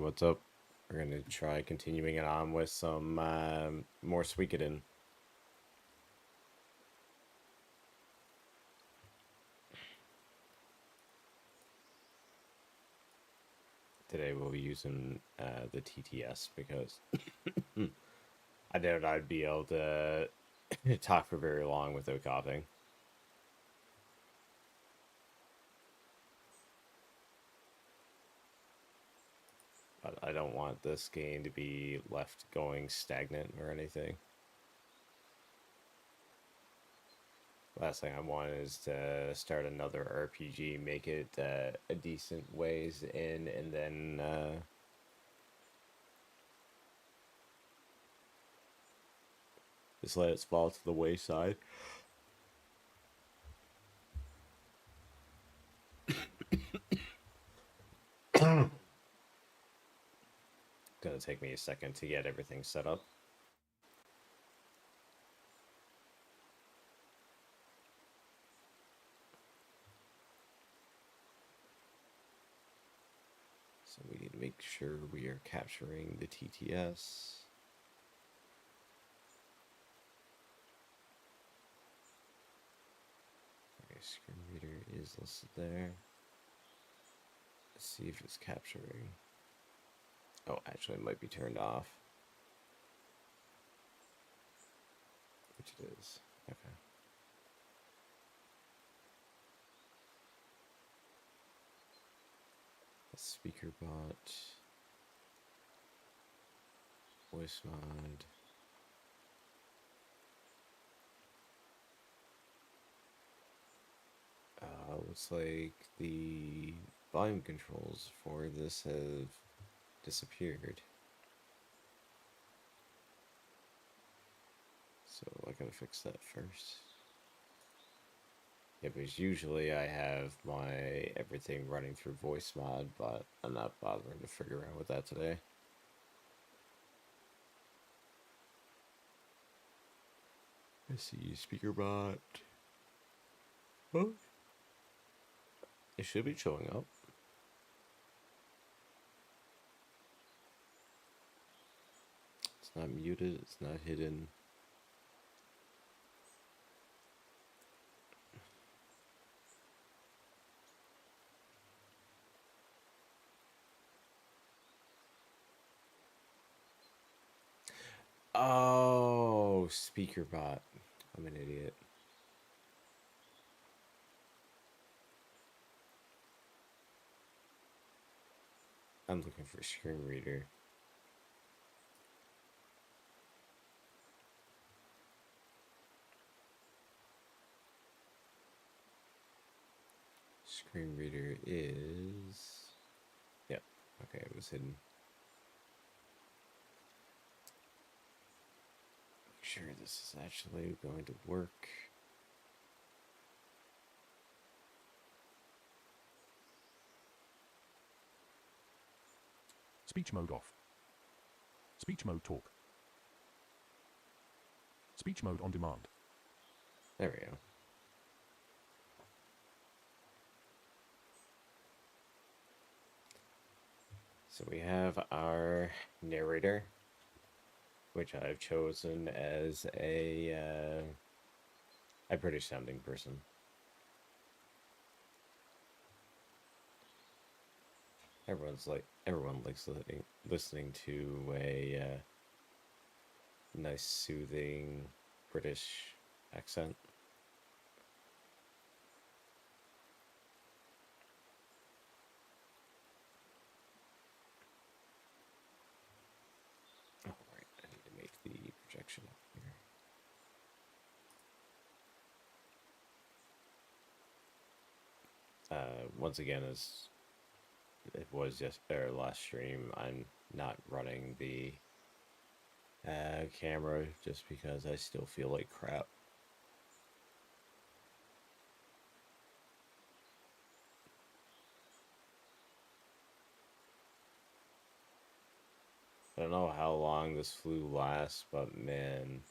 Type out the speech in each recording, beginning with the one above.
What's up? We're gonna try continuing it on with some more Suikoden. Today we'll be using the TTS because I doubt I'd be able to talk for very long without coughing. But I don't want this game to be left going stagnant or anything. Last thing I want is to start another RPG, make it a decent ways in, and then just let it fall to the wayside. Gonna take me a second to get everything set up. So we need to make sure we are capturing the TTS. Okay, screen reader is listed there. Let's see if it's capturing. Oh, actually it might be turned off. Which it is. Okay. A speaker bot. Voice mod. Looks like the volume controls for this have disappeared. So I gotta fix that first. Yeah, because usually I have my everything running through voice mod, but I'm not bothering to figure out with that today. I see speaker bot. Oh, it should be showing up. It's not muted, it's not hidden. Oh, speaker bot. I'm an idiot. I'm looking for screen reader. Screen reader is... Yep, okay, it was hidden. Make sure this is actually going to work. Speech mode off. Speech mode talk. Speech mode on demand. There we go. So we have our narrator, which I've chosen as a British sounding person. Everyone likes listening to a nice soothing British accent. Oh right, I need to make the projection up here. Once again, as it was just our last stream, I'm not running the camera just because I still feel like crap. I don't know how long this flu lasts, but man,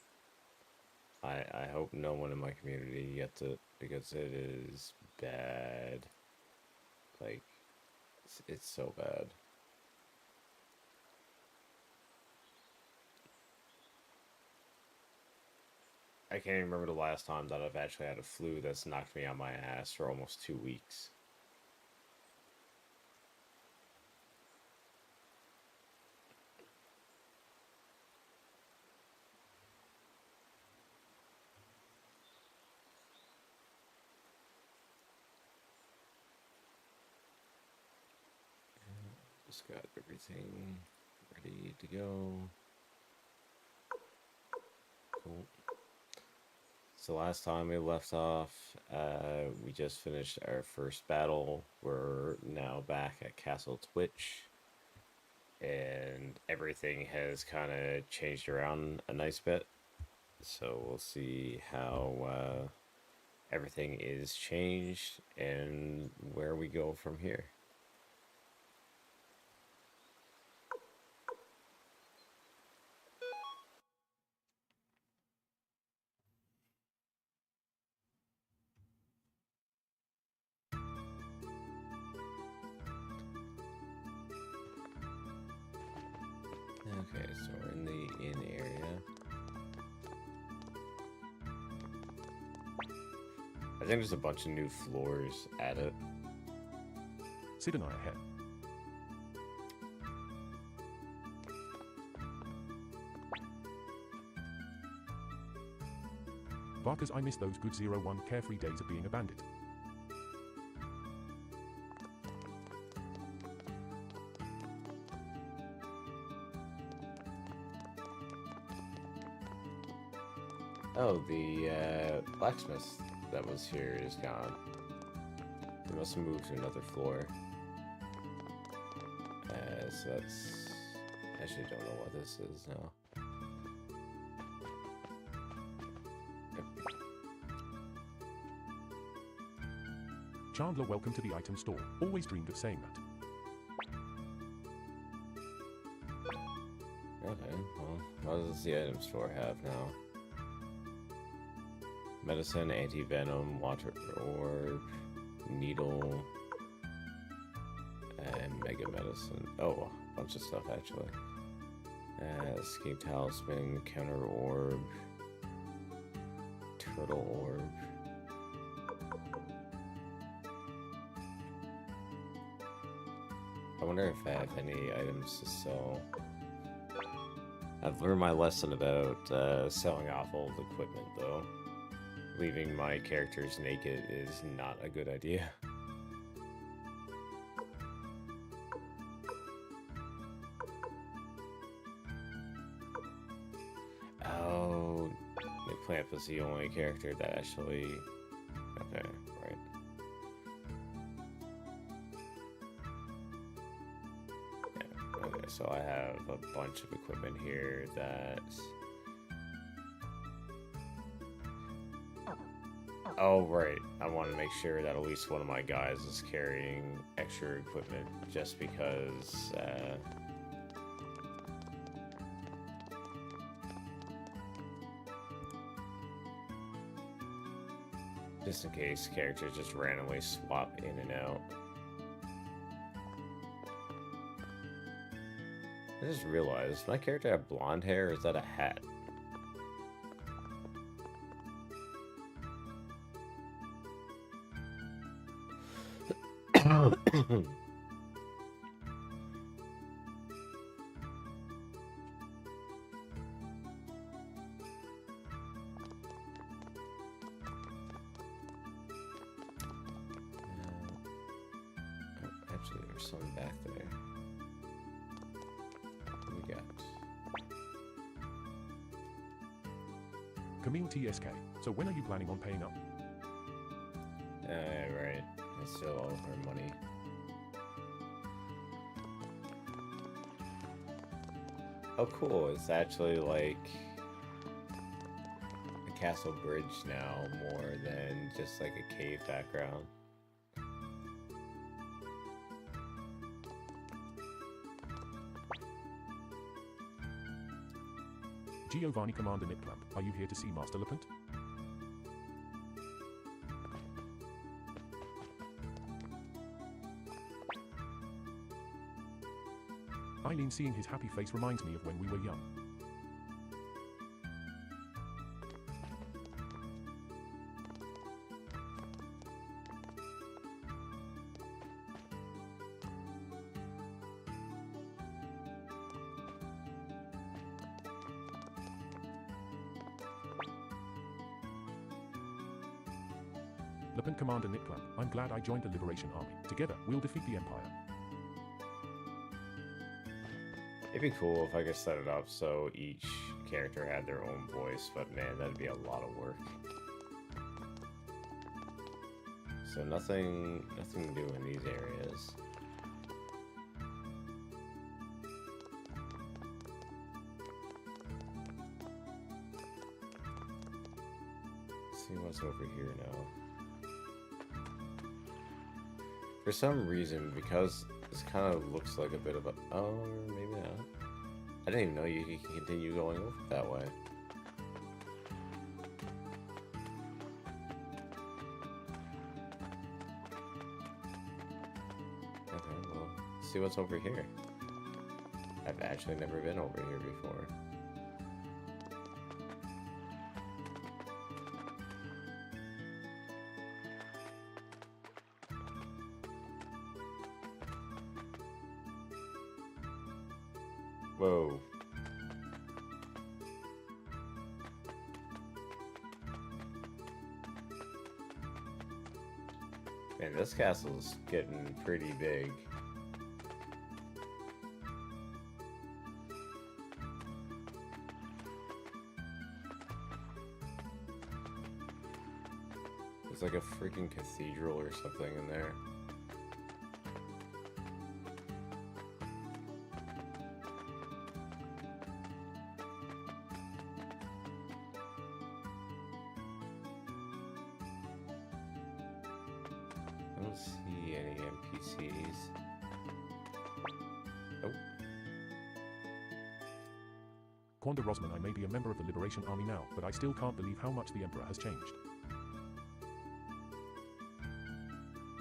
I hope no one in my community gets it because it is bad. Like, it's so bad. I can't even remember the last time that I've actually had a flu that's knocked me on my ass for almost 2 weeks. Just got everything ready to go. Cool. So last time we left off, we just finished our first battle. We're now back at Castle Twitch, and everything has kind of changed around a nice bit. So we'll see how everything is changed and where we go from here. Okay, so we're in the inn area. I think there's a bunch of new floors added. Sid and I are here. Varkas, I miss those good 01 carefree days of being a bandit. Oh, the blacksmith that was here is gone. They must have moved to another floor. So that's... I actually don't know what this is now. Chandler, welcome to the item store. Always dreamed of saying that. Okay, well, what does the item store have now? Medicine, anti-venom, water orb, needle, and mega medicine. Oh, a bunch of stuff actually. Escape talisman, counter orb, turtle orb. I wonder if I have any items to sell. I've learned my lesson about selling off old equipment though. Leaving my characters naked is not a good idea. Oh, McClamp is the only character that actually... Okay, right. Yeah, okay, so I have a bunch of equipment here that's... Oh, right. I want to make sure that at least one of my guys is carrying extra equipment just because, just in case characters just randomly swap in and out. I just realized, my character have blonde hair, or is that a hat? Actually, there's some back there. What do we got? Camille TSK. So when are you planning on paying up? Right. It's still all of her money. Oh, cool. It's actually like a castle bridge now, more than just like a cave background. Giovanni Commander Nipclamp, are you here to see Master Lepant? Eileen, seeing his happy face reminds me of when we were young. Lieutenant Commander Nipclamp, I'm glad I joined the Liberation Army. Together, we'll defeat the Empire. It'd be cool if I could set it up so each character had their own voice, but man, that'd be a lot of work. So nothing new in these areas. Let's see what's over here now. For some reason, because this kind of looks like a bit of a... Oh, maybe not. I didn't even know you could continue going over that way. Okay, well, let's see what's over here. I've actually never been over here before. Whoa. Man, this castle's getting pretty big. It's like a freaking cathedral or something in there. I don't see any NPCs. Nope. Quanda Rosman, I may be a member of the Liberation Army now, but I still can't believe how much the Emperor has changed.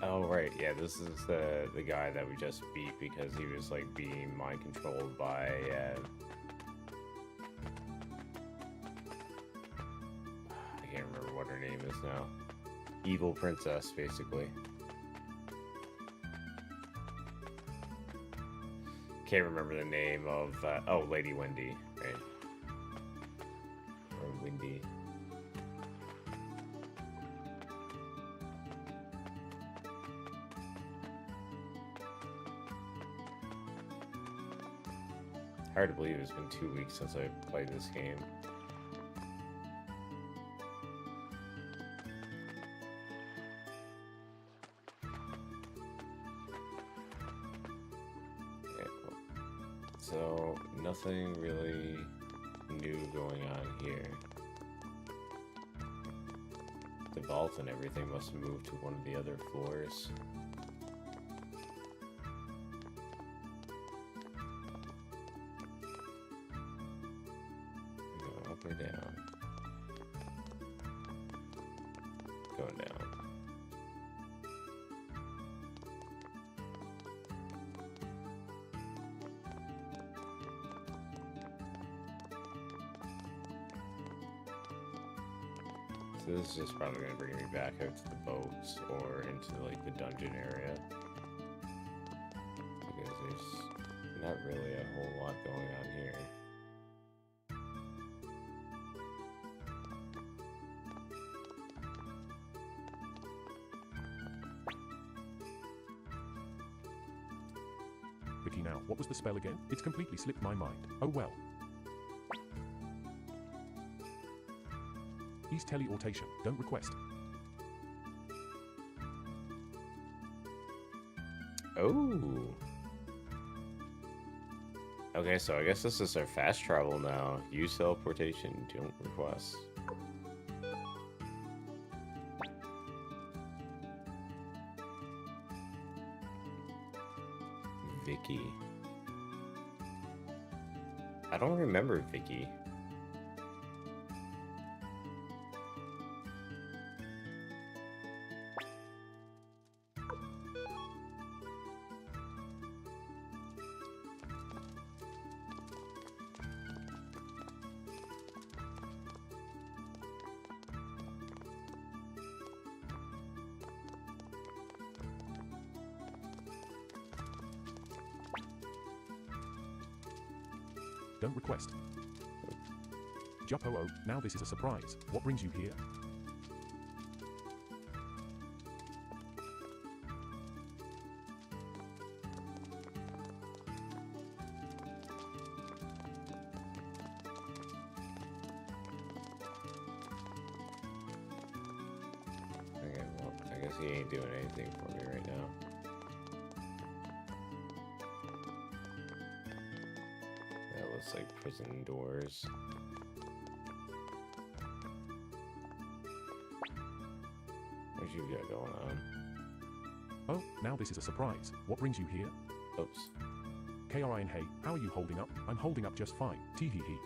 Oh right, yeah, this is the guy that we just beat because he was like being mind controlled by I can't remember what her name is now. Evil princess, basically. Can't remember the name of oh, Lady Wendy, right? Or Windy. Hard to believe it's been 2 weeks since I played this game. Okay, so nothing really new going on here. The vault and everything must have moved to one of the other floors. Up or down? Going down. So this is just probably going to bring me back out to the boats or into like the dungeon area. Because there's not really a whole lot going on here. Vicky now, what was the spell again? It's completely slipped my mind. Oh well. Ease teleportation, don't request. Oh. Okay, so I guess this is our fast travel now. Use teleportation, don't request. Vicky. I don't remember Vicky. Don't request. Jupo, now this is a surprise. What brings you here? Guess he ain't doing anything for me right now. That looks like prison doors. What you got going on? Oh, now this is a surprise. What brings you here? Oops. Krin, hey, how are you holding up? I'm holding up just fine. Tee hee hee.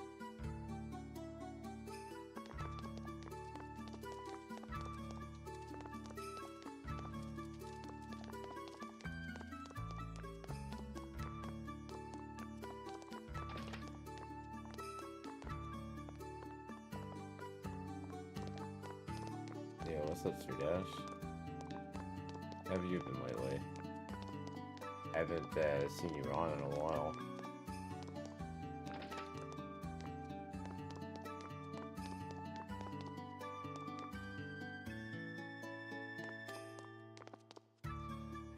Yeah, what's up, Sir Dash? How have you been lately? I haven't seen you on in a while.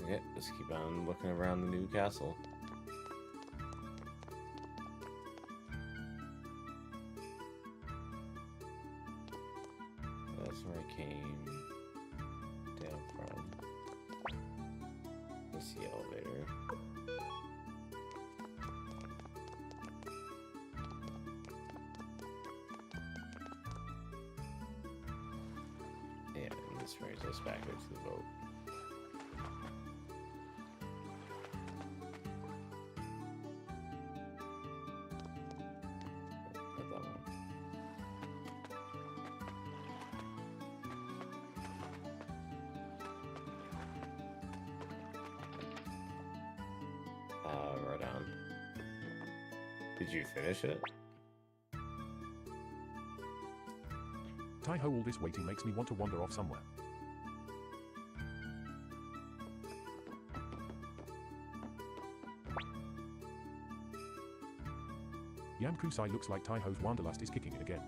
Okay, let's keep on looking around the new castle. That's where I came down from. What's the elevator? Yeah, and this brings us back up to the boat. Not that one. Right on. Did you finish it? Tai-ho, all this waiting makes me want to wander off somewhere. Yamkusai looks like Tai-ho's wanderlust is kicking in again.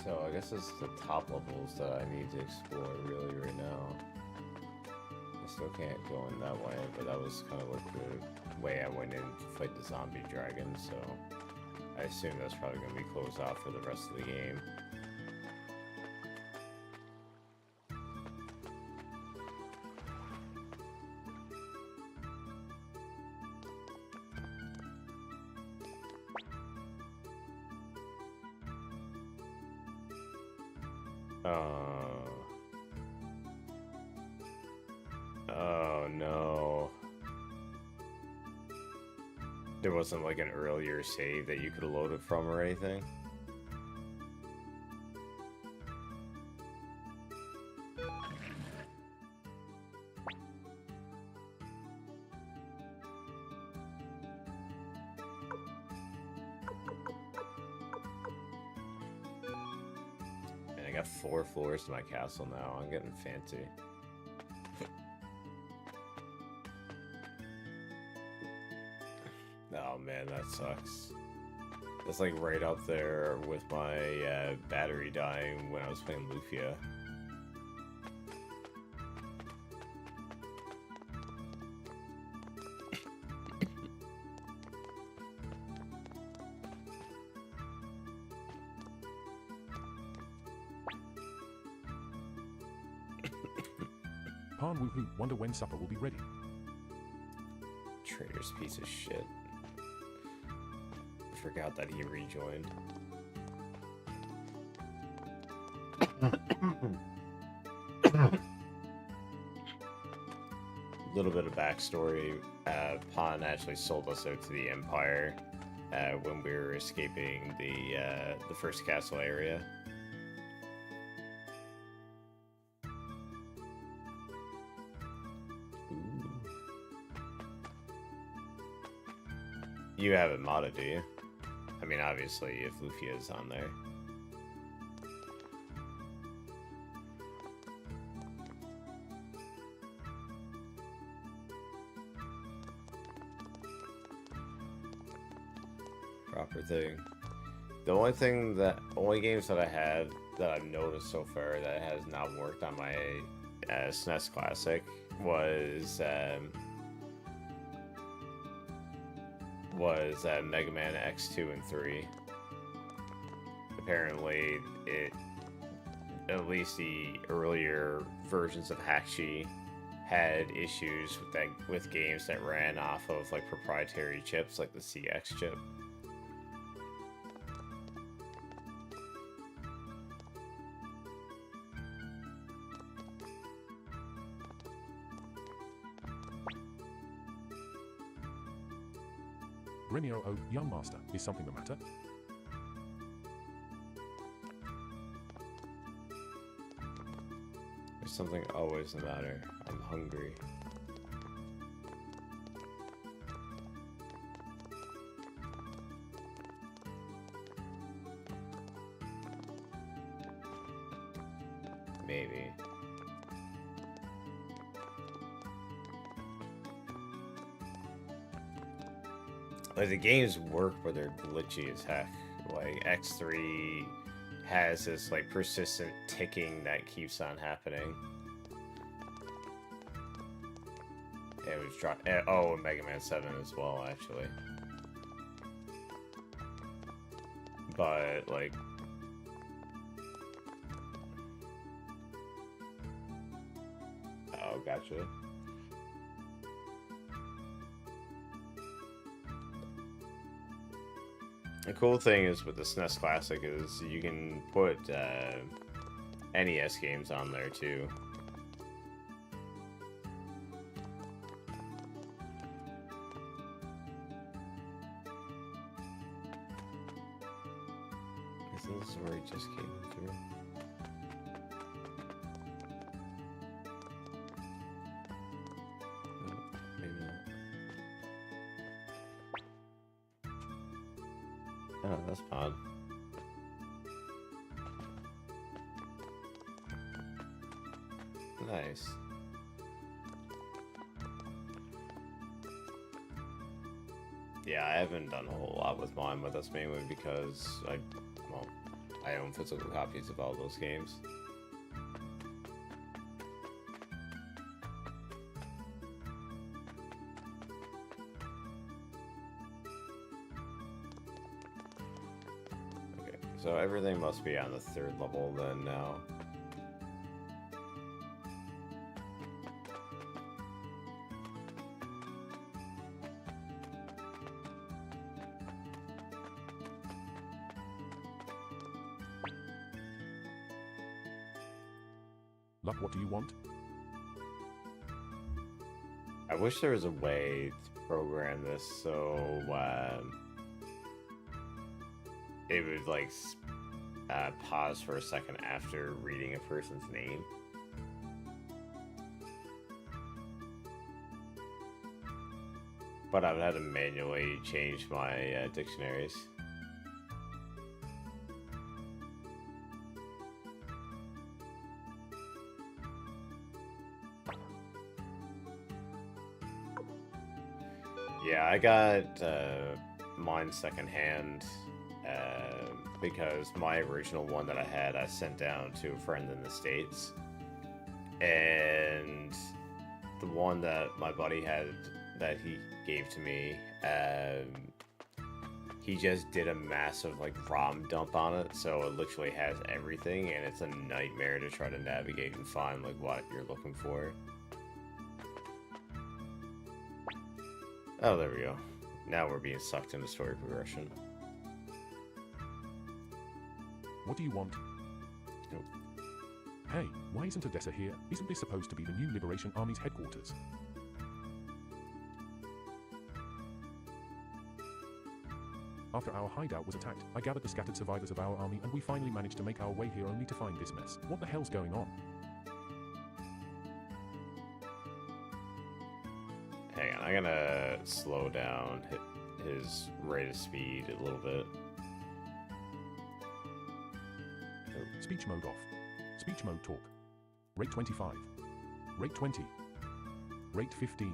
So I guess it's the top levels that I need to explore really right now. I still can't go in that way, but that was kind of like the way I went in to fight the zombie dragon, so I assume that's probably going to be closed off for the rest of the game. Oh no. There wasn't like an earlier save that you could have loaded from or anything? And I got 4 floors to my castle now. I'm getting fancy. Oh man, that sucks. That's like right up there with my battery dying when I was playing Lufia. Pan woohoo, wonder when supper will be ready. Traitor's piece of shit. I forgot that he rejoined. Little bit of backstory. Pan actually sold us out to the Empire when we were escaping the first castle area. Ooh. You have it modded, do you? I mean, obviously, if Lufia is on there. Proper thing. The only games that I have that I've noticed so far that has not worked on my SNES Classic was Mega Man X2 and 3. Apparently, at least the earlier versions of Hachi had issues with games that ran off of like proprietary chips, like the CX chip. Grimiro O, young master, is something the matter? There's something always the matter. I'm hungry. Maybe. Like, the games work, but they're glitchy as heck. Like, X3 has this, like, persistent ticking that keeps on happening. It was dropped. Oh, and Mega Man 7 as well, actually. But, like... Oh, gotcha. The cool thing is with the SNES Classic is you can put NES games on there too. This is where he just came through. Maybe not. Oh, that's odd. Nice. Yeah, I haven't done a whole lot with mine, but that's mainly because I own physical copies of all those games. Okay, so everything must be on the 3rd level then now. Luck, what do you want? I wish there was a way to program this so it would like pause for a second after reading a person's name. But I would have to manually change my dictionaries. Yeah, I got mine secondhand because my original one that I had, I sent down to a friend in the States. And the one that my buddy had that he gave to me, he just did a massive like ROM dump on it, so it literally has everything, and it's a nightmare to try to navigate and find like what you're looking for. Oh, there we go. Now we're being sucked into story progression. What do you want? Nope. Hey, why isn't Odessa here? Isn't this supposed to be the new Liberation Army's headquarters? After our hideout was attacked, I gathered the scattered survivors of our army and we finally managed to make our way here only to find this mess. What the hell's going on? Hang on, I'm gonna slow down his rate of speed a little bit. Speech mode off. Speech mode talk. Rate 25. Rate 20. Rate 15.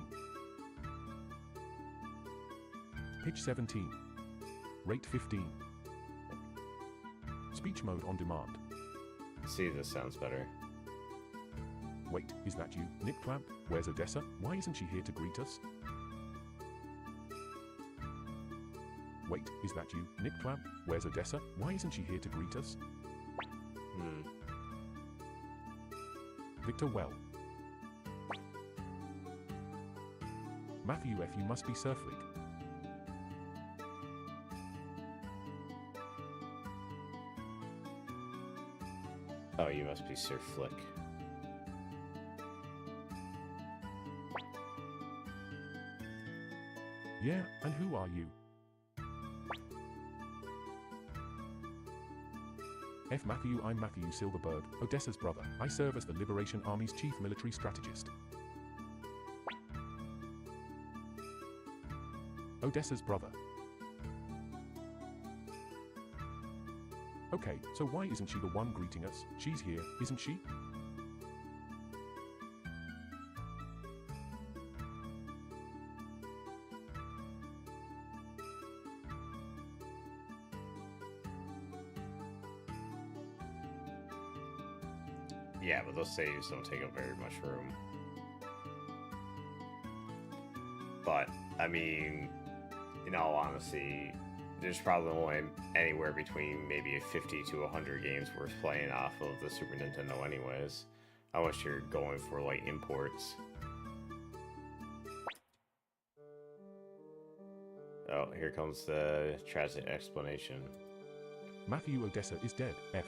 Pitch 17. Rate 15. Speech mode on demand. See, this sounds better. Wait, is that you, Nip Clamp? Where's Odessa? Why isn't she here to greet us? Wait, is that you, Nip Clamp? Where's Odessa? Why isn't she here to greet us? Victor, well. Matthew F, you must be Sir Flick. Oh, you must be Sir Flick. Yeah, and who are you? F. Matthew, I'm Matthew Silverberg, Odessa's brother. I serve as the Liberation Army's chief military strategist. Odessa's brother. Okay, so why isn't she the one greeting us? She's here, isn't she? Yeah, but those saves don't take up very much room. But, I mean, in all honesty, there's probably only anywhere between maybe 50 to 100 games worth playing off of the Super Nintendo anyways. Unless you're going for, like, imports. Oh, here comes the tragic explanation. Matthew Odessa is dead, F.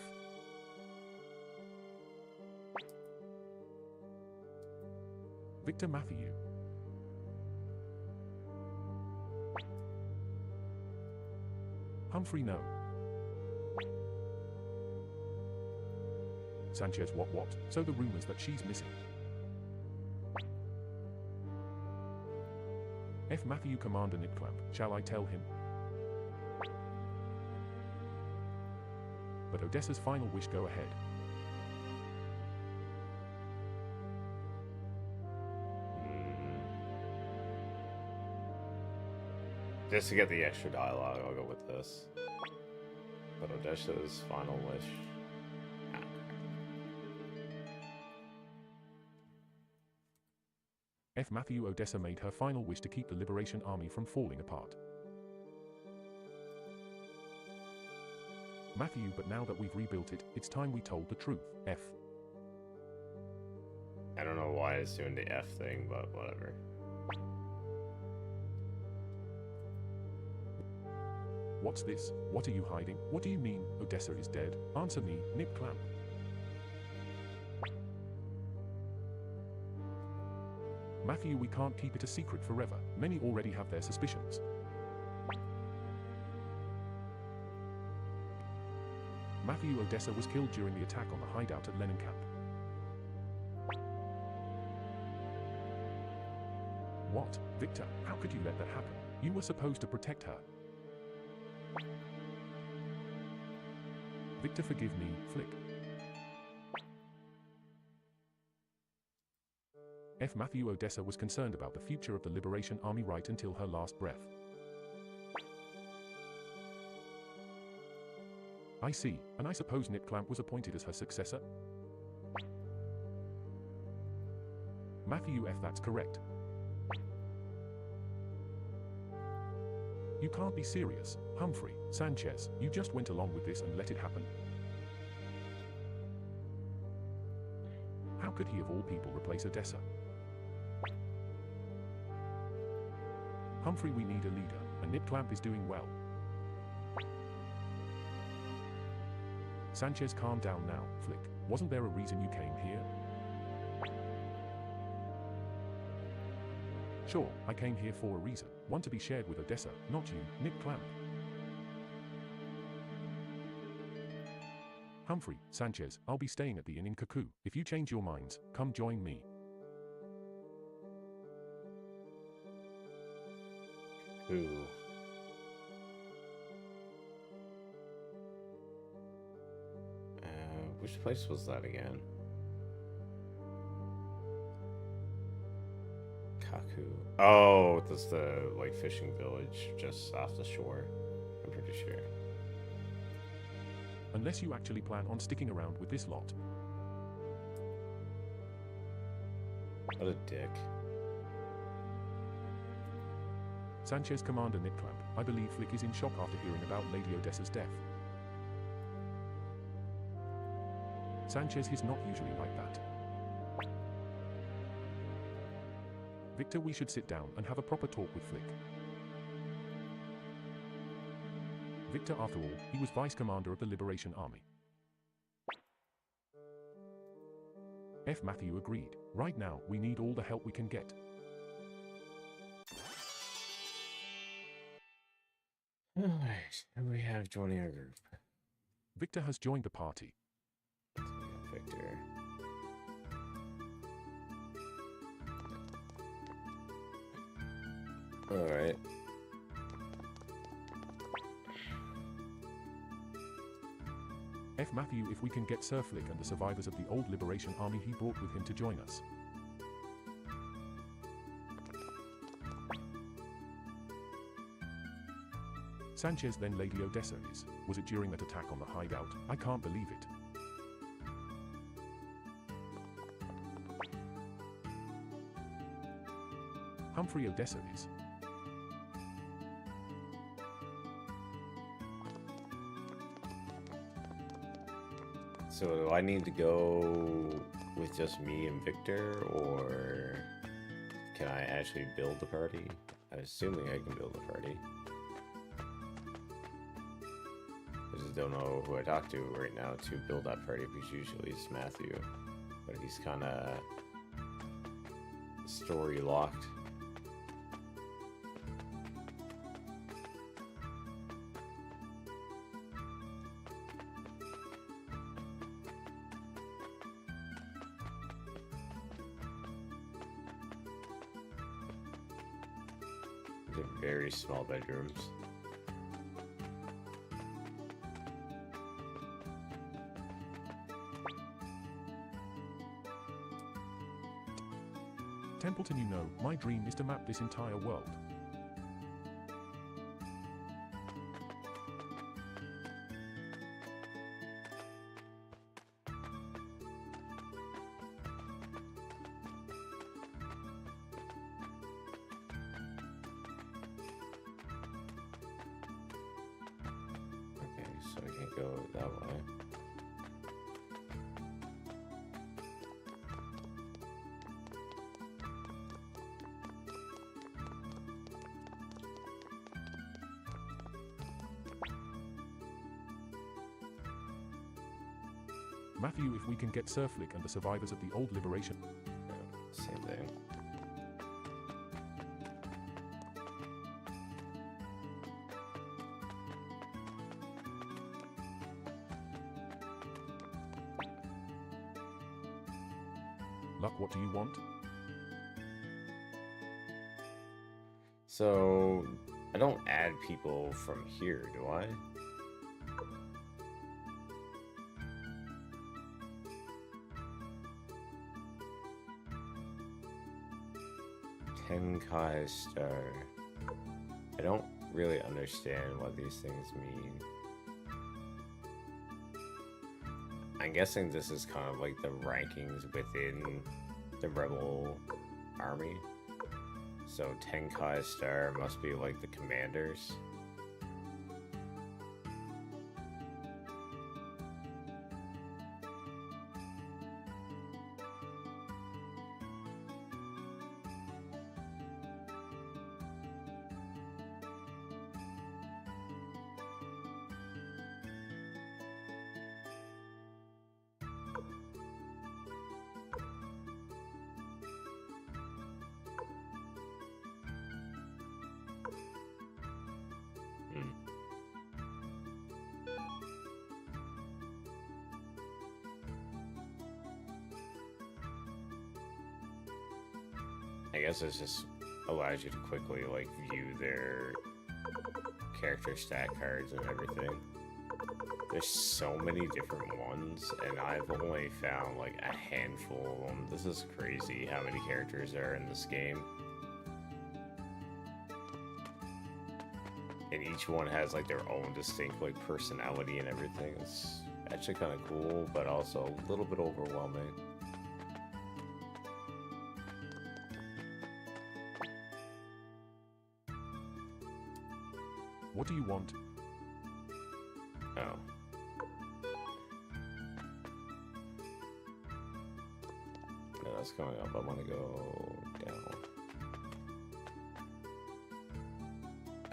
Victor Matthew. Humphrey, no. Sanchez, what? So the rumors that she's missing. F. Matthew, Commander Nipclamp, shall I tell him? But Odessa's final wish, go ahead. Just to get the extra dialogue, I'll go with this. But Odessa's final wish. F. Matthew, Odessa made her final wish to keep the Liberation Army from falling apart. Matthew, but now that we've rebuilt it, it's time we told the truth, F. I don't know why it's doing the F thing, but whatever. What's this? What are you hiding? What do you mean, Odessa is dead? Answer me, Nip Clamp. Matthew, we can't keep it a secret forever. Many already have their suspicions. Matthew, Odessa was killed during the attack on the hideout at Camp. What? Victor, how could you let that happen? You were supposed to protect her. Victor, forgive me, Flick. F. Matthew, Odessa was concerned about the future of the Liberation Army right until her last breath. I see, and I suppose Nipclamp was appointed as her successor? Matthew F. That's correct. You can't be serious, Humphrey, Sanchez, you just went along with this and let it happen. How could he of all people replace Odessa? Humphrey, we need a leader, and Nipclamp is doing well. Sanchez, calm down now, Flick. Wasn't there a reason you came here? Sure, I came here for a reason. One to be shared with Odessa, not you, Nipclamp. Humphrey, Sanchez, I'll be staying at the inn in Cuckoo. If you change your minds, come join me. Ooh. Which place was that again? Kaku. Oh, that's the like fishing village just off the shore. I'm pretty sure. Unless you actually plan on sticking around with this lot. What a dick. Sanchez Commander Nipclamp, I believe Flick is in shock after hearing about Lady Odessa's death. Sanchez is not usually like that. Victor, we should sit down and have a proper talk with Flick. Victor, after all, he was Vice Commander of the Liberation Army. F. Matthew agreed. Right now, we need all the help we can get. Alright, and we have joining our group. Victor has joined the party. So we got Victor. Alright. F. Matthew, if we can get Sir Flick and the survivors of the old Liberation Army he brought with him to join us. Sanchez, then Lady Odessa is. Was it during that attack on the hideout? I can't believe it. Humphrey Odessa is. So do I need to go with just me and Victor, or can I actually build the party? I'm assuming I can build a party. I just don't know who I talk to right now to build that party, because usually it's Matthew. But he's kind of story locked. They're very small bedrooms. Templeton, you know, my dream is to map this entire world. Okay, so I can go that way. Matthew, if we can get Sir Flick and the survivors of the old Liberation. Yeah, same thing. Luck, what do you want? So I don't add people from here, do I? Tenkai Star. I don't really understand what these things mean. I'm guessing this is kind of like the rankings within the Rebel Army. So Tenkai Star must be like the commanders. I guess it just allows you to quickly like view their character stat cards and everything. There's so many different ones, and I've only found like a handful of them. This is crazy how many characters there are in this game. and each one has like their own distinct like personality and everything. It's actually kind of cool, but also a little bit overwhelming. What do you want? Oh. No, that's coming up. I want to go down.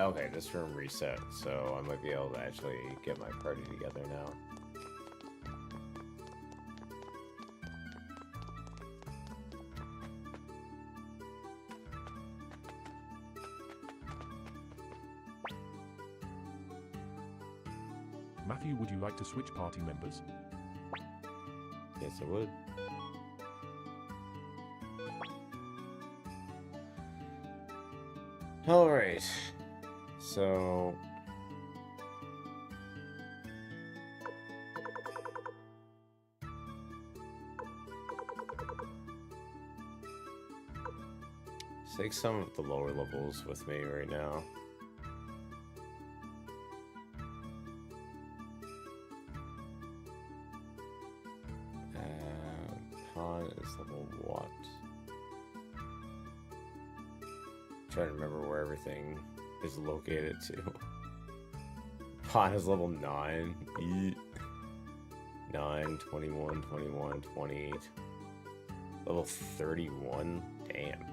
Okay, this room reset, so I might be able to actually get my party together now. Matthew, would you like to switch party members? Yes, I would. Alright. So... take some of the lower levels with me right now. Pawn is level what? Trying to remember where everything is located to. Pawn is level 9. Eat. 9, 21, 21, 28. Level 31? Damn.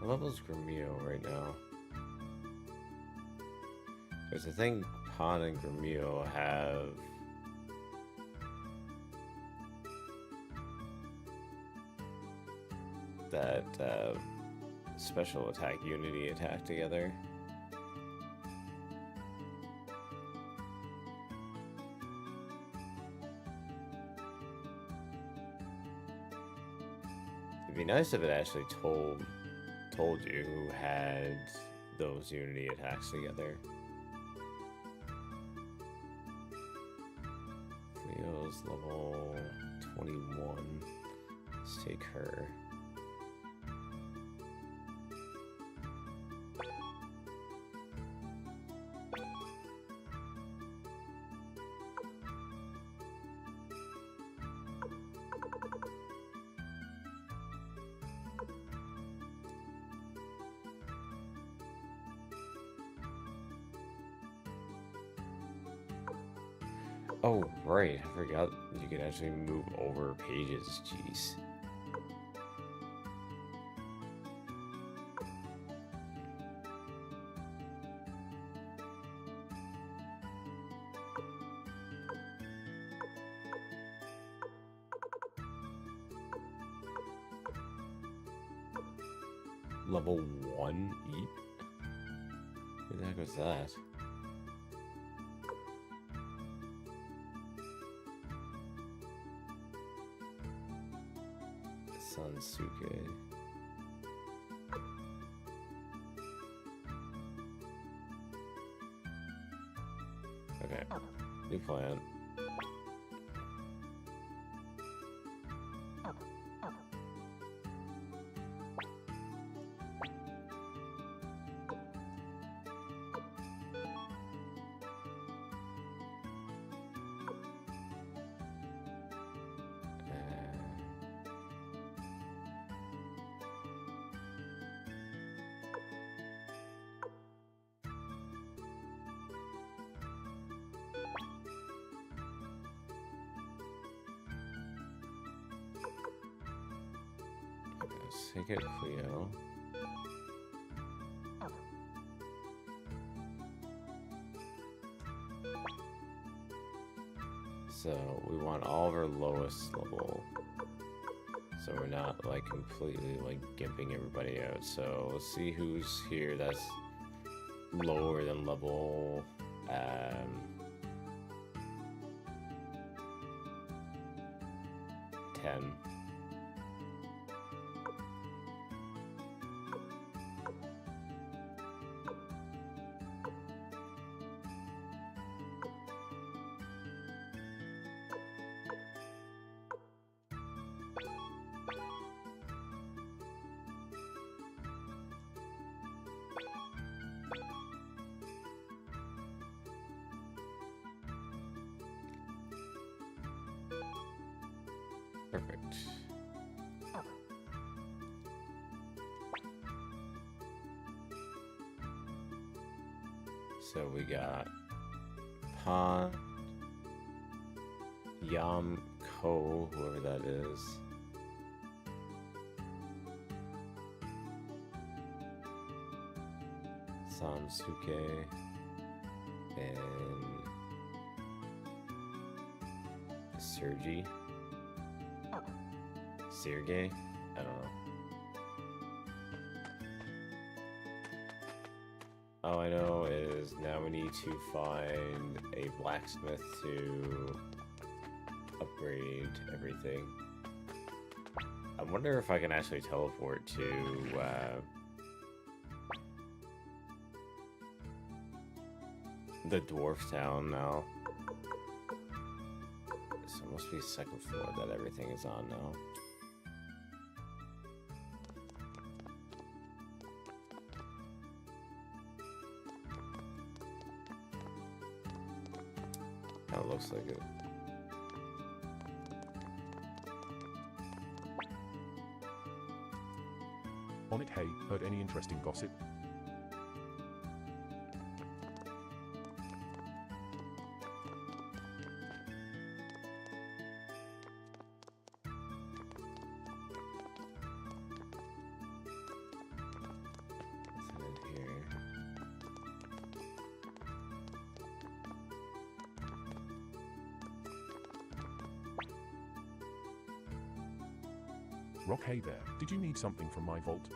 What level's Gramio right now? Because I think Pawn and Gramio have... that special attack unity attack together. It'd be nice if it actually told you who had those unity attacks together. Cleo's level 21. Let's take her. Oh, right. I forgot you could actually move over pages. Jeez. Level 1 eat? Who the heck was that? Sansuke. Okay, new plan. Let's take it Cleo. So we want all of our lowest level So we're not like completely like gimping everybody out. So let's see who's here that's lower than level 10. Perfect. So we got Pan, Yam Ko, whoever that is. Sansuke and Sergey. Sergey? I don't know. All I know is now we need to find a blacksmith to upgrade everything. I wonder if I can actually teleport to the dwarf town now. So it must be second floor that everything is on now. Kinda looks like it. On it, hey, heard any interesting gossip? What's in here? Rock, hey there, did you need something from my vault?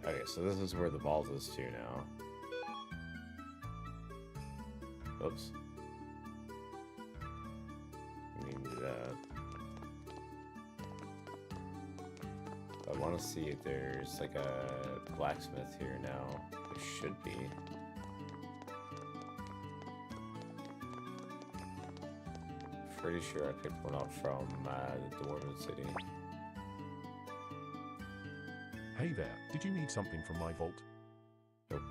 Okay, so this is where the vault is to now. Oops. I mean, I want to see if there's like a blacksmith here now. There should be. Pretty sure I picked one up from the Dwarven City. Hey there, did you need something from my vault? Nope.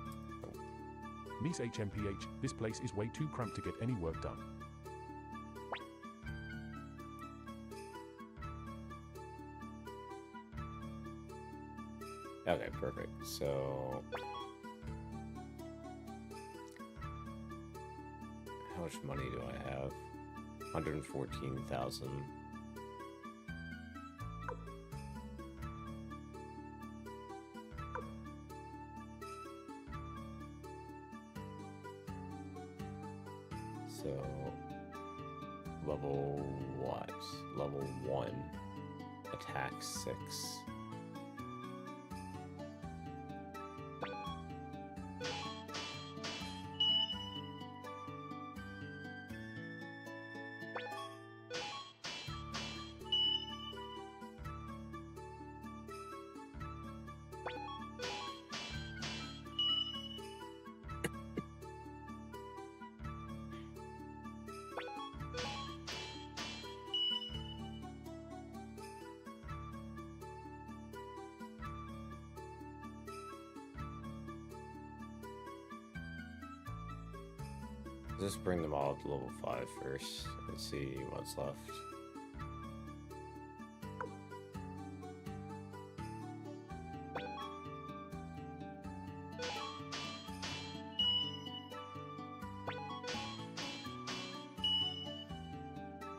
Miss HMPH, this place is way too cramped to get any work done. Okay, perfect. So, how much money do I have? 114,000. So, level what? Level 1. Attack 6. Just bring them all to level 5 first and see what's left.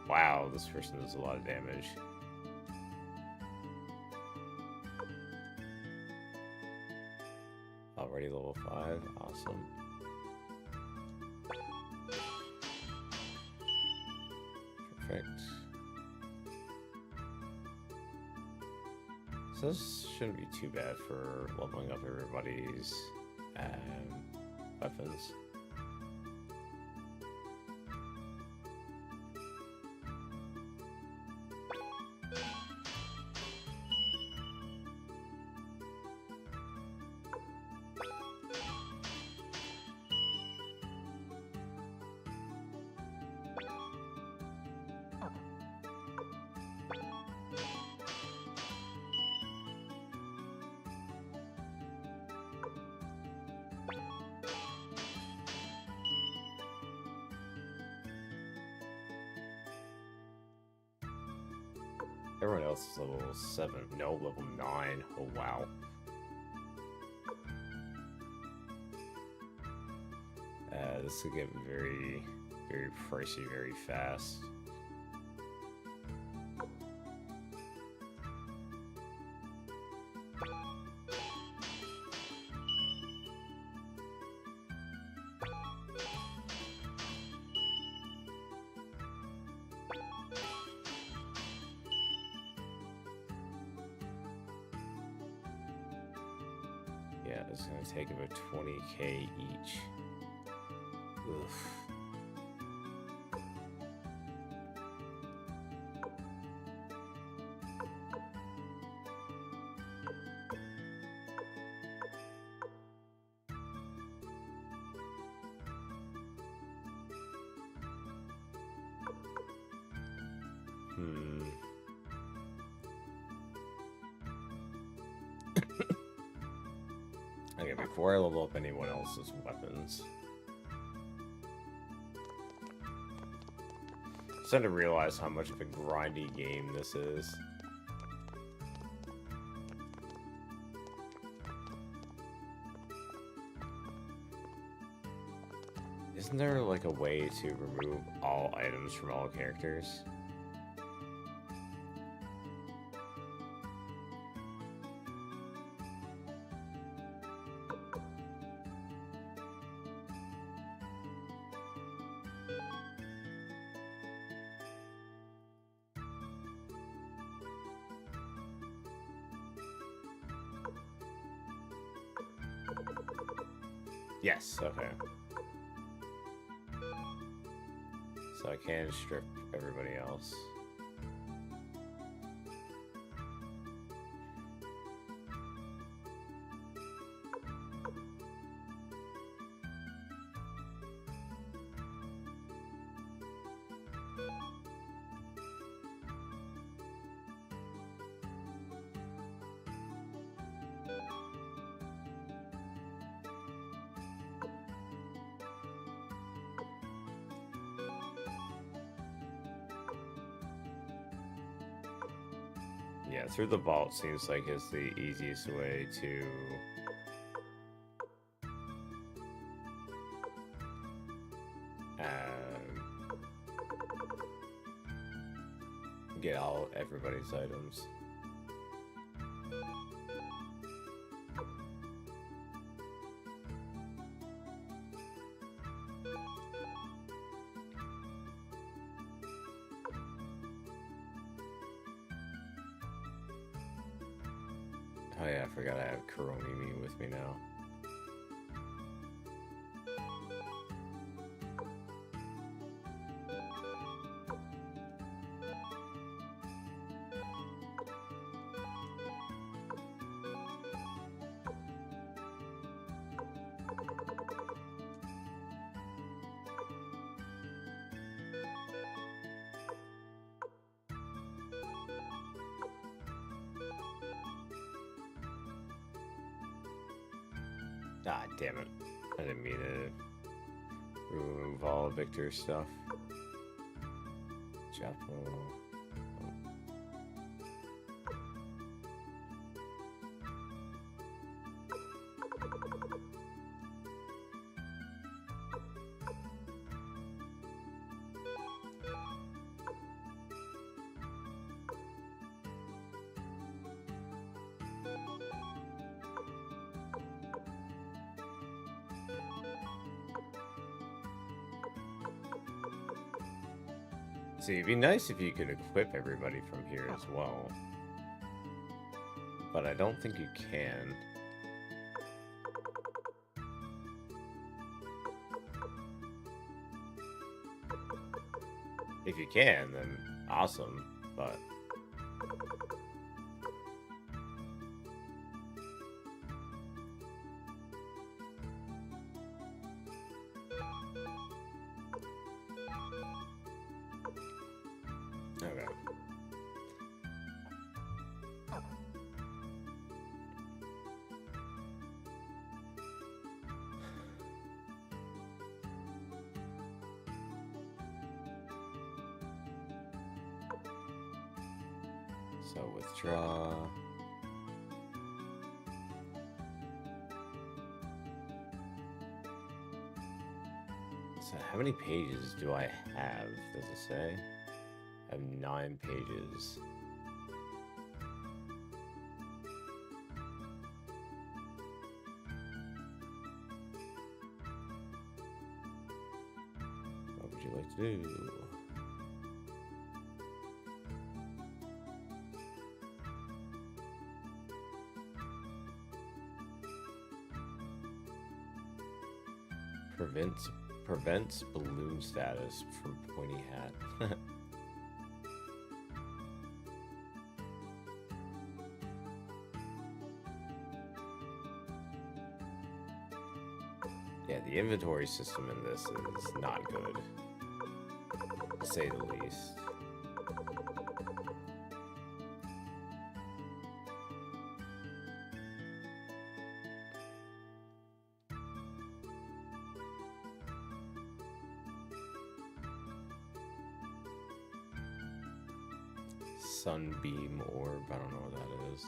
Wow, this person does a lot of damage. Already level 5, awesome. Perfect. this shouldn't be too bad for leveling up everybody's weapons. Everyone else is level 7. No, level 9. Oh, wow. This will get very, very pricey very fast. Yeah, it's gonna take about 20k each. Oof. Okay, before I level up anyone else's weapons, I'm starting to realize how much of a grindy game this is. Isn't there like a way to remove all items from all characters? Yes, okay. So I can strip everybody else. Yeah, through the vault seems like it's the easiest way to get all everybody's items. Oh yeah, I forgot I have Kuromimi with me now. Ah, damn it. I didn't mean to remove all Victor's stuff. Chapo. See, it'd be nice if you could equip everybody from here as well. but I don't think you can. If you can, then awesome, but... Okay. So withdraw. So how many pages do I have? Does it say? I have 9 pages. What would you like to do? Prevents balloon status from pointy hat. Yeah, the inventory system in this is not good, to say the least. Sunbeam orb, I don't know what that is.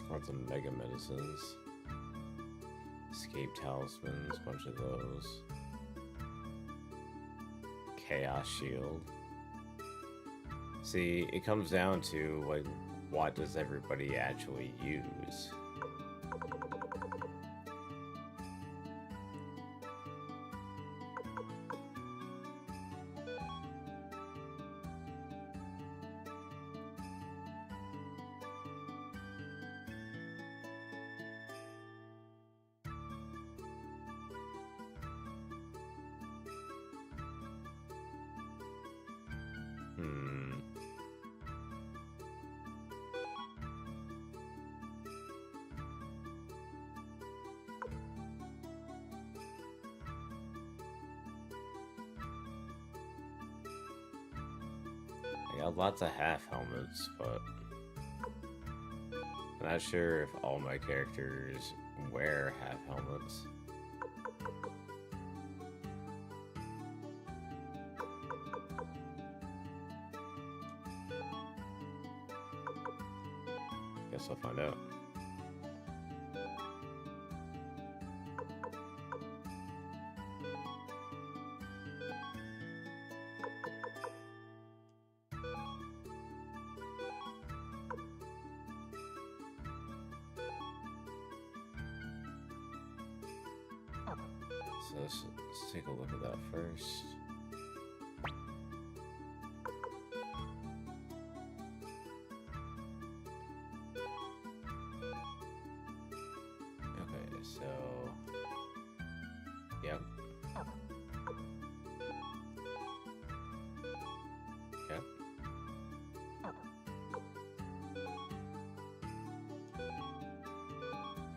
Lots of mega medicines. Escape talismans, bunch of those. Chaos shield. See, it comes down to, like, what does everybody actually use? I got lots of half helmets, but I'm not sure if all my characters wear half helmets. Guess I'll find out. So let's take a look at that first. Okay, so yep. Yep.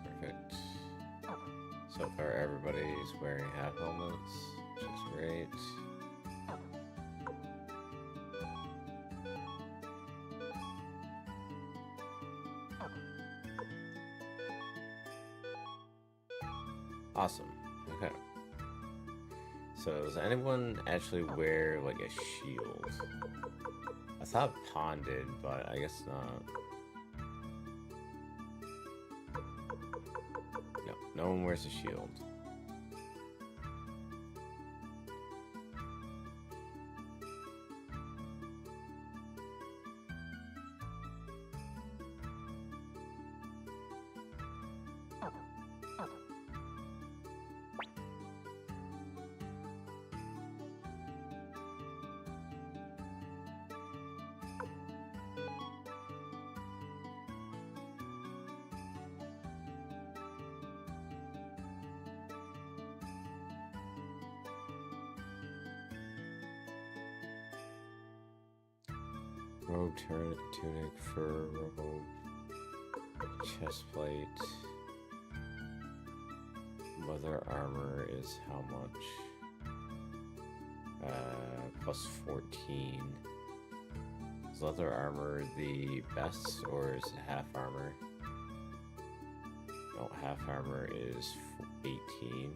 Perfect. So far, everybody's wearing half helmets, which is great. Awesome. Okay. So does anyone actually wear like a shield? I thought Pond did, but I guess not. No, no one wears a shield. Robe, tunic, fur robe, chest plate. Leather armor is how much? Plus 14. Is leather armor the best, or is it half armor? No, half armor is 18.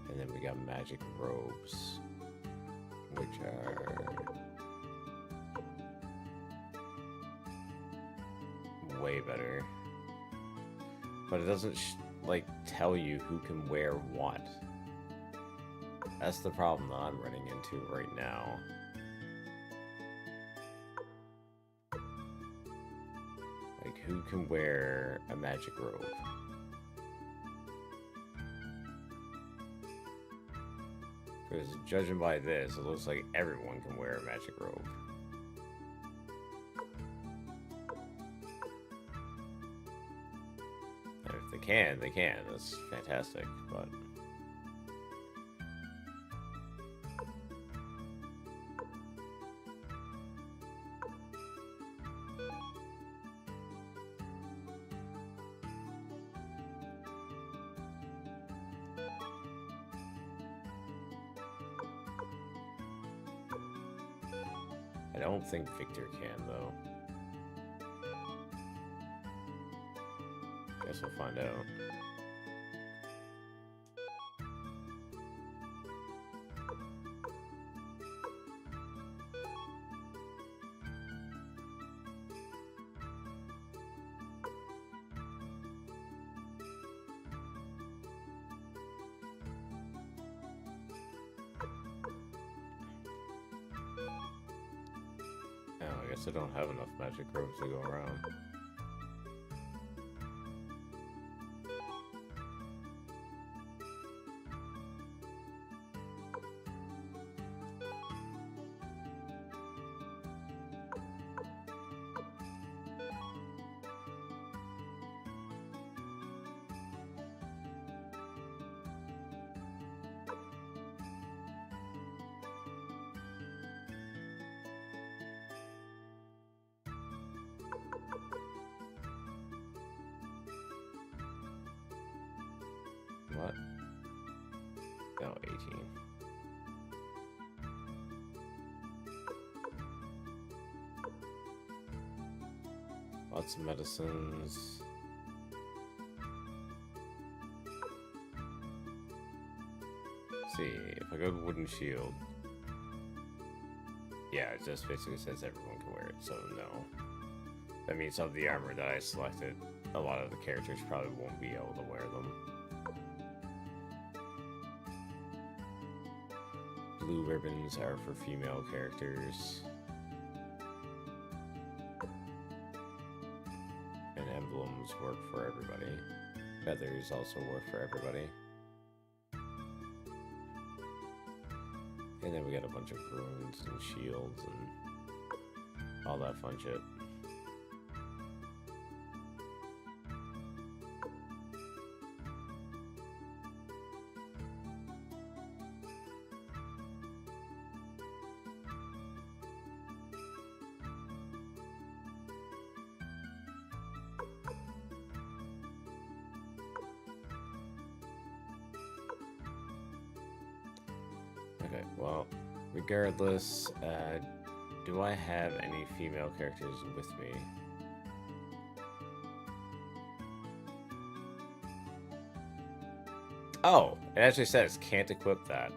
And then we got magic robes, which are way better. But it doesn't like tell you who can wear what. That's the problem that I'm running into right now. Like, who can wear a magic robe? Because judging by this, it looks like everyone can wear a magic robe. And if they can, they can. That's fantastic, but... I don't think Victor can, though. Guess we'll find out. I guess I don't have enough magic robes to go around. What? No, 18. Lots of medicines. Let's see, if I go to wooden shield. Yeah, it just basically says everyone can wear it, so no. That means of the armor that I selected, a lot of the characters probably won't be able to wear them. Blue ribbons are for female characters. And emblems work for everybody. Feathers also work for everybody. And then we got a bunch of runes and shields and all that fun shit. Okay, well, regardless, do I have any female characters with me? Oh, it actually says can't equip that.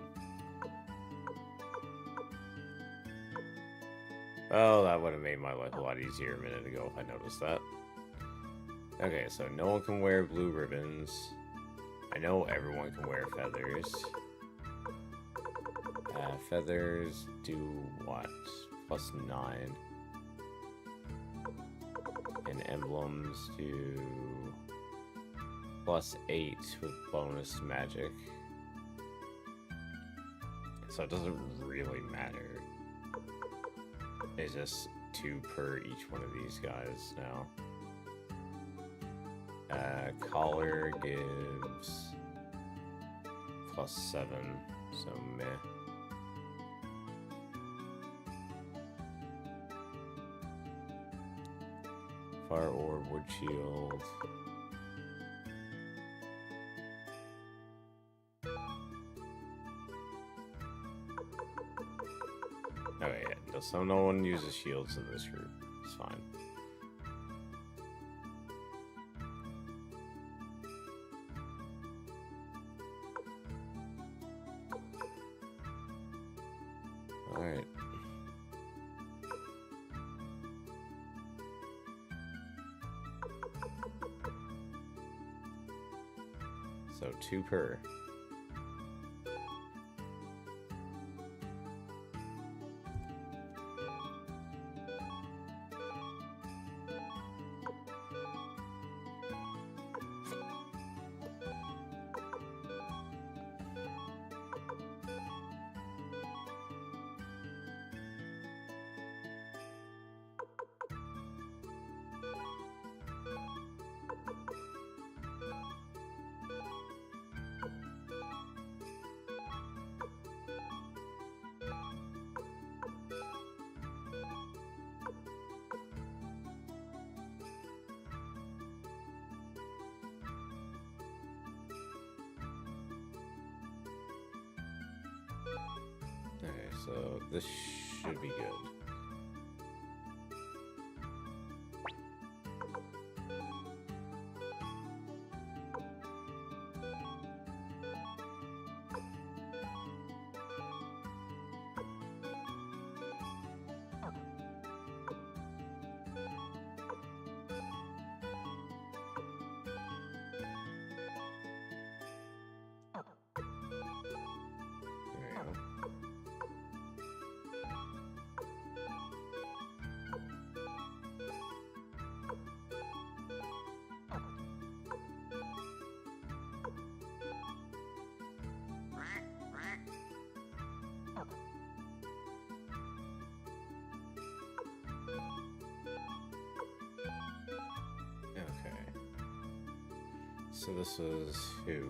Oh, that would have made my life a lot easier a minute ago if I noticed that. Okay, so no one can wear blue ribbons. I know everyone can wear feathers. Feathers do what? Plus 9. And emblems do plus 8 with bonus magic. So it doesn't really matter. It's just 2 per each one of these guys now. Collar gives +7, so meh. Fire orb, wood shield. Oh yeah, so no one uses shields in this group. It's fine. Alright. So 2 per. Okay, so this should be good. There we go. Okay. So this is who?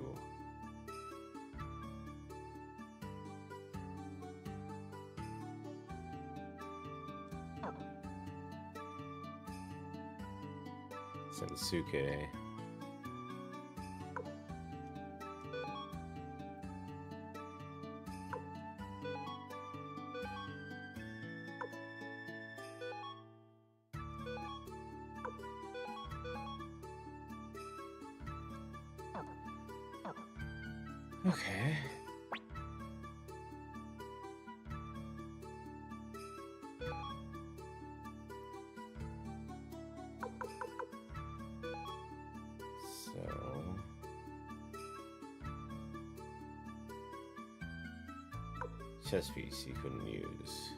Sensuke. Okay. So chess piece you couldn't use.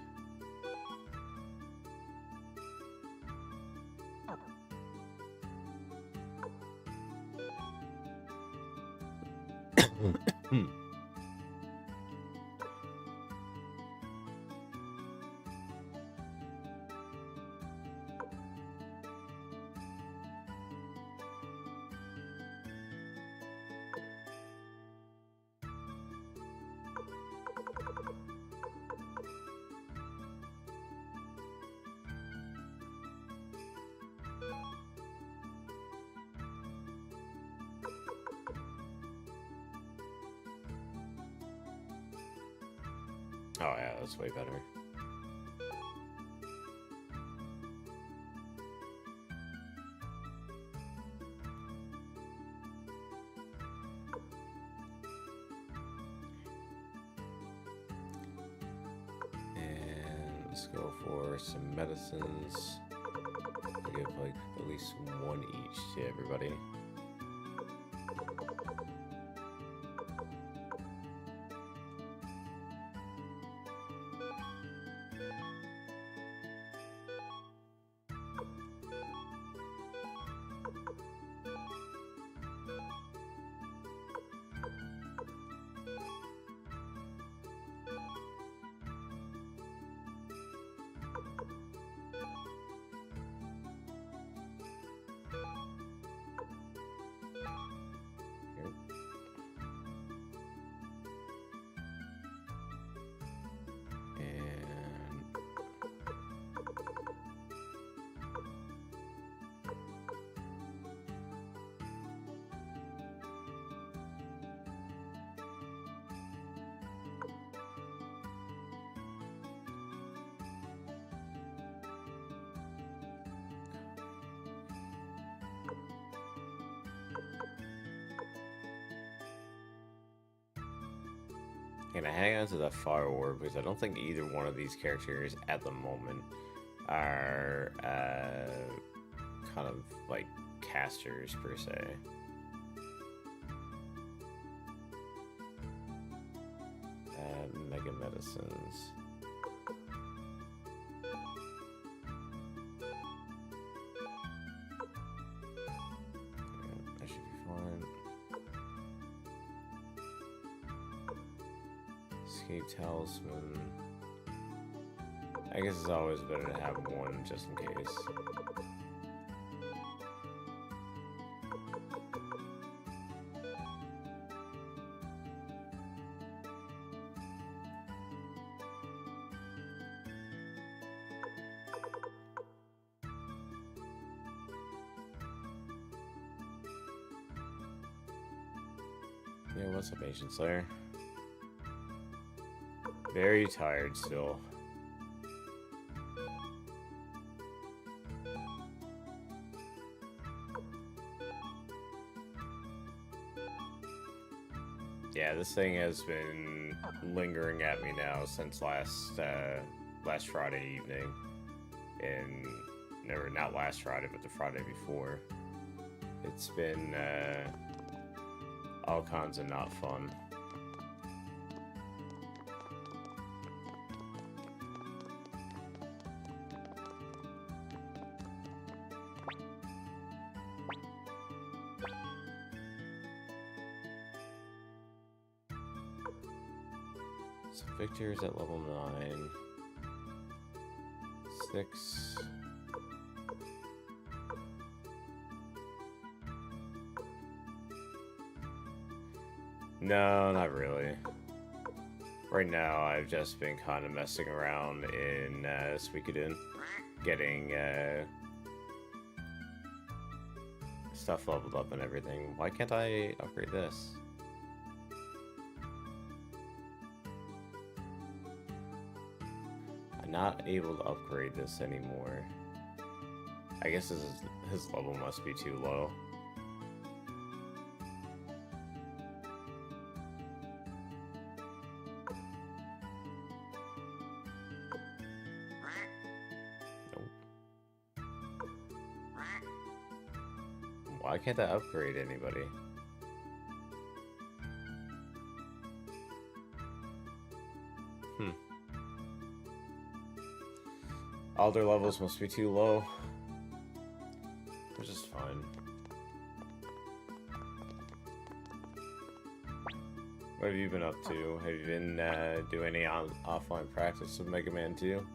Oh yeah, that's way better. And let's go for some medicines. I'll give like at least 1 each to everybody. gonna hang on to the Fire Orb because I don't think either one of these characters at the moment are kind of like casters per se. Mega Medicines. That should be fine. Escape Talisman. I guess it's always better to have one just in case. Yeah, what's up, Ancient Slayer? Very tired still. Yeah, this thing has been lingering at me now since last Friday evening. Or not last Friday, but the Friday before. It's been all kinds of not fun. So Victor's at level 9. 6. No, not really. Right now, I've just been kind of messing around in Suikoden, getting stuff leveled up and everything. Why can't I upgrade this? I'm not able to upgrade this anymore. I guess his level must be too low. Why can't I upgrade anybody? All their levels must be too low. Which is fine. What have you been up to? Have you been doing any offline practice of Mega Man 2?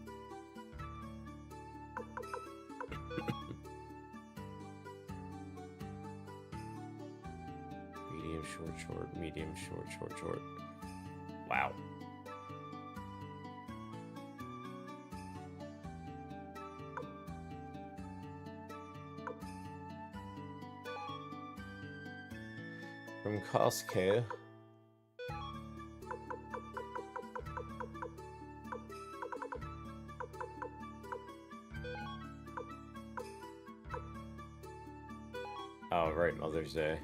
Medium, short, medium, short. Wow. From Costco. Oh, right, Mother's Day.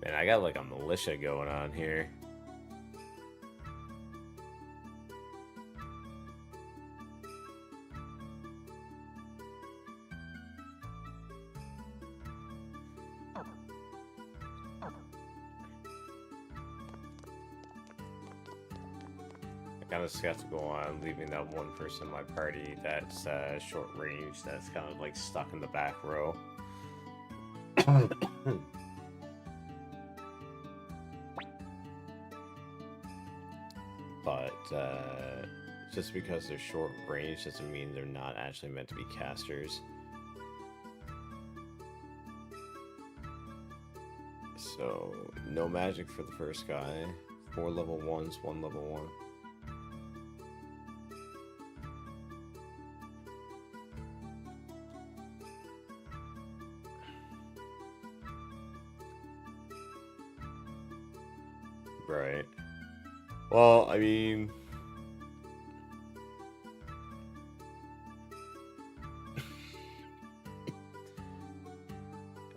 Man, I got like a militia going on here. Kind of skeptical on leaving that one person in my party that's short range, that's kind of like stuck in the back row. But just because they're short range doesn't mean they're not actually meant to be casters. So no magic for the first guy. 4 level 1s, 1 level 1. Right. Well, I mean...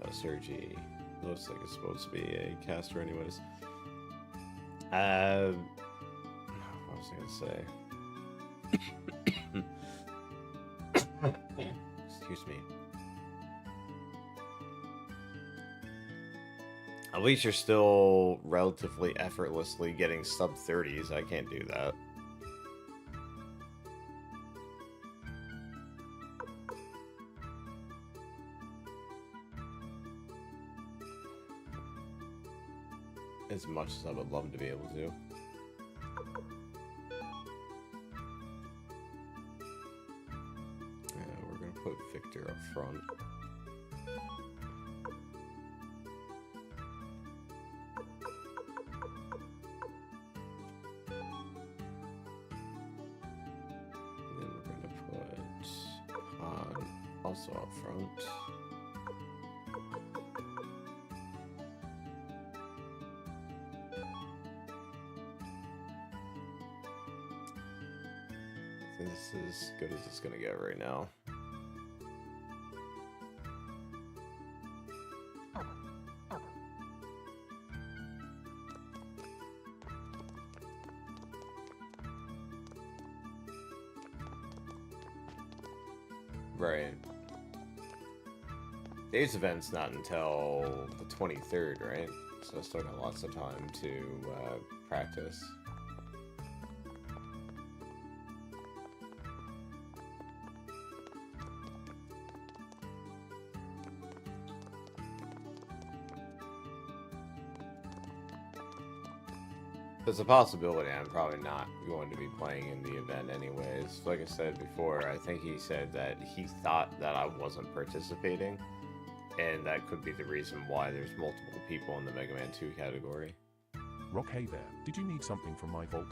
Sergi looks like it's supposed to be a caster anyways. What was I gonna say? Excuse me. At least you're still relatively effortlessly getting sub 30s. I can't do that. As much as I would love to be able to. We're gonna put Victor up front. Also up front. I think this is as good as it's gonna get right now. Right. Today's event's not until the 23rd, right? So I still got lots of time to practice. There's a possibility I'm probably not going to be playing in the event anyways. Like I said before, I think he said that he thought that I wasn't participating. And that could be the reason why there's multiple people in the Mega Man 2 category. Rock, hey there. Did you need something from my vault?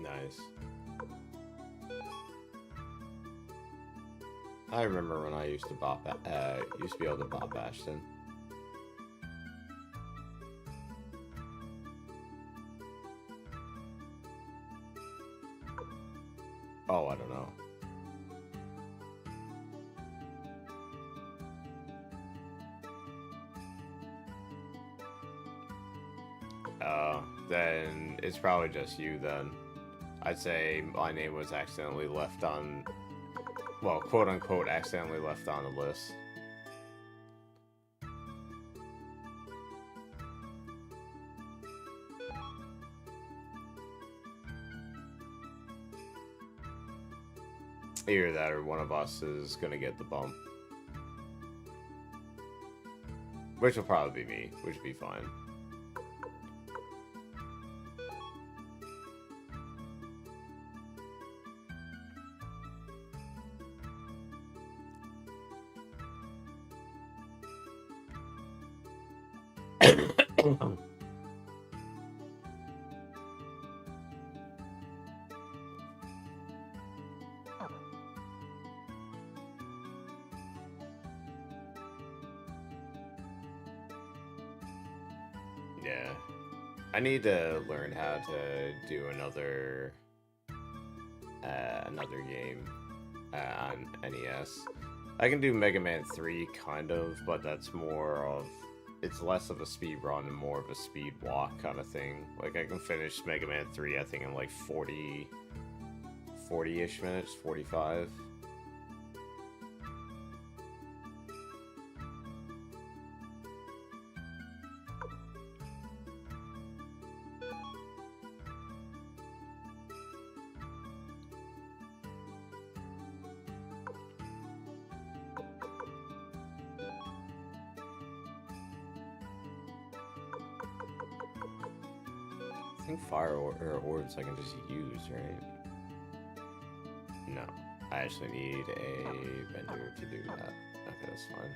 Nice. I remember when I used to used to be able to bop Ashton. Oh, I don't know. Then it's probably just you then. I'd say my name was accidentally left on, well, quote unquote, accidentally left on the list. Either that or one of us is gonna get the bump. Which will probably be me, which will be fine. Yeah. I need to learn how to do another game on NES. I can do Mega Man 3 kind of, but that's more of, it's less of a speed run and more of a speed walk kind of thing. Like I can finish Mega Man 3 I think in like 40-ish minutes, 45. I think fire orbs I can just use, right? No. I actually need a vendor to do that. Okay, that's fine.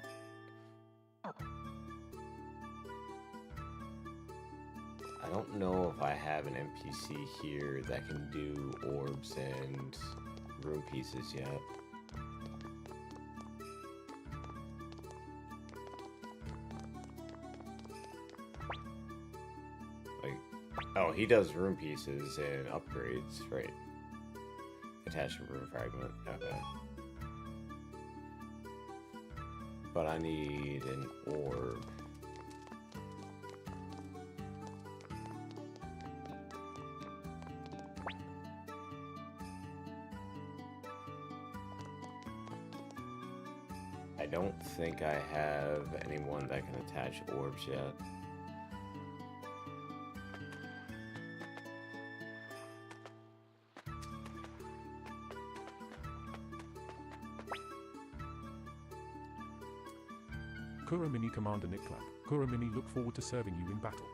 I don't know if I have an NPC here that can do orbs and room pieces yet. Oh, he does room pieces and upgrades, right? Attach a rune fragment. Okay. But I need an orb. I don't think I have anyone that can attach orbs yet. Kuramini Commander Niklap. Kuramini, look forward to serving you in battle.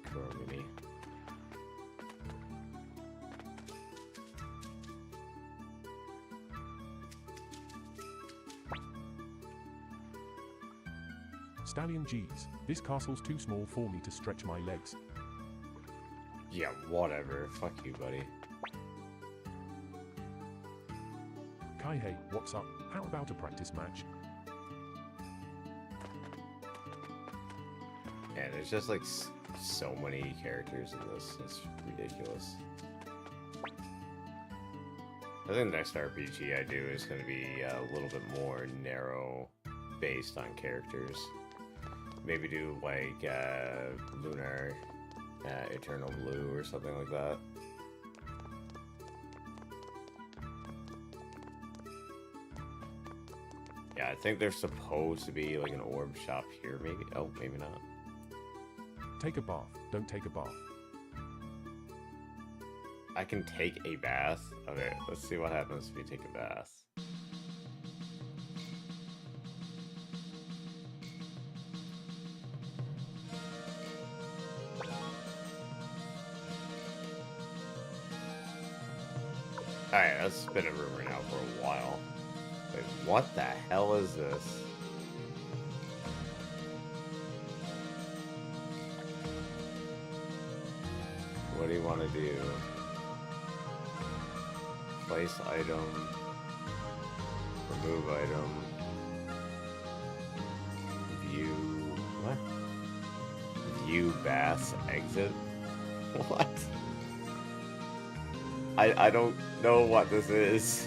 Kuramini. Stallion G's. This castle's too small for me to stretch my legs. Yeah, whatever. Fuck you, buddy. Kaihei, what's up? How about a practice match? Yeah, there's just like so many characters in this. It's ridiculous. I think the next RPG I do is going to be a little bit more narrow based on characters. Maybe do like Lunar, Eternal Blue or something like that. Yeah, I think there's supposed to be like an orb shop here, maybe. Oh, maybe not. Take a bath. Don't take a bath. I can take a bath? Okay, let's see what happens if you take a bath. Alright, that's been a rumor now for a while. Wait, what the hell is this? What do you want to do? Place item. Remove item. View. What? View bath exit? What? I don't know what this is.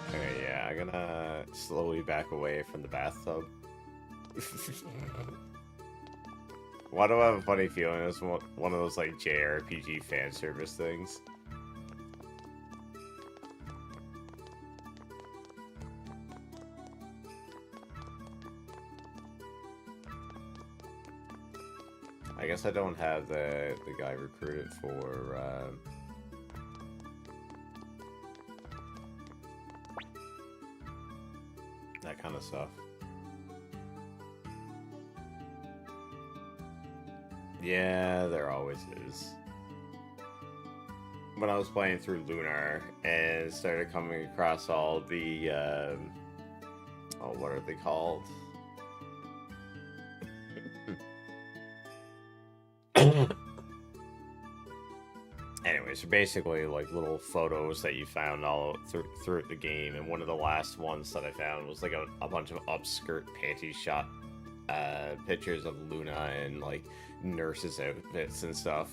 Okay, yeah, I'm gonna slowly back away from the bathtub. Why do I have a funny feeling it's one of those like JRPG fan service things? I guess I don't have the guy recruited for that kind of stuff. Yeah, there always is. When I was playing through Lunar and started coming across all the oh, what are they called? Anyway, so basically like little photos that you found all throughout the game, and one of the last ones that I found was like a bunch of upskirt panty shot pictures of Luna and like nurses outfits and stuff.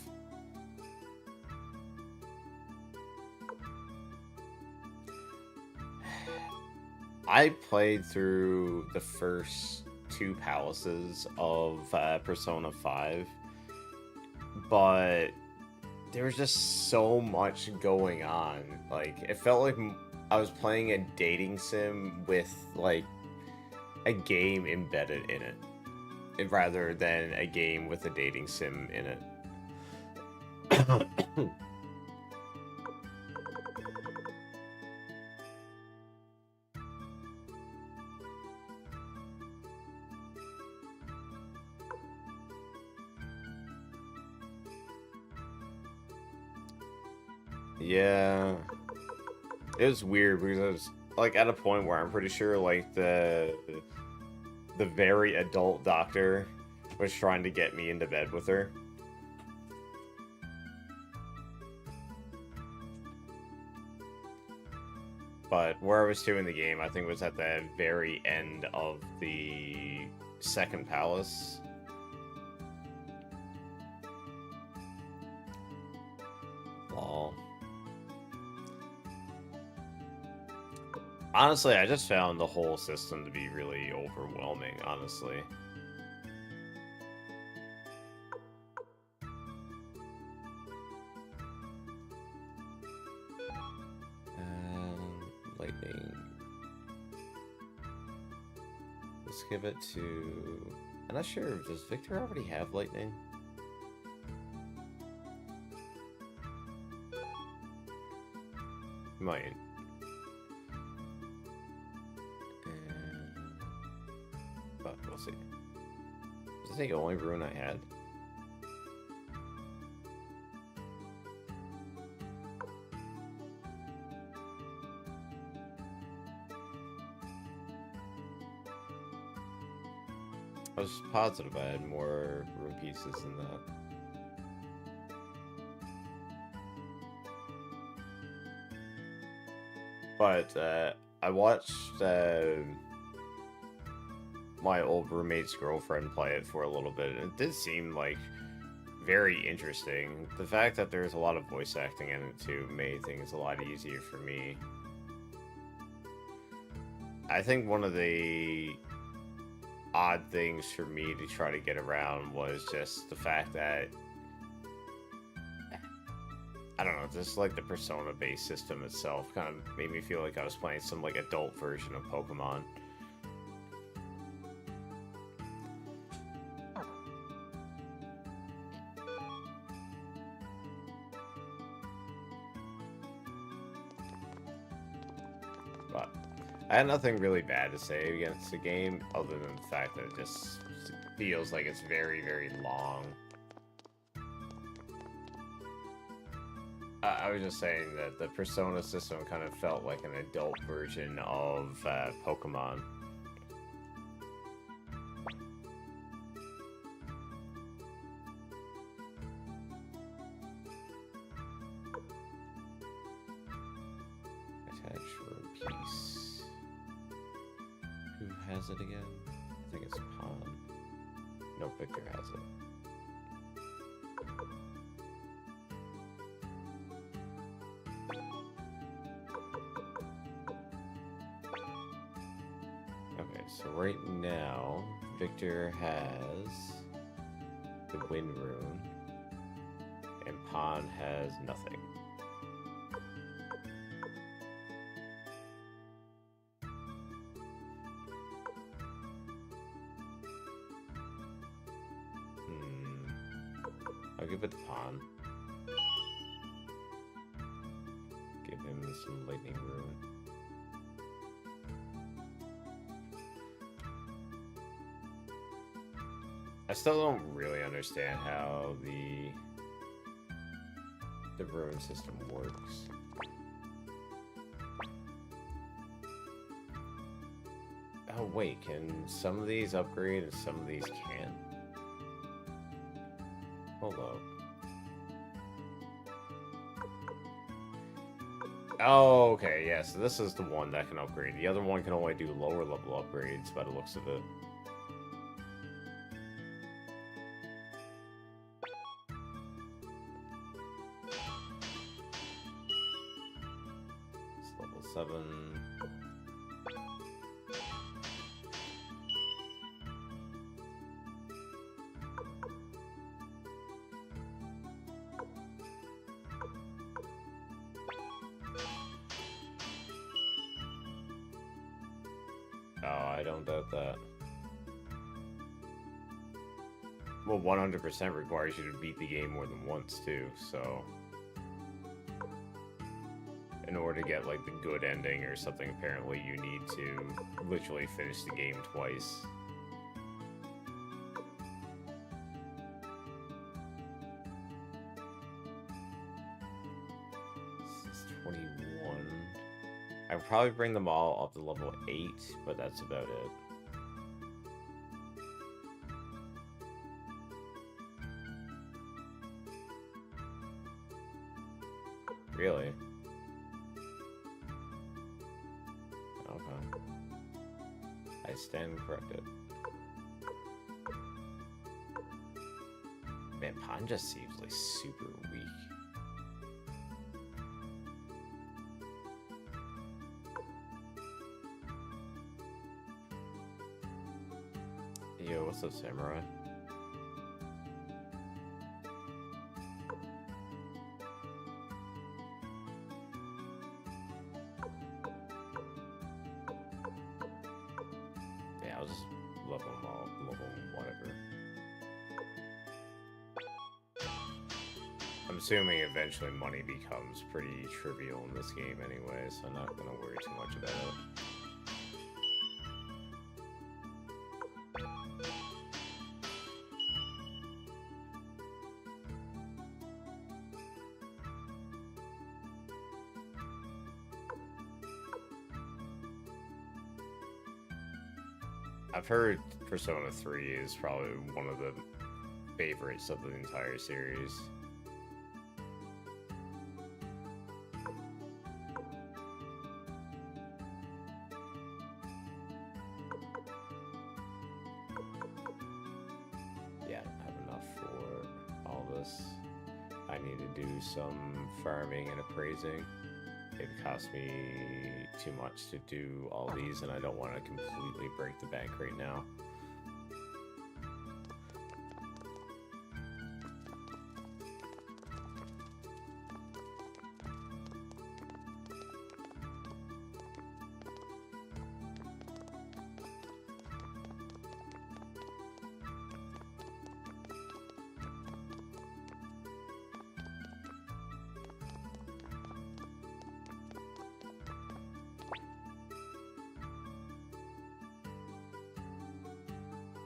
I played through the first two palaces of Persona 5, but there was just so much going on. Like, it felt like I was playing a dating sim with like a game embedded in it, rather than a game with a dating sim in it. Yeah, it was weird because I was like at a point where I'm pretty sure like the very adult doctor was trying to get me into bed with her. But where I was doing the game, I think was at the very end of the second palace. Lol. Honestly, I just found the whole system to be really overwhelming, honestly. Lightning. Let's give it to... I'm not sure, does Victor already have lightning? He might. But we'll see. Is this the only rune I had? I was positive I had more rune pieces than that. But I watched my old roommate's girlfriend play it for a little bit, and it did seem like very interesting. The fact that there's a lot of voice acting in it too made things a lot easier for me. I think one of the odd things for me to try to get around was just the fact that, I don't know, just like the Persona-based system itself kind of made me feel like I was playing some like adult version of Pokemon. But I had nothing really bad to say against the game, other than the fact that it just feels like it's very, very long. I was just saying that the Persona system kind of felt like an adult version of Pokemon. Attach room piece. Who has it again? I think it's Pawn. No, Victor has it. Okay, so right now, Victor has the Wind Rune, and Pawn has nothing. I'll give it to Pawn. Give him some Lightning Rune. I still don't really understand how the rune system works. Oh wait, can some of these upgrade and some of these can't? Hold up. Oh, okay, yeah, so this is the one that can upgrade. The other one can only do lower level upgrades by the looks of it. It's level 7. Oh, I don't doubt that. Well, 100% requires you to beat the game more than once, too, so... In order to get, like, the good ending or something, apparently you need to literally finish the game twice. This is 21. I would probably bring them all up to level 8, but that's about it. Really? I stand corrected. Man, Pond just seems like super weak. Yo, what's up, Samurai? Yeah, I'll just level them all, level them, whatever. I'm assuming eventually money becomes pretty trivial in this game anyway, so I'm not gonna worry too much about it. I've heard Persona 3 is probably one of the favorites of the entire series. Yeah, I have enough for all this. I need to do some farming and appraising. It costs me too much to do all these, and I don't want to completely break the bank right now.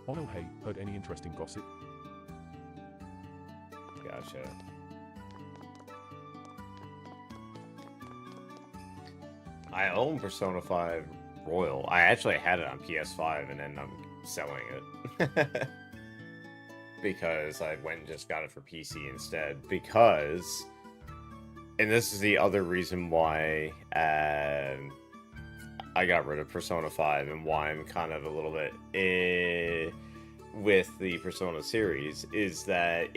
Oh no, hey, heard any interesting gossip? Gotcha. I own Persona 5 Royal. I actually had it on PS5 and then I'm selling it. Because I went and just got it for PC instead. Because, and this is the other reason why I got rid of Persona 5 and why I'm kind of a little bit with the Persona series, is that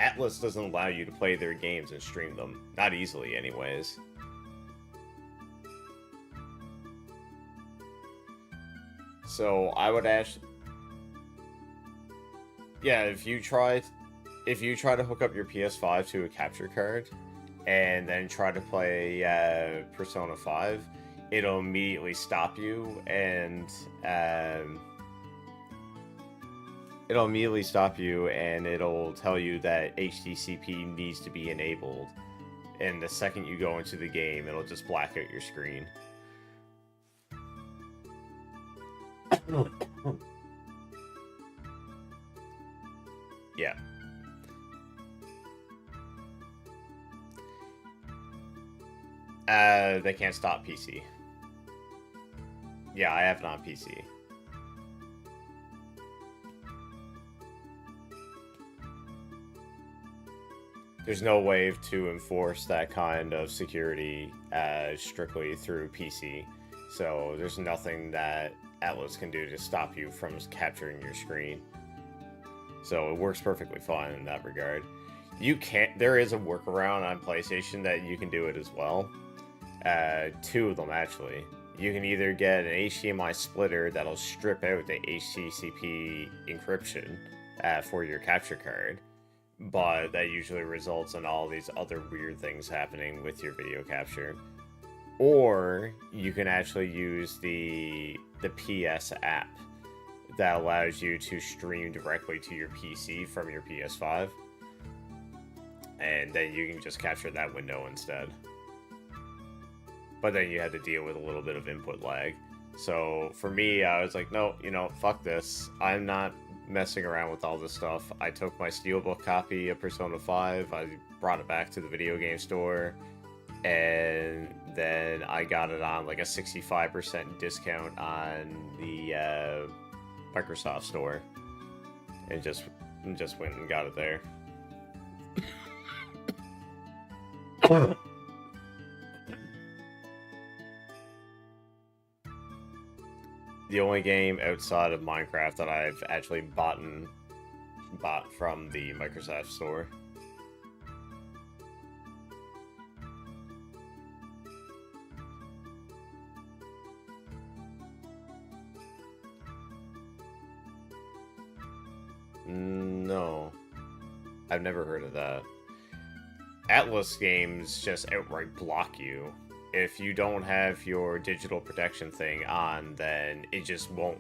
Atlas doesn't allow you to play their games and stream them. Not easily, anyways. So I would actually, yeah, if you try to hook up your PS5 to a capture card and then try to play Persona 5, it'll immediately stop you and it'll tell you that HTTP needs to be enabled. And the second you go into the game, it'll just black out your screen. Yeah. They can't stop PC. Yeah, I have it on PC. There's no way to enforce that kind of security strictly through PC. So there's nothing that Atlas can do to stop you from capturing your screen. So it works perfectly fine in that regard. There is a workaround on PlayStation that you can do it as well. Two of them, actually. You can either get an HDMI splitter that'll strip out the HTTP encryption for your capture card, but that usually results in all these other weird things happening with your video capture. Or you can actually use the PS app that allows you to stream directly to your PC from your PS5, and then you can just capture that window instead. But then you had to deal with a little bit of input lag. So for me, I was like, no, fuck this. I'm not messing around with all this stuff. I took my Steelbook copy of Persona 5, I brought it back to the video game store, and then I got it on like a 65% discount on the Microsoft store, and just went and got it there. the only game outside of Minecraft that I've actually bought from the Microsoft Store. No, I've never heard of that. Atlas games just outright block you. If you don't have your digital protection thing on, then it just won't.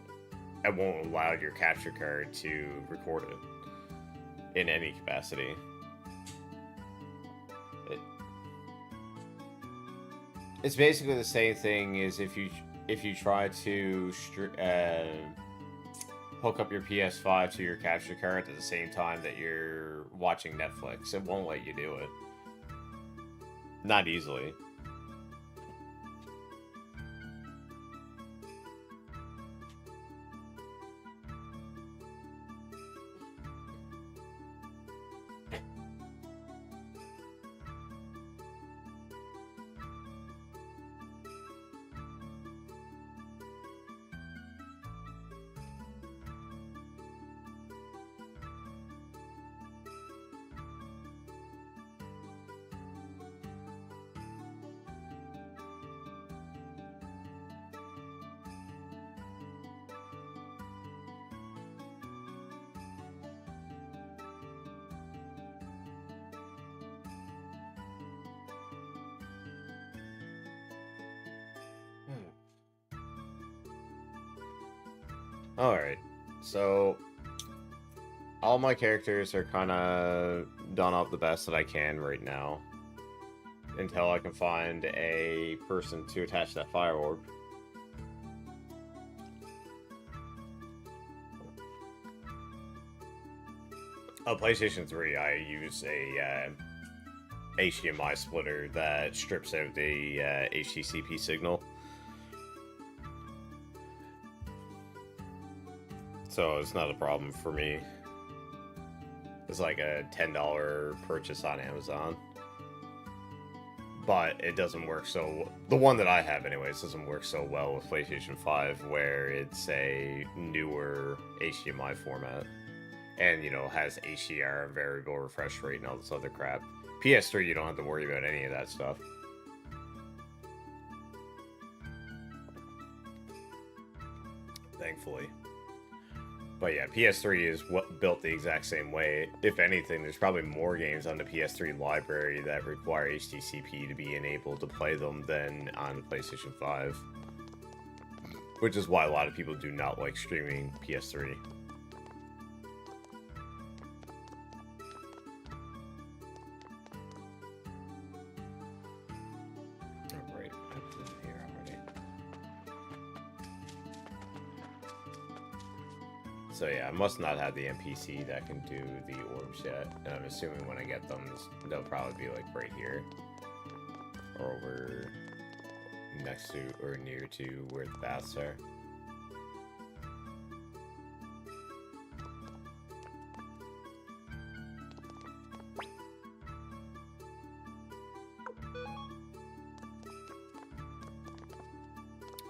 It won't allow your capture card to record it in any capacity. It's basically the same thing as if you try to hook up your PS5 to your capture card at the same time that you're watching Netflix. It won't let you do it. Not easily. Alright, so all my characters are kind of done up the best that I can right now. Until I can find a person to attach that fire orb. On PlayStation 3, I use a HDMI splitter that strips out the HDCP signal. So it's not a problem for me. It's like a $10 purchase on Amazon. But it doesn't work so... The one that I have anyways doesn't work so well with PlayStation 5, where it's a newer HDMI format. And, you know, has HDR, variable refresh rate, and all this other crap. PS3, you don't have to worry about any of that stuff. Thankfully. But yeah, PS3 is built the exact same way. If anything, there's probably more games on the PS3 library that require HDCP to be enabled to play them than on the PlayStation 5. Which is why a lot of people do not like streaming PS3. Alright, that's in here already. So yeah, I must not have the NPC that can do the orbs yet, and I'm assuming when I get them, they'll probably be like right here, or over next to or near to where the baths are.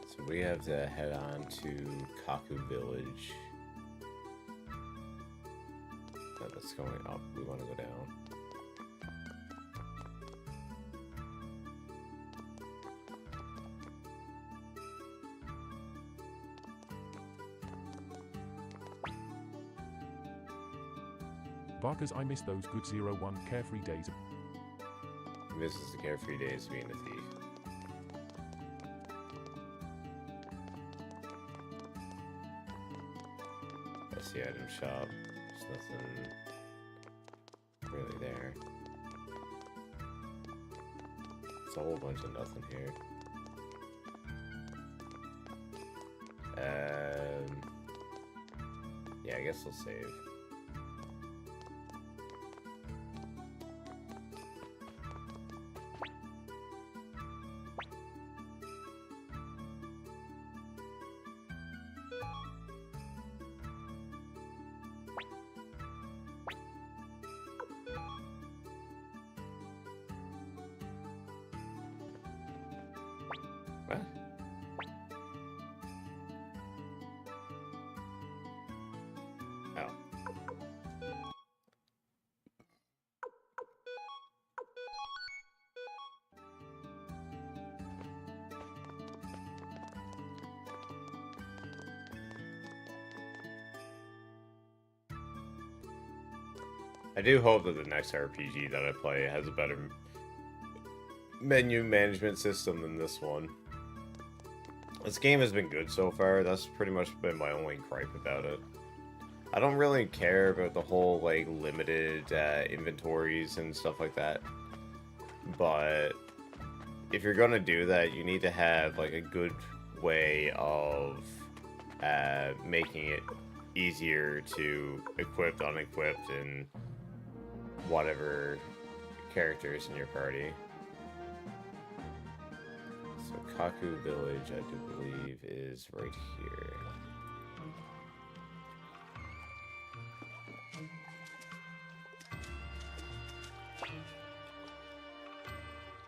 So we have to head on to Kaku Village. That's going up. We want to go down. Barkers, I miss those good 0-1 carefree days. Misses the carefree days of being a thief. That's the item shop. There's nothing really there. It's a whole bunch of nothing here. Yeah, I guess we'll save. I do hope that the next RPG that I play has a better menu management system than this one. This game has been good so far. That's pretty much been my only gripe about it. I don't really care about the whole, like, limited inventories and stuff like that. But if you're gonna do that, you need to have, like, a good way of making it easier to equip, unequipped, and whatever characters in your party. So Kaku Village, I do believe, is right here.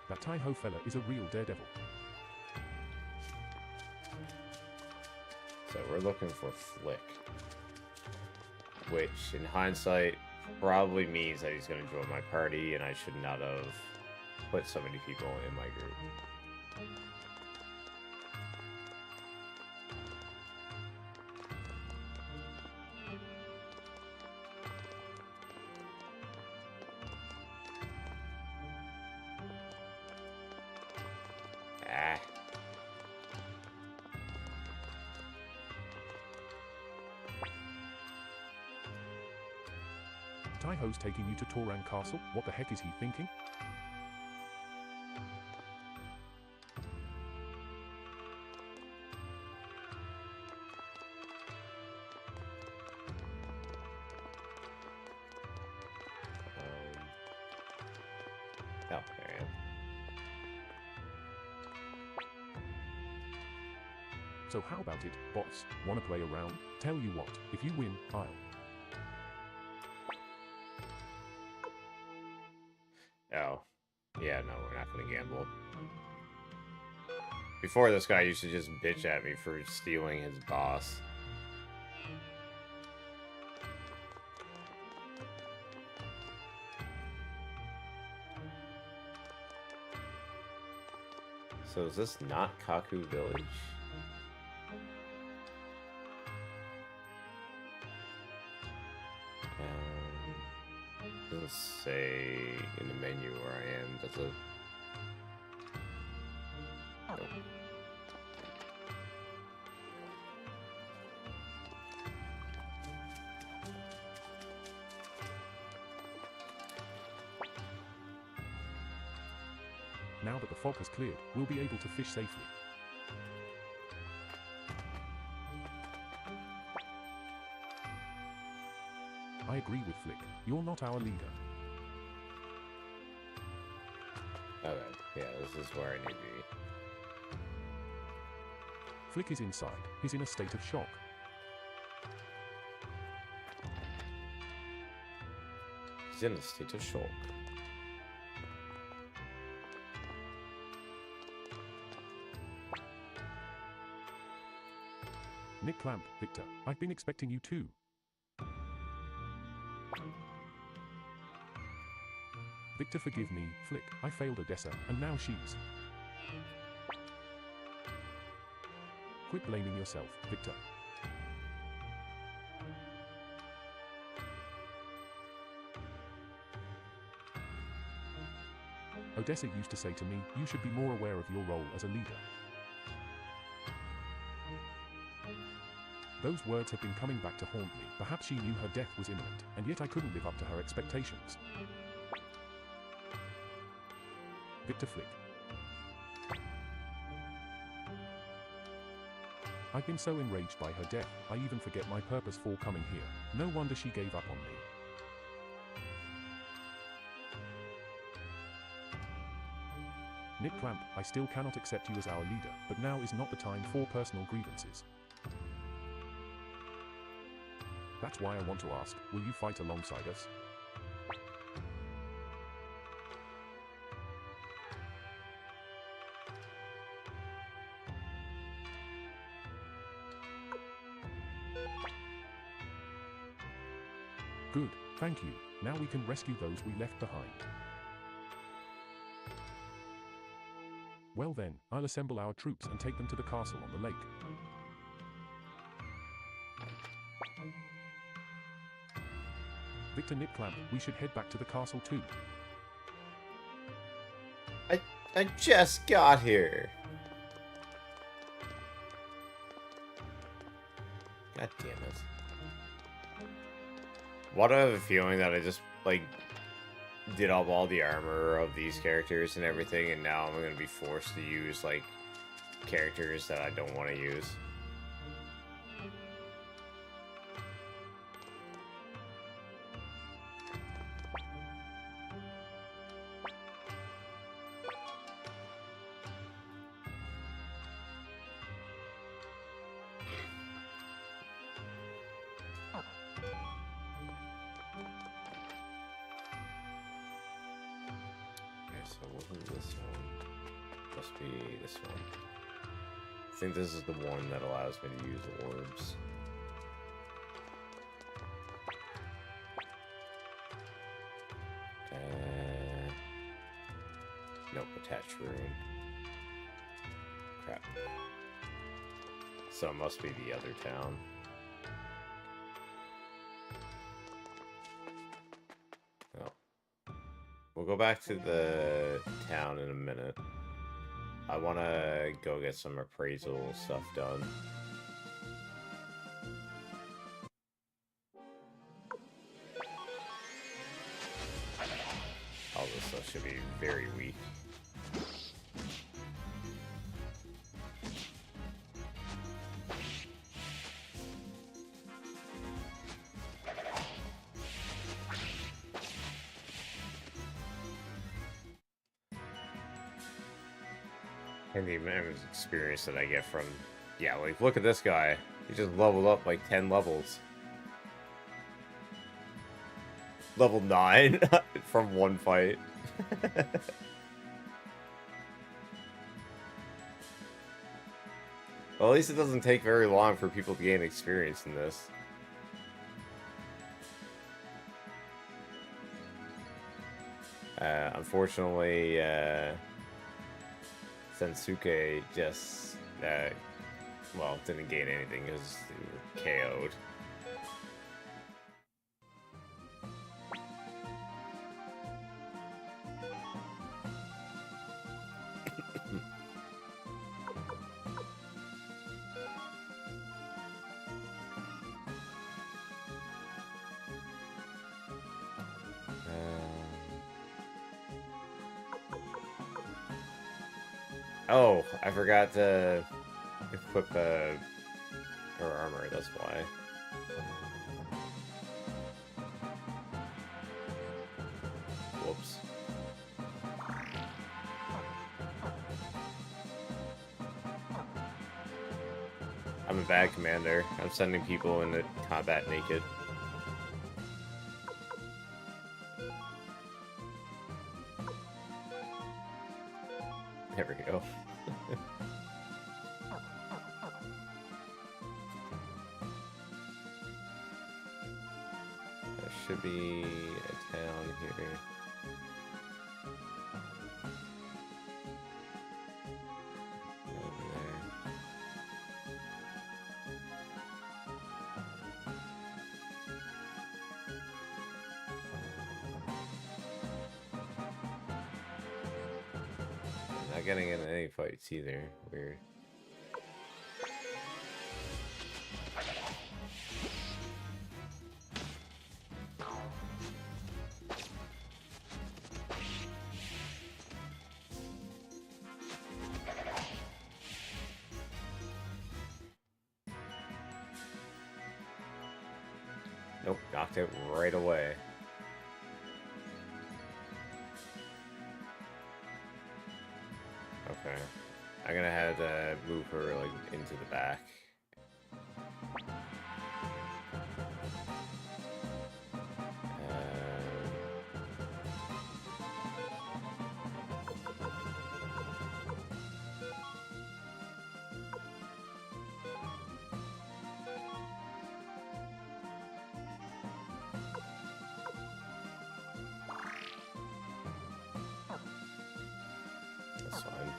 That Tai-Ho fella is a real daredevil. So we're looking for Flick. Which, in hindsight, probably means that he's going to join my party, and I should not have put so many people in my group. Ah. Tai-Ho's taking you to Torang Castle? What the heck is he thinking? Oh, there I am. So how about it, boss? Wanna play around? Tell you what, if you win, I'll... Oh. Yeah, no, we're not gonna gamble. Before, this guy used to just bitch at me for stealing his boss. So is this not Kaku Village? Doesn't say in the menu where I am, does it? Nope. Now that the fog has cleared, we'll be able to fish safely. I agree with Flick. You're not our leader. Okay, yeah, this is where I need to be. Flick is inside. He's in a state of shock. He's in a state of shock. Nick Clamp, Victor, I've been expecting you too. Victor, forgive me, Flick, I failed Odessa, and now she's... Quit blaming yourself, Victor. Odessa used to say to me, you should be more aware of your role as a leader. Those words have been coming back to haunt me. Perhaps she knew her death was imminent, and yet I couldn't live up to her expectations. Victor Flick. I've been so enraged by her death, I even forget my purpose for coming here. No wonder she gave up on me. Nick Clamp, I still cannot accept you as our leader, but now is not the time for personal grievances. That's why I want to ask, will you fight alongside us? Good, thank you. Now we can rescue those we left behind. Well then, I'll assemble our troops and take them to the castle on the lake. Victor Nipclamp, we should head back to the castle too. I just got here. God damn it. Why do I have a feeling that I just, like, did up all the armor of these characters and everything, and now I'm gonna be forced to use, like, characters that I don't want to use? So wasn't this one? Must be this one. I think this is the one that allows me to use orbs. Nope, attached rune. Crap. So it must be the other town. We'll go back to the town in a minute. I want to go get some appraisal stuff done. All this stuff should be very weak. And the amount of experience that I get from... Yeah, like, look at this guy. He just leveled up like 10 levels. Level 9 from one fight. Well, at least it doesn't take very long for people to gain experience in this. Unfortunately, Sensuke just, well, didn't gain anything because they were KO'd. Oh, I forgot to equip her armor, that's why. Whoops. I'm a bad commander. I'm sending people into combat naked. There we go. There should be a town here. Over there. Not getting in any fights either. Weird. Nope, knocked it right away. Okay. I'm gonna have to move her, like, into the back. That's fine.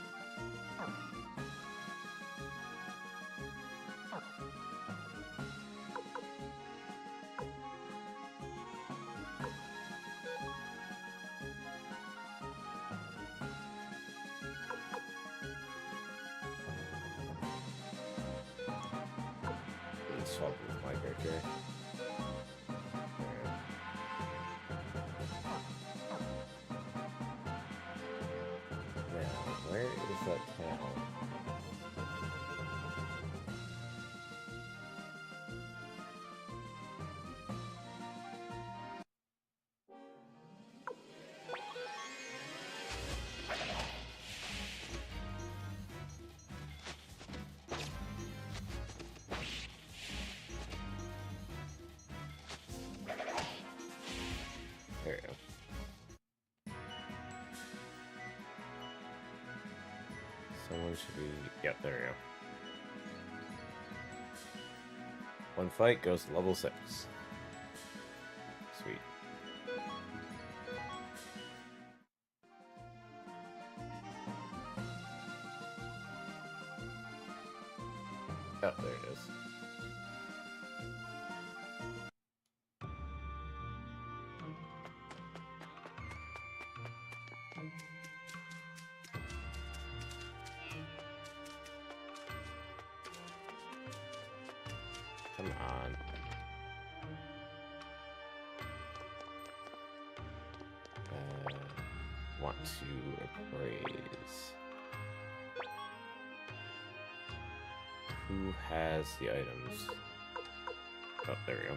swap with my character. Now, where is that town? There we go. Someone should be... Yep, there we go. One fight goes to level 6. Sweet. Oh, there it is. Come on. Want to appraise. Who has the items? Oh, there we go.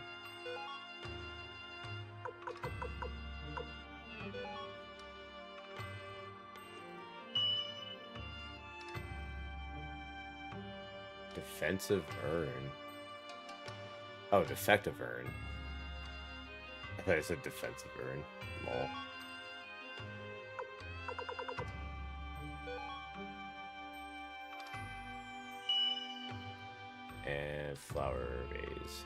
Defensive urn. Oh, defective urn. I thought it said defensive urn. Lol. And flower vase.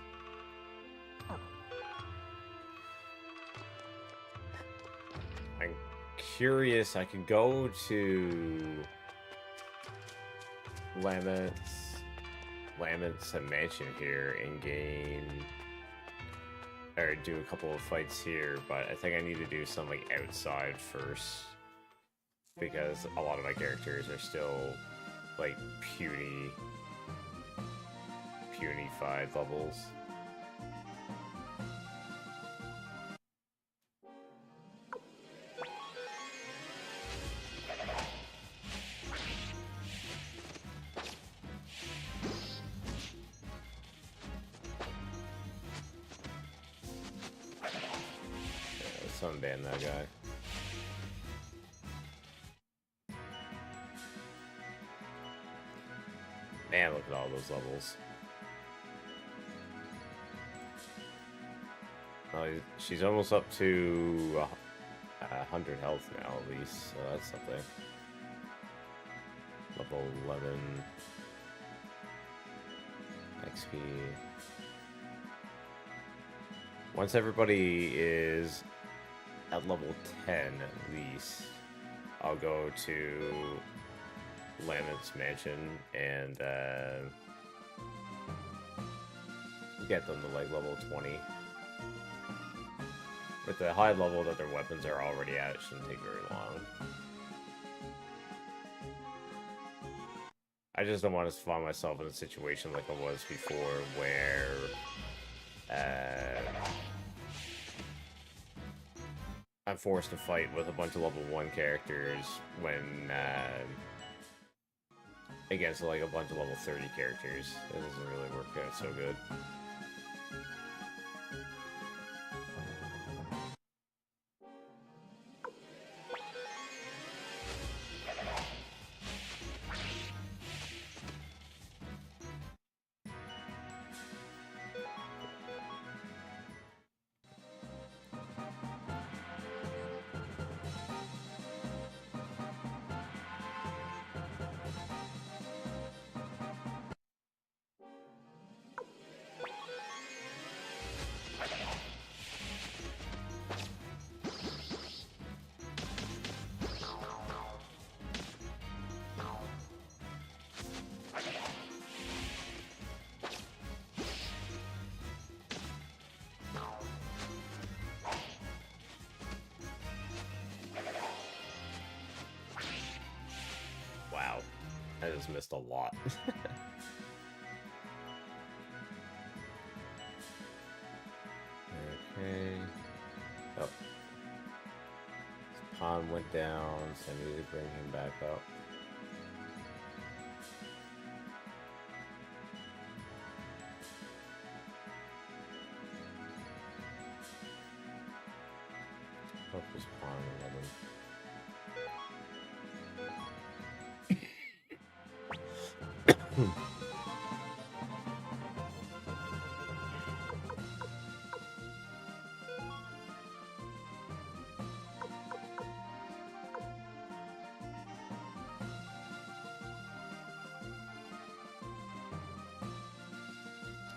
I'm curious. I can go to Lamet's mansion here and gain, or do a couple of fights here, but I think I need to do something outside first because a lot of my characters are still like punified levels. Sunban that guy. Man, look at all those levels. Oh, she's almost up to 100 health now, at least, so that's something. Level 11 XP. Once everybody is at level 10 at least, I'll go to Lamet's mansion and get them to like level 20. With the high level that their weapons are already at, it shouldn't take very long. I just don't want to find myself in a situation like I was before where I'm forced to fight with a bunch of level 1 characters when against like a bunch of level 30 characters. It doesn't really work out so good. I just missed a lot. Oh. His pawn went down, so I need to bring him back up. Up his pawn 11.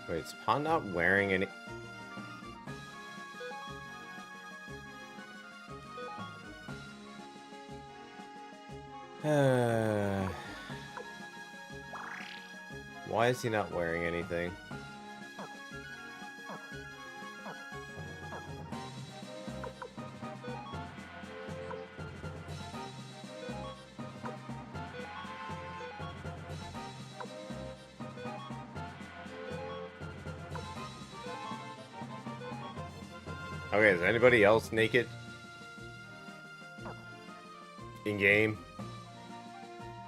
Wait, is pawn not wearing any... Why is he not wearing anything? Okay, is anybody else naked? In game?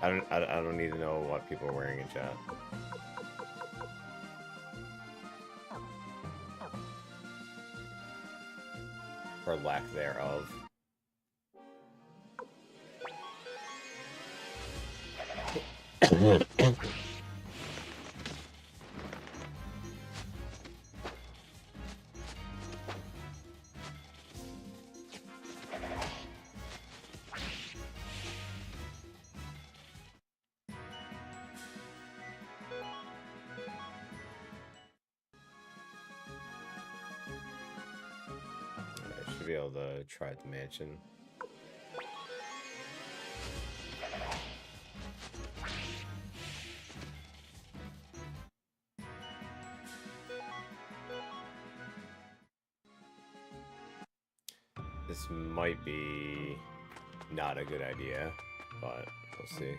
I don't need to know what people are wearing in chat. Or lack thereof. Be able to try the mansion. This might be not a good idea, but we'll see.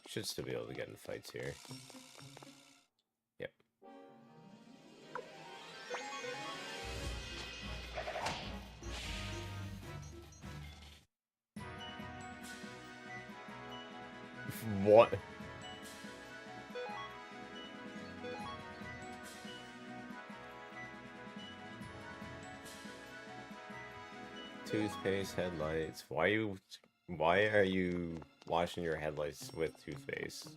Should still be able to get in fights here. Yep. What? Toothpaste, headlights. Why are you washing your headlights with toothpaste?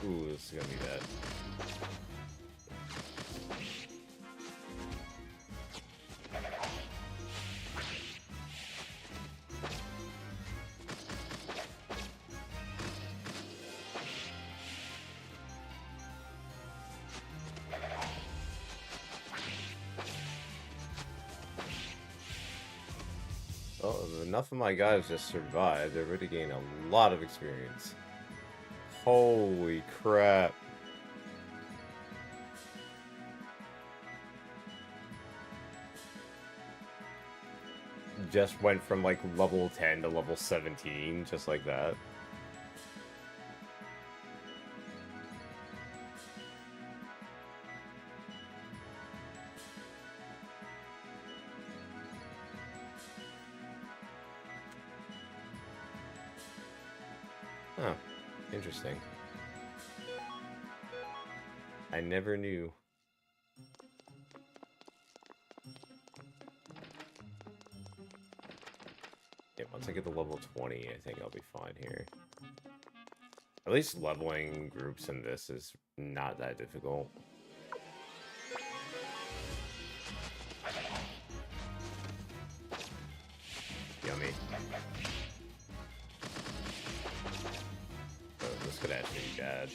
Ooh, this is gonna be bad. Well, enough of my guys just survived. They're ready to gain a lot of experience. Holy crap. Just went from like level 10 to level 17, just like that. Huh. Interesting. I never knew. Yeah, once I get to level 20, I think I'll be fine here. At least leveling groups in this is not that difficult. Yummy. Oh, this could actually be bad.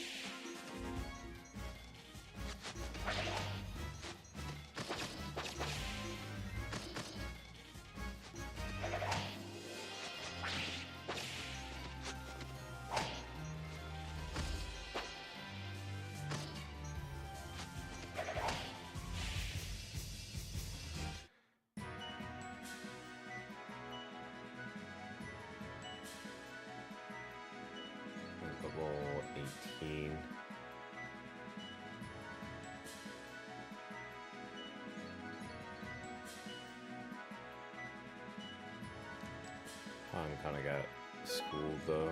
I'm kind of got schooled though.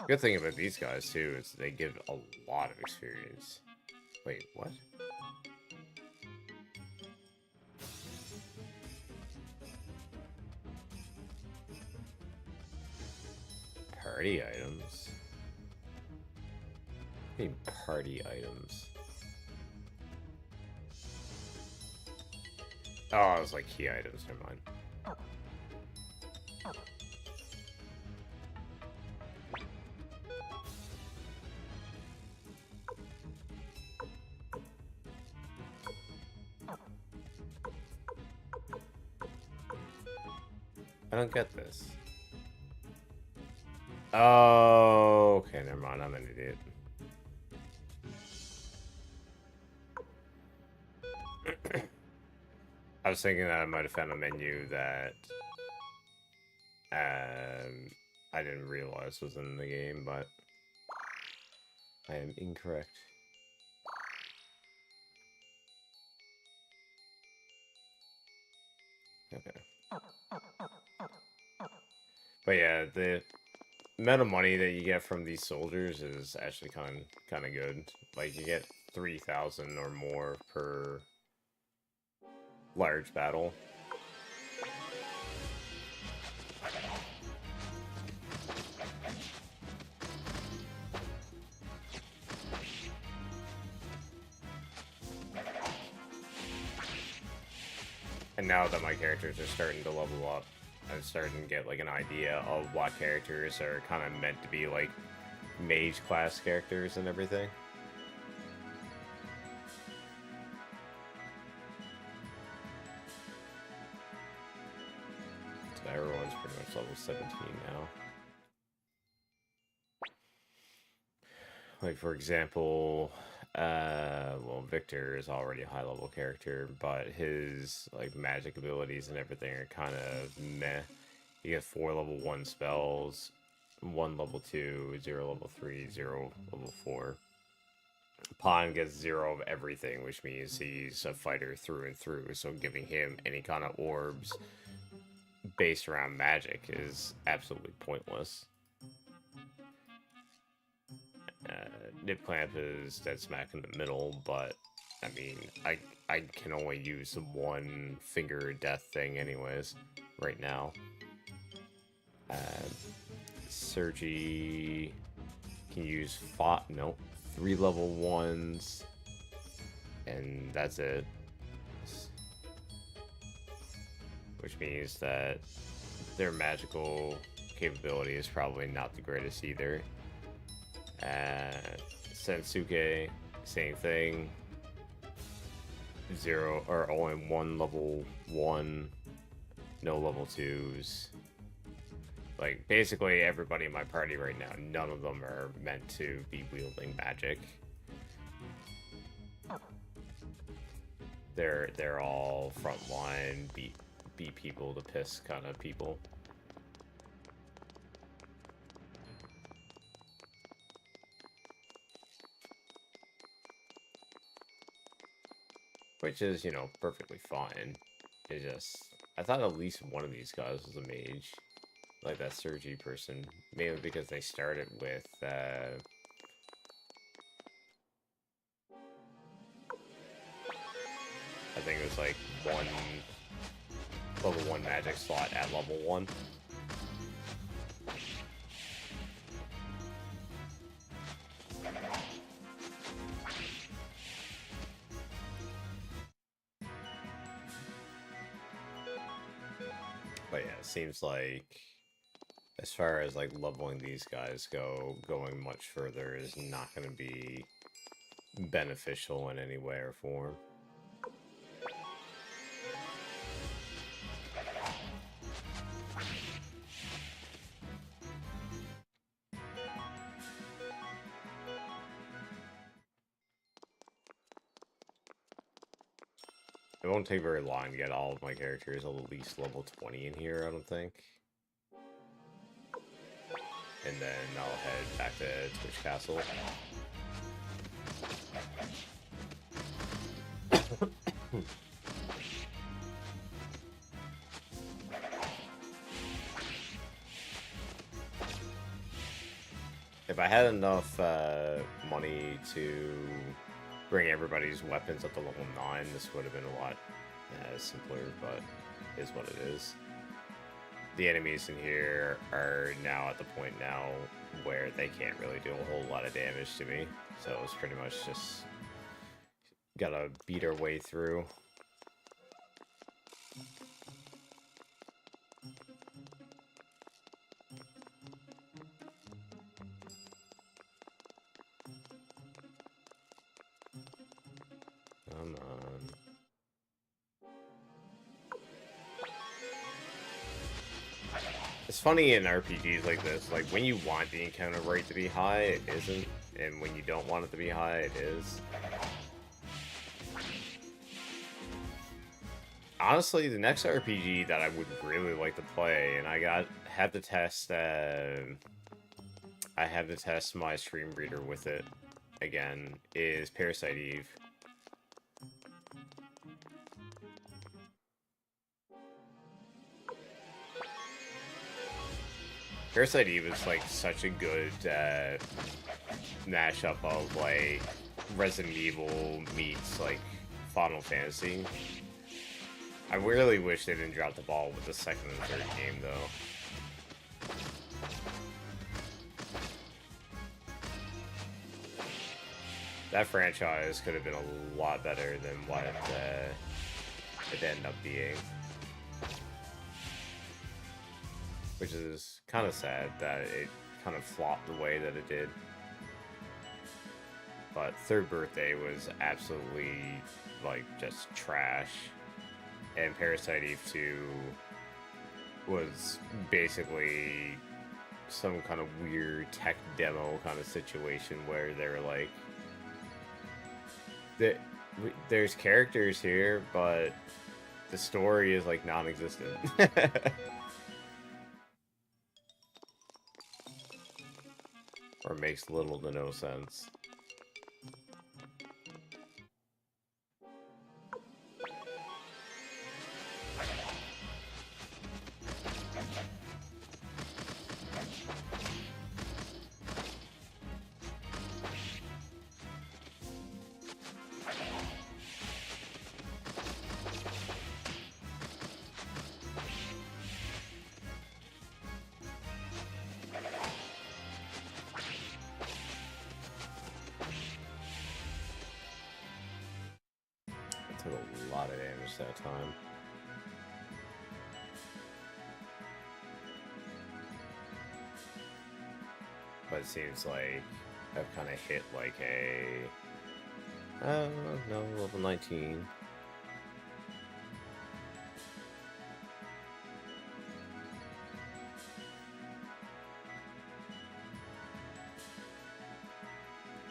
Good thing about these guys too is they give a lot of experience. Wait, what? Party items? What do you mean party items? Oh, it was like key items, never mind. I don't get this. Oh, okay, never mind, I'm an idiot. I was thinking that I might have found a menu that I didn't realize was in the game, but I am incorrect. Okay. But yeah, the amount of money that you get from these soldiers is actually kind of good. Like you get 3,000 or more per large battle. And now that my characters are starting to level up, I'm starting to get like an idea of what characters are kind of meant to be like mage class characters and everything. So everyone's pretty much level 17 now. Like for example, well, Victor is already a high level character, but his like magic abilities and everything are kind of meh. You get 4 level 1 spells, 1 level 2, 0 level 3, 0 level 4. Pawn gets 0 of everything, which means he's a fighter through and through, so giving him any kind of orbs based around magic is absolutely pointless. Nip Clamp is dead smack in the middle, but I mean, I can only use the one finger of death thing anyways, right now. Sergi can use 3 level 1s, and that's it. Which means that their magical capability is probably not the greatest either. Sensuke, same thing. 0 or only 1 level 1, no level 2s. Like, basically everybody in my party right now, none of them are meant to be wielding magic. They're all frontline, beat people to piss kind of people. Which is, you know, perfectly fine. It's just, I thought at least one of these guys was a mage. Like that Sergi person. Mainly because they started with, I think it was like level 1 magic slot at level 1. But yeah, it seems like as far as like leveling these guys go, going much further is not going to be beneficial in any way or form. It won't take very long to get all of my characters at least level 20 in here, I don't think. And then I'll head back to Twitch Castle. If I had enough money to bring everybody's weapons up to level 9, this would have been a lot simpler, but it is what it is. The enemies in here are now at the point now where they can't really do a whole lot of damage to me, so it's pretty much just gotta beat our way through. Come on. It's funny in RPGs like this, like when you want the encounter rate to be high, it isn't, and when you don't want it to be high, it is. Honestly, the next RPG that I would really like to play, and I had to test my stream reader with it again, is Parasite Eve. Parasite Eve is like such a good mashup of like Resident Evil meets like Final Fantasy. I really wish they didn't drop the ball with the second and third game though. That franchise could have been a lot better than what it ended up being. Which is kind of sad that it kind of flopped the way that it did. But Third Birthday was absolutely, like, just trash. And Parasite Eve 2 was basically some kind of weird tech demo kind of situation where they're like, there's characters here, but the story is like non-existent. Or makes little to no sense. Took a lot of damage that time. But it seems like I've kind of hit like a... no, level 19.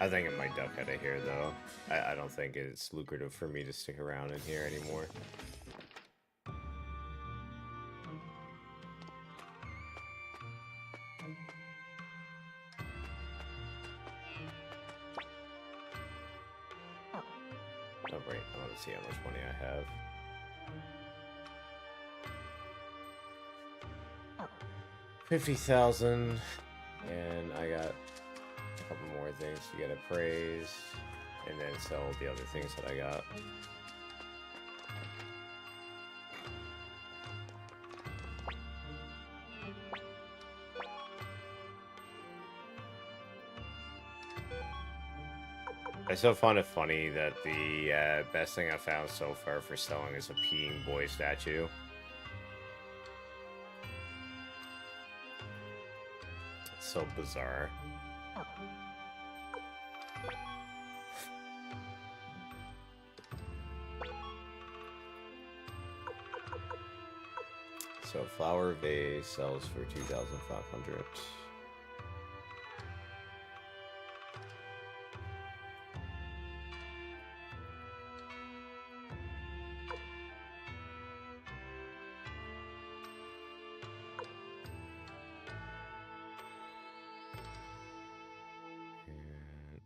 I think I might duck out of here, though. I don't think it's lucrative for me to stick around in here anymore. Oh, wait, I want to see how much money I have. $50,000, and I got a couple more things to get appraised, and then sell the other things that I got. I still find it funny that the best thing I found so far for selling is a peeing boy statue. It's so bizarre. So flower vase sells for 2,500.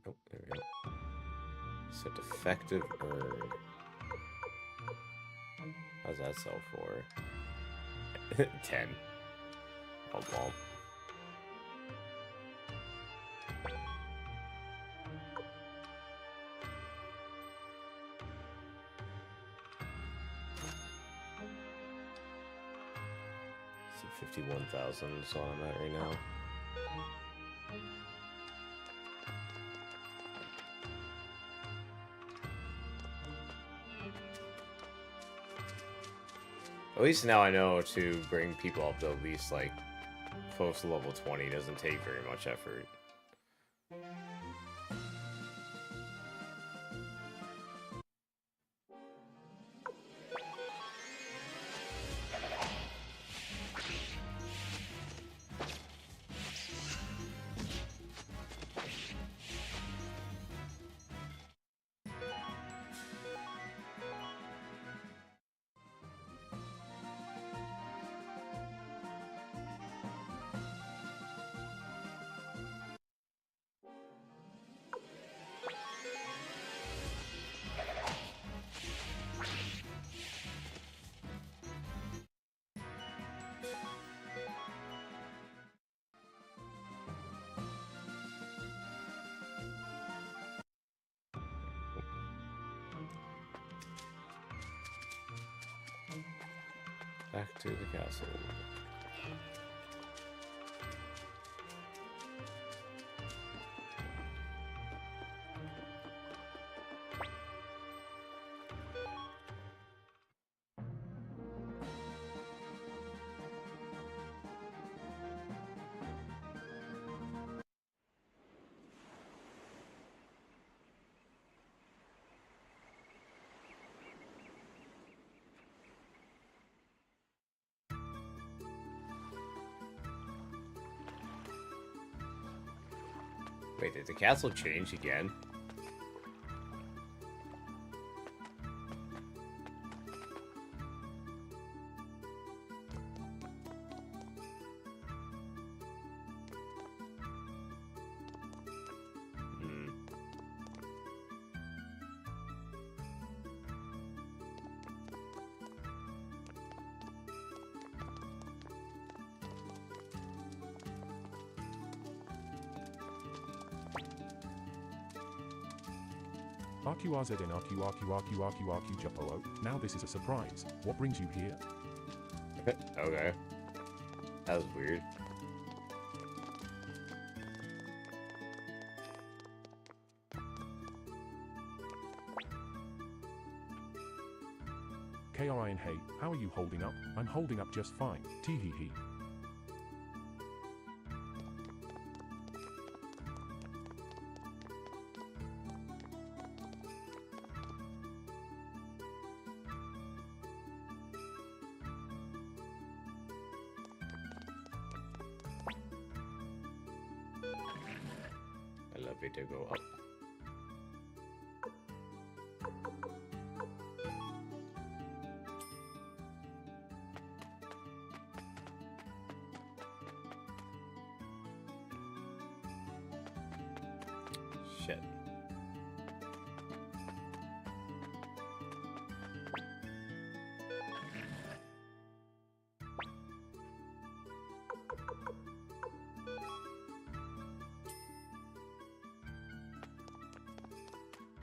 Oh, there we go. So defective urn. How's that sell for? 10. Oh, well. 51,000 is what I'm at right now. At least now I know to bring people up to at least, like, close to level 20 doesn't take very much effort. Back to the castle. Wait, did the castle change again? RQRZN RQ Japoo. Now this is a surprise. What brings you here? Okay. That was weird. KRIN, hey, how are you holding up? I'm holding up just fine. Tee hee hee. Elevator go up. Shit.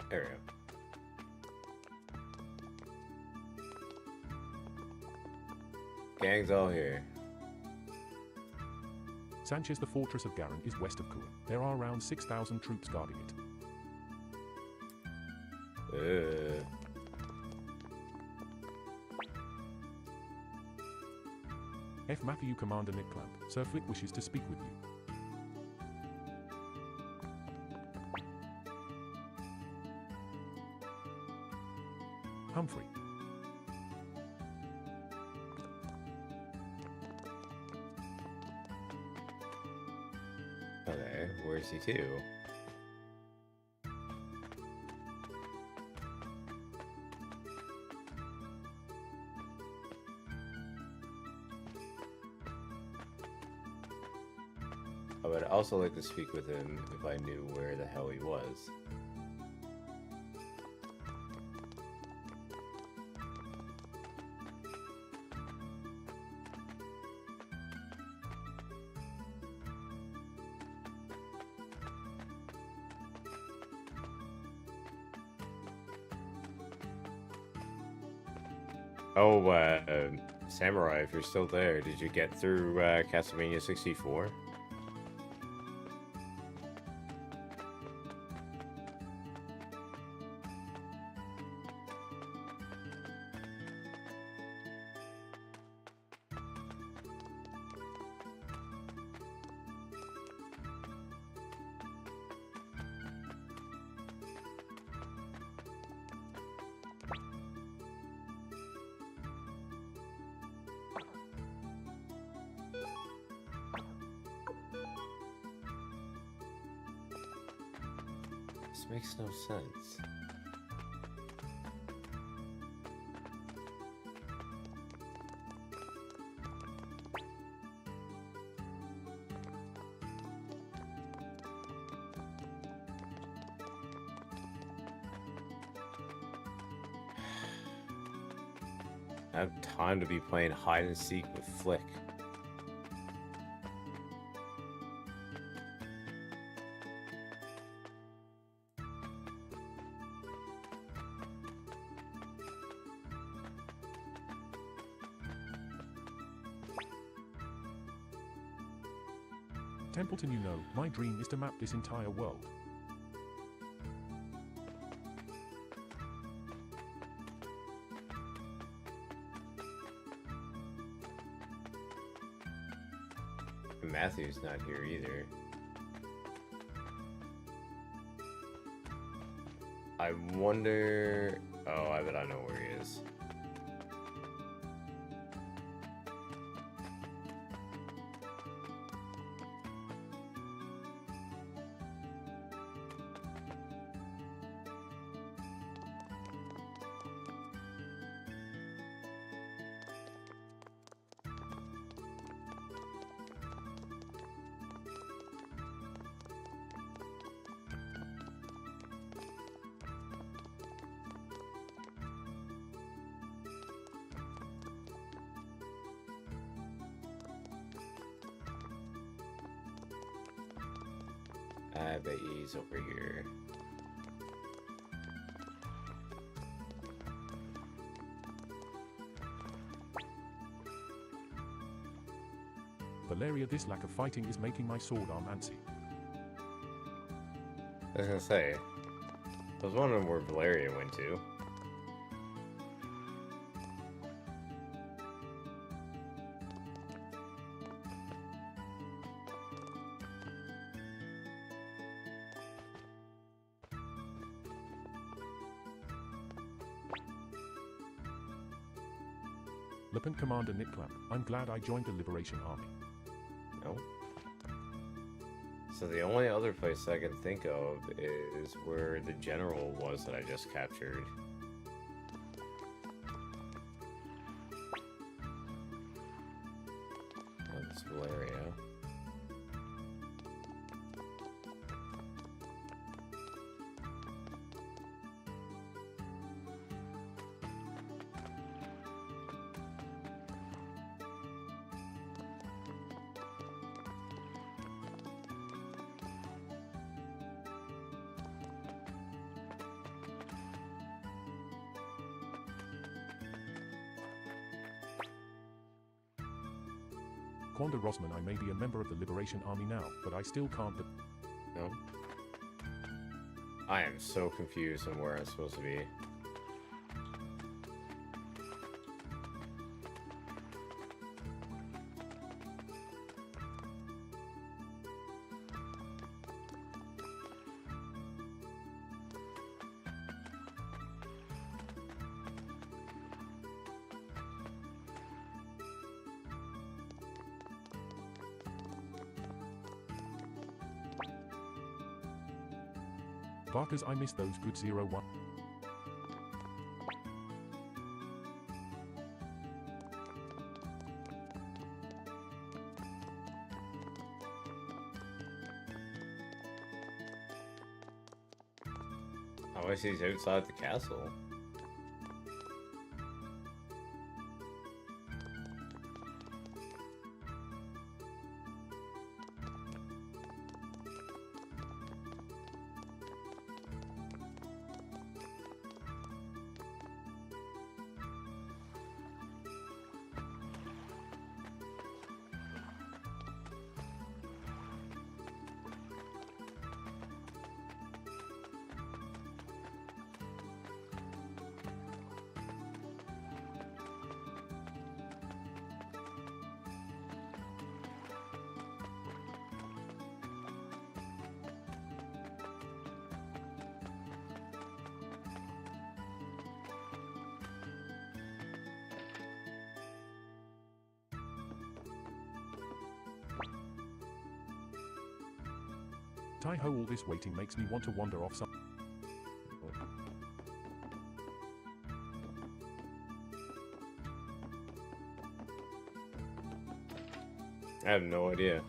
There we go. Gang's all here. Sanchez, the fortress of Garin, is west of Kuan. There are around 6,000 troops guarding it. F. Matthew, Commander Nick Clamp. Sir Flick wishes to speak with you. Humphrey. Okay, where's he to? I would also like to speak with him if I knew where the hell he was. Oh, Samurai, if you're still there, did you get through Castlevania 64? This makes no sense. I have time to be playing hide and seek with Flick. Templeton, you know, my dream is to map this entire world. Matthew's not here either. I wonder... Oh, I bet I know where he is. I bet he's over here. Valeria, this lack of fighting is making my sword arm antsy. I was gonna say, I was wondering where Valeria went to. Lieutenant Commander Nitclamp, I'm glad I joined the Liberation Army. No. So the only other place I can think of is where the general was that I just captured. That's Valeria. Quanda Rosman, I may be a member of the Liberation Army now, but I still can't No. I am so confused on where I'm supposed to be. Barkers, I miss those good 01. Oh, I see he's outside the castle. Tai-ho, all this waiting makes me want to wander off some... I have no idea.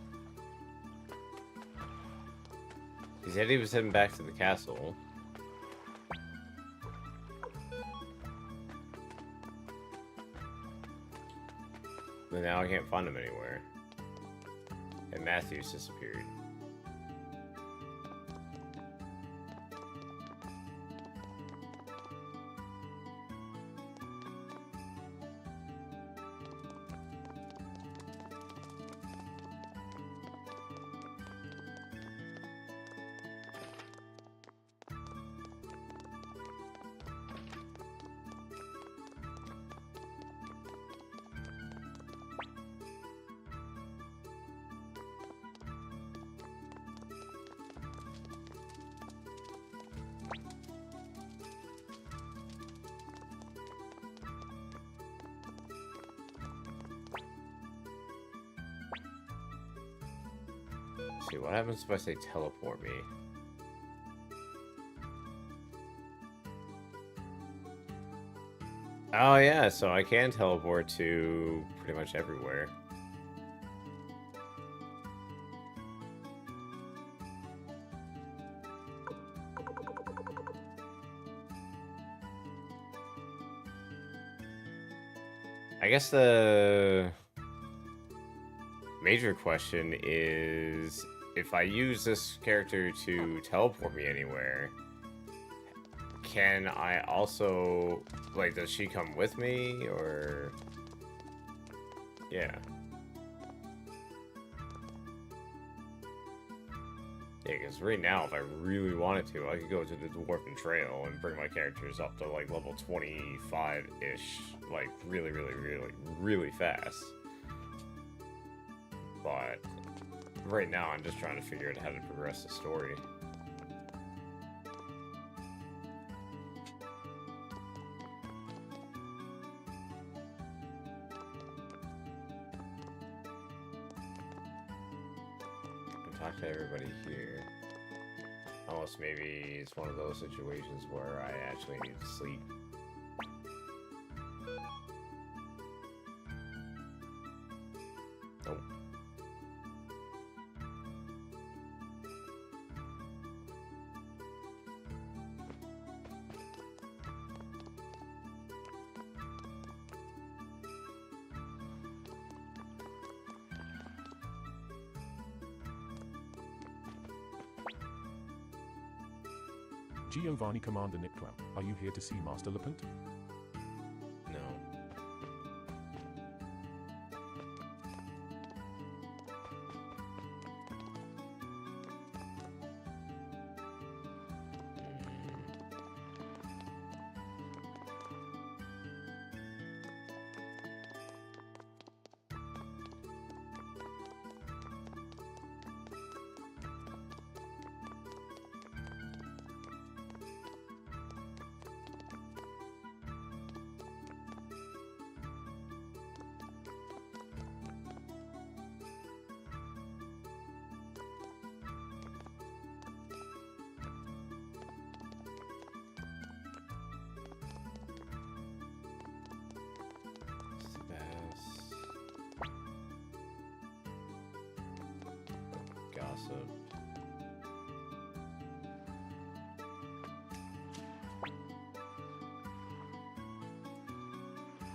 He said he was heading back to the castle. But now I can't find him anywhere. And Matthew's disappeared. See, what happens if I say teleport me? Oh yeah, so I can teleport to pretty much everywhere. I guess the major question is, if I use this character to teleport me anywhere, can I also, like, does she come with me, or... Yeah. Yeah, because right now, if I really wanted to, I could go to the Dwarven Trail and bring my characters up to, like, level 25-ish, like, really, really, really, really fast. But right now, I'm just trying to figure out how to progress the story. Talk to everybody here. Unless maybe it's one of those situations where I actually need to sleep. Nope. Giovanni, Commander Nicklam, are you here to see Master Lepant? No. Gossip.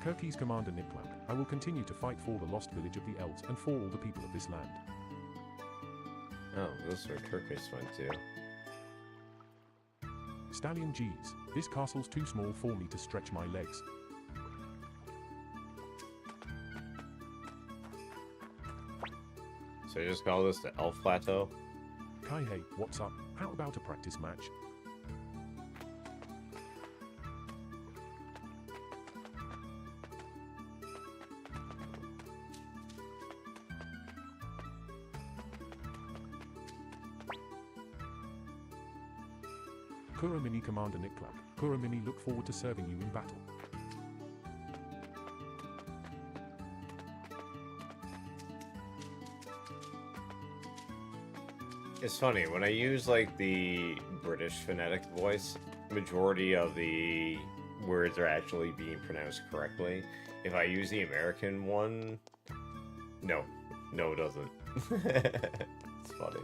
Kirky's Commander Nicklam, I will continue to fight for the lost village of the elves and for all the people of this land. Oh, this is where Turkish went to. Stallion G's, this castle's too small for me to stretch my legs. So you just call this the Elf Plateau? Kai-hey, what's up? How about a practice match? Kuramini, Commander Nicklam, Kuramini, look forward to serving you in battle. It's funny, when I use like the British phonetic voice, majority of the words are actually being pronounced correctly. If I use the American one, no. No, it doesn't. It's funny.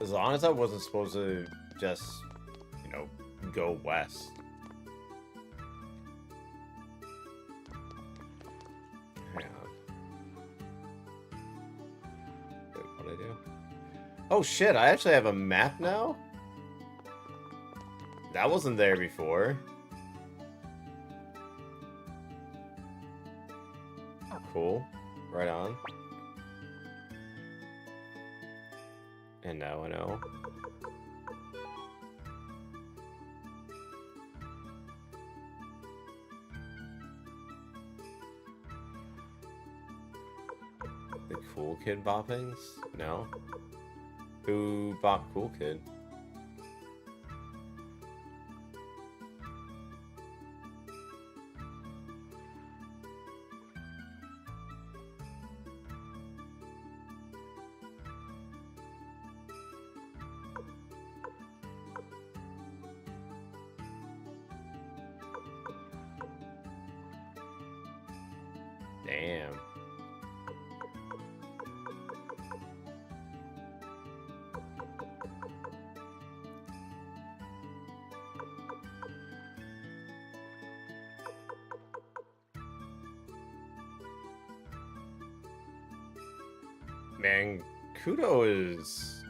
As long as I wasn't supposed to just, you know, go west. Hang on. Wait, what'd I do? Oh shit, I actually have a map now? That wasn't there before. Cool. Right on. And now I know. The Cool Kid boppings? No. Who bopped Cool Kid? Damn. Man, Kudo is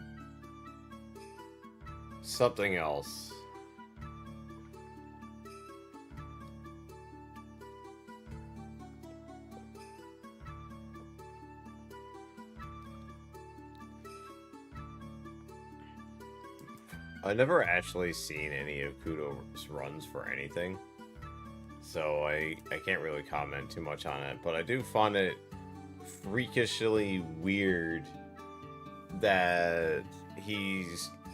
something else. I've never actually seen any of Kudo's runs for anything, so I can't really comment too much on it, but I do find it freakishly weird that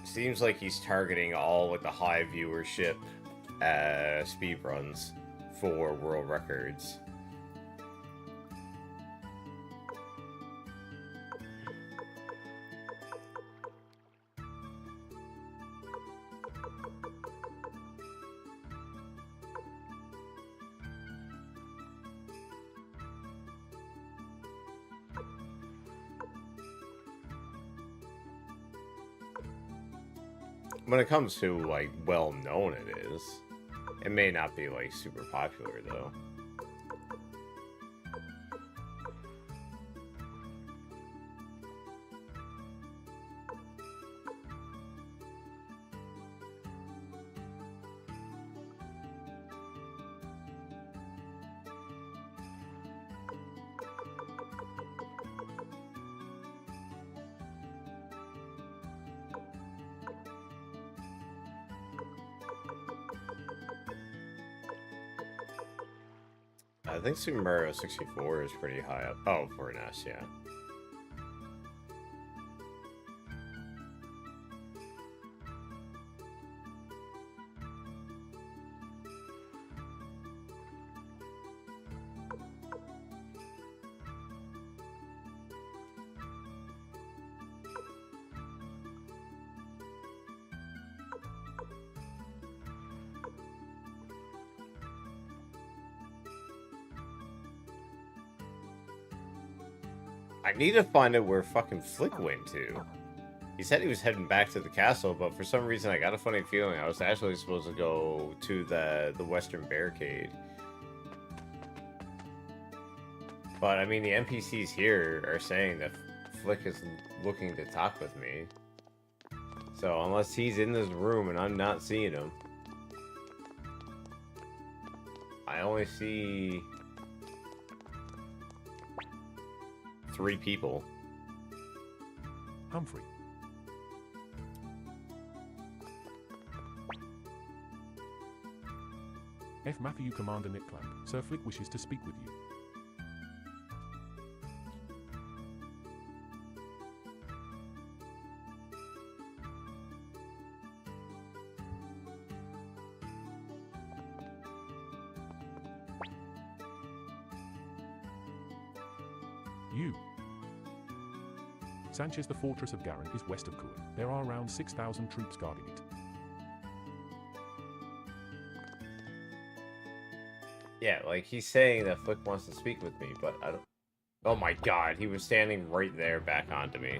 seems like he's targeting all like the high viewership speedruns for world records. When it comes to like well known, it is. It may not be like super popular though. I think Super Mario 64 is pretty high up. Oh, for an S, yeah. I need to find out where fucking Flick went to. He said he was heading back to the castle, but for some reason I got a funny feeling I was actually supposed to go to the Western Barricade. But I mean, the NPCs here are saying that Flick is looking to talk with me. So unless he's in this room and I'm not seeing him, I only see 3 people. Humphrey. F. Matthew Commander Nitclamp. Sir Flick wishes to speak with you. You. Sanchez, the fortress of Garin, is west of Kur. There are around 6,000 troops guarding it. Yeah, like he's saying that Flick wants to speak with me, but I don't... Oh my god, he was standing right there back onto me.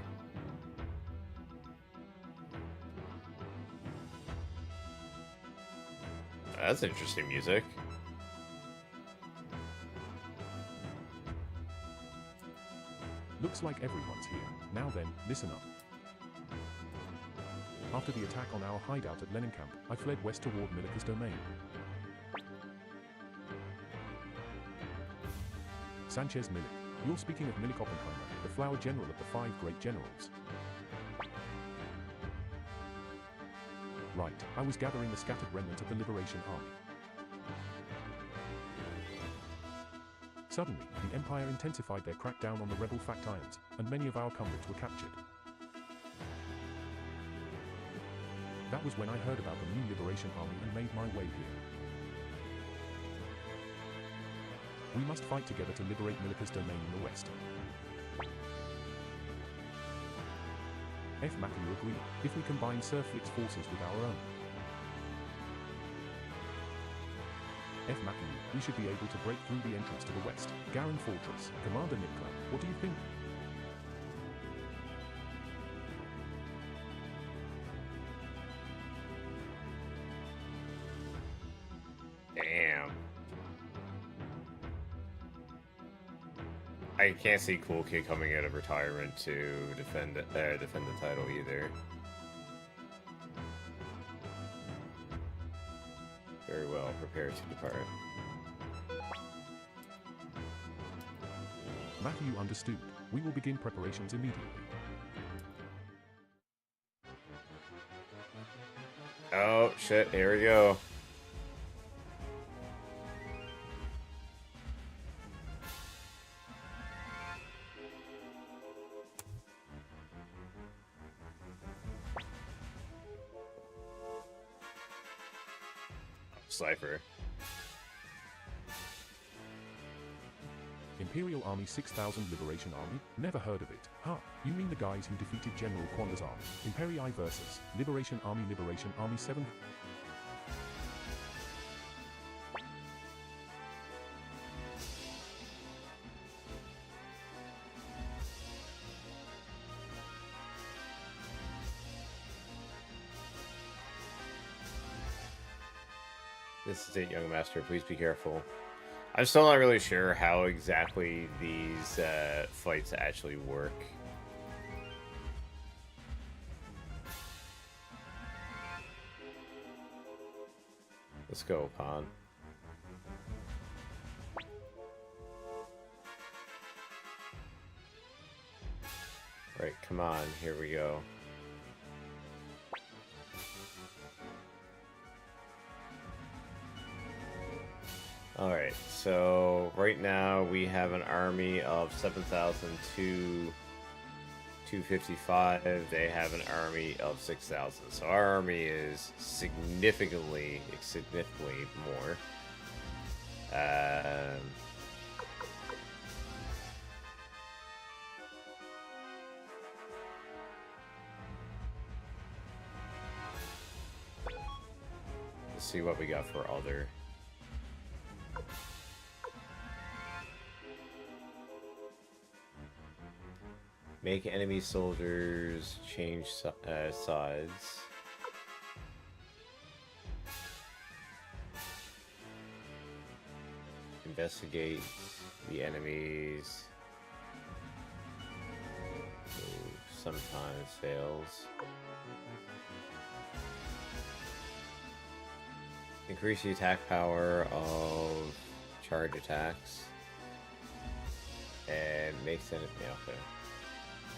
That's interesting music. Looks like everyone's here. Now then, listen up. After the attack on our hideout at Lenin Camp, I fled west toward Milika's domain. Sanchez Milik. You're speaking of Milik Oppenheimer, the flower general of the 5 great generals. Right, I was gathering the scattered remnant of the Liberation Army. Suddenly, the Empire intensified their crackdown on the rebel factions, and many of our comrades were captured. That was when I heard about the new Liberation Army and made my way here. We must fight together to liberate Milika's domain in the west. F. Matthew agreed, if we combine Sir Flick's forces with our own. F. Matthew, we should be able to break through the entrance to the west. Garin Fortress, Commander Nikla, what do you think? Damn. I can't see Cool Kid coming out of retirement to defend the title either. Very well, prepare to depart. Matthew understood. We will begin preparations immediately. Oh shit, here we go. Cypher. Imperial Army 6,000 Liberation Army? Never heard of it. Huh, you mean the guys who defeated General Kwanda's army? Imperii versus Liberation Army 7? This is it, young master. Please be careful. I'm still not really sure how exactly these fights actually work. Let's go, Pawn. Right, come on. Here we go. Alright, so right now we have an army of 7,255. They have an army of 6,000. So our army is significantly more. Let's see what we got for other. Make enemy soldiers change sides. Investigate the enemies. Ooh, sometimes fails. Increase the attack power of charge attacks. And makes enemy okay.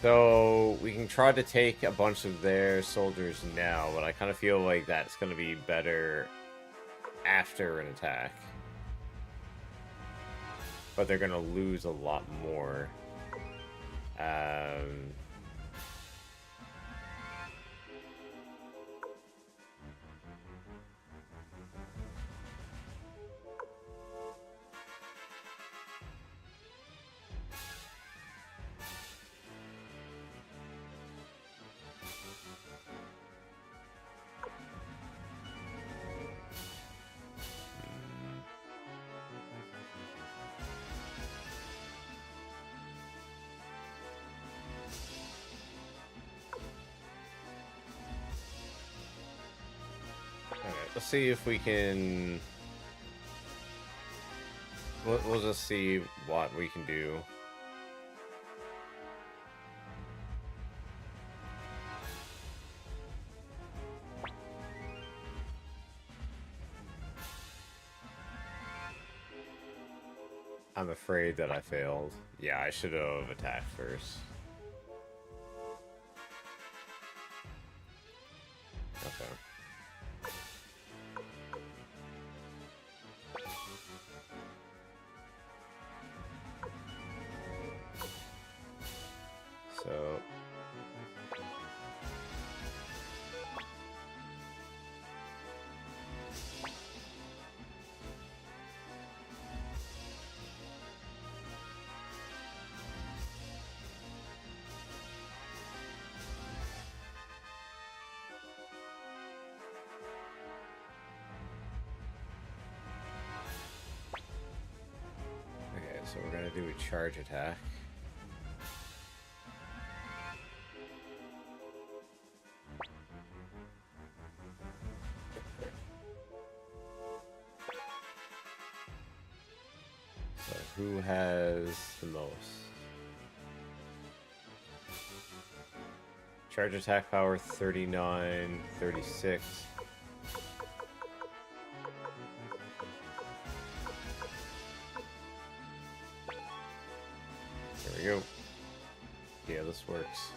So we can try to take a bunch of their soldiers now, but I kind of feel like that's going to be better after an attack. But they're going to lose a lot more. Let's see if we can. We'll just see what we can do. I'm afraid that I failed. Yeah, I should have attacked first. Okay. So... Okay, so we're gonna do a charge attack. So who has the most? Charge attack power 39, 36. There we go. Yeah, this works.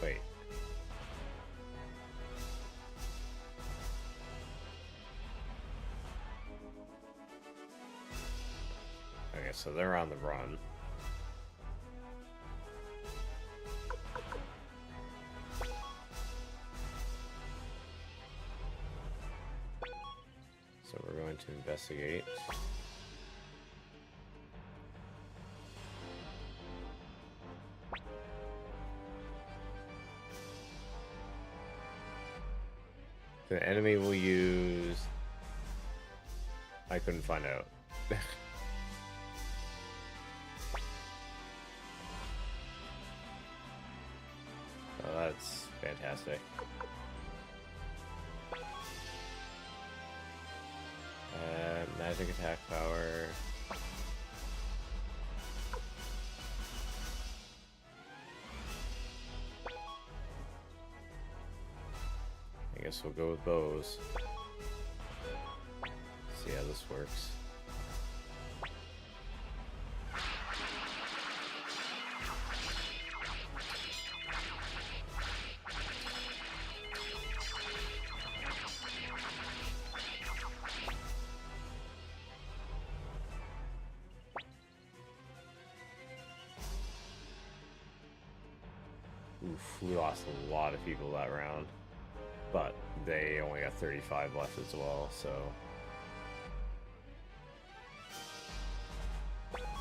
Wait. Okay, so they're on the run. So we're going to investigate. The enemy will use... I couldn't find out. Oh, that's fantastic. Magic attack power. I guess we'll go with bows. See how this works. Oof, we lost a lot of people that round. But they only got 35 left as well, so... Let's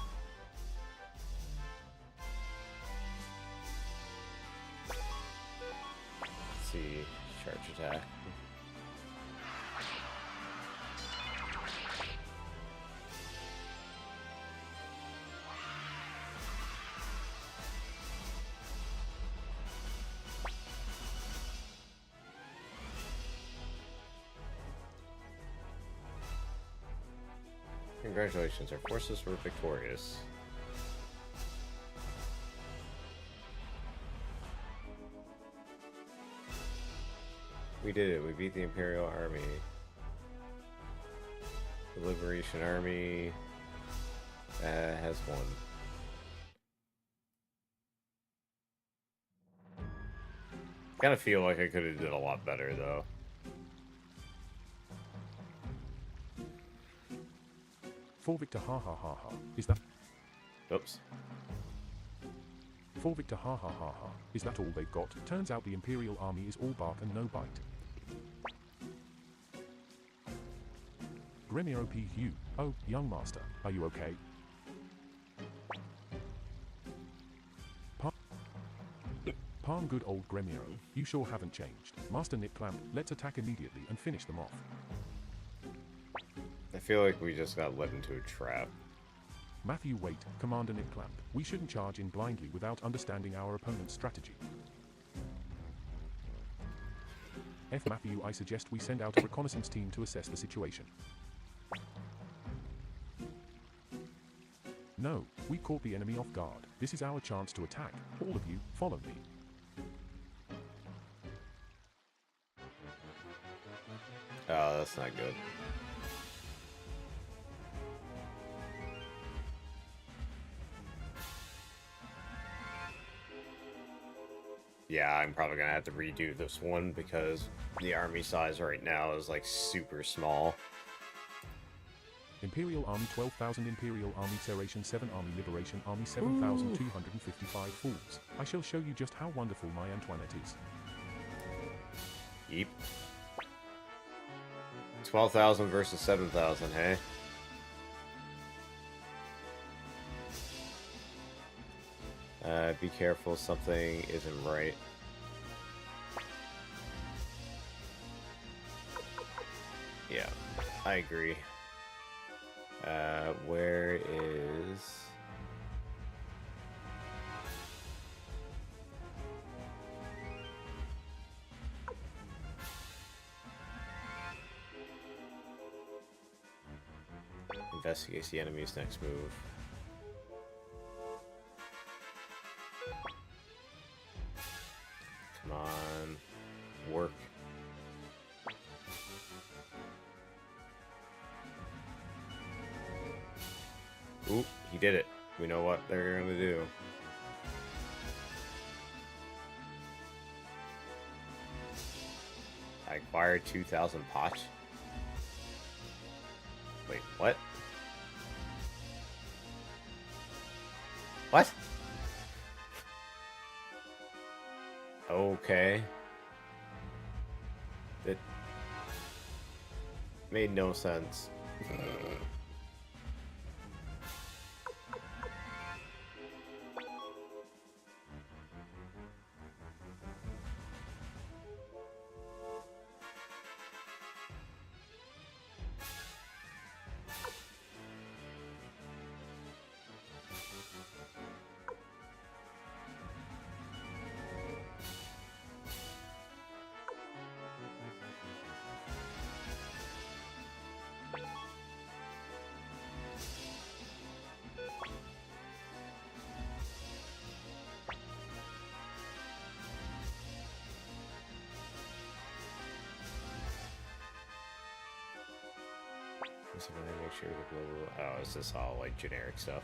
see, charge attack. Congratulations, our forces were victorious. We did it, we beat the Imperial Army. The Liberation Army has won. Kind of feel like I could have did a lot better though. For Victor, ha ha ha ha. Is that? Oops. For Victor, ha ha ha ha. Is that all they've got? Turns out the Imperial Army is all bark and no bite. Gremir OP Hugh. Oh, young master, are you okay? Palm good old Gremio, you sure haven't changed. Master Nip Clamp, let's attack immediately and finish them off. I feel like we just got led into a trap. Matthew, wait, Commander Nip Clamp. We shouldn't charge in blindly without understanding our opponent's strategy. Matthew, I suggest we send out a reconnaissance team to assess the situation. No, we caught the enemy off guard. This is our chance to attack. All of you, follow me. Oh, that's not good. Yeah, I'm probably gonna have to redo this one because the army size right now is like super small. Imperial Army 12,000 Imperial Army Serration 7 Army Liberation Army 7,255 fools. I shall show you just how wonderful my Antoinette is. Yeep. 12,000 versus 7,000, hey? Be careful, something isn't right. Yeah, I agree. Where is... Investigate the enemy's next move. Come on, work. Oop, he did it. We know what they're gonna do. I acquired 2,000 potch. Wait, what? What? Okay. That made no sense. So I make sure the global. Oh, it's just all like generic stuff.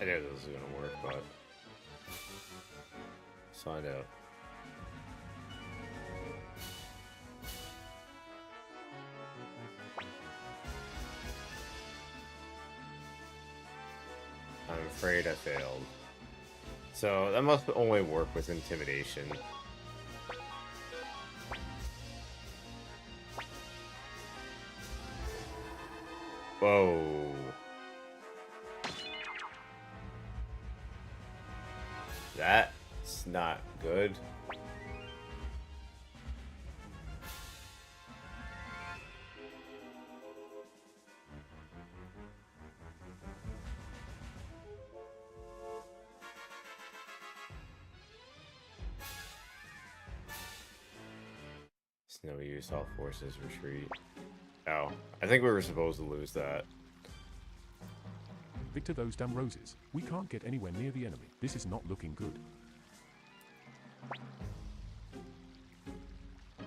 I knew this was gonna work, but let's find out. I'm afraid I failed. So that must only work with intimidation. Whoa. That's not good. It's no use, all forces retreat. Oh, I think we were supposed to lose that. Victor, those damn roses. We can't get anywhere near the enemy. This is not looking good.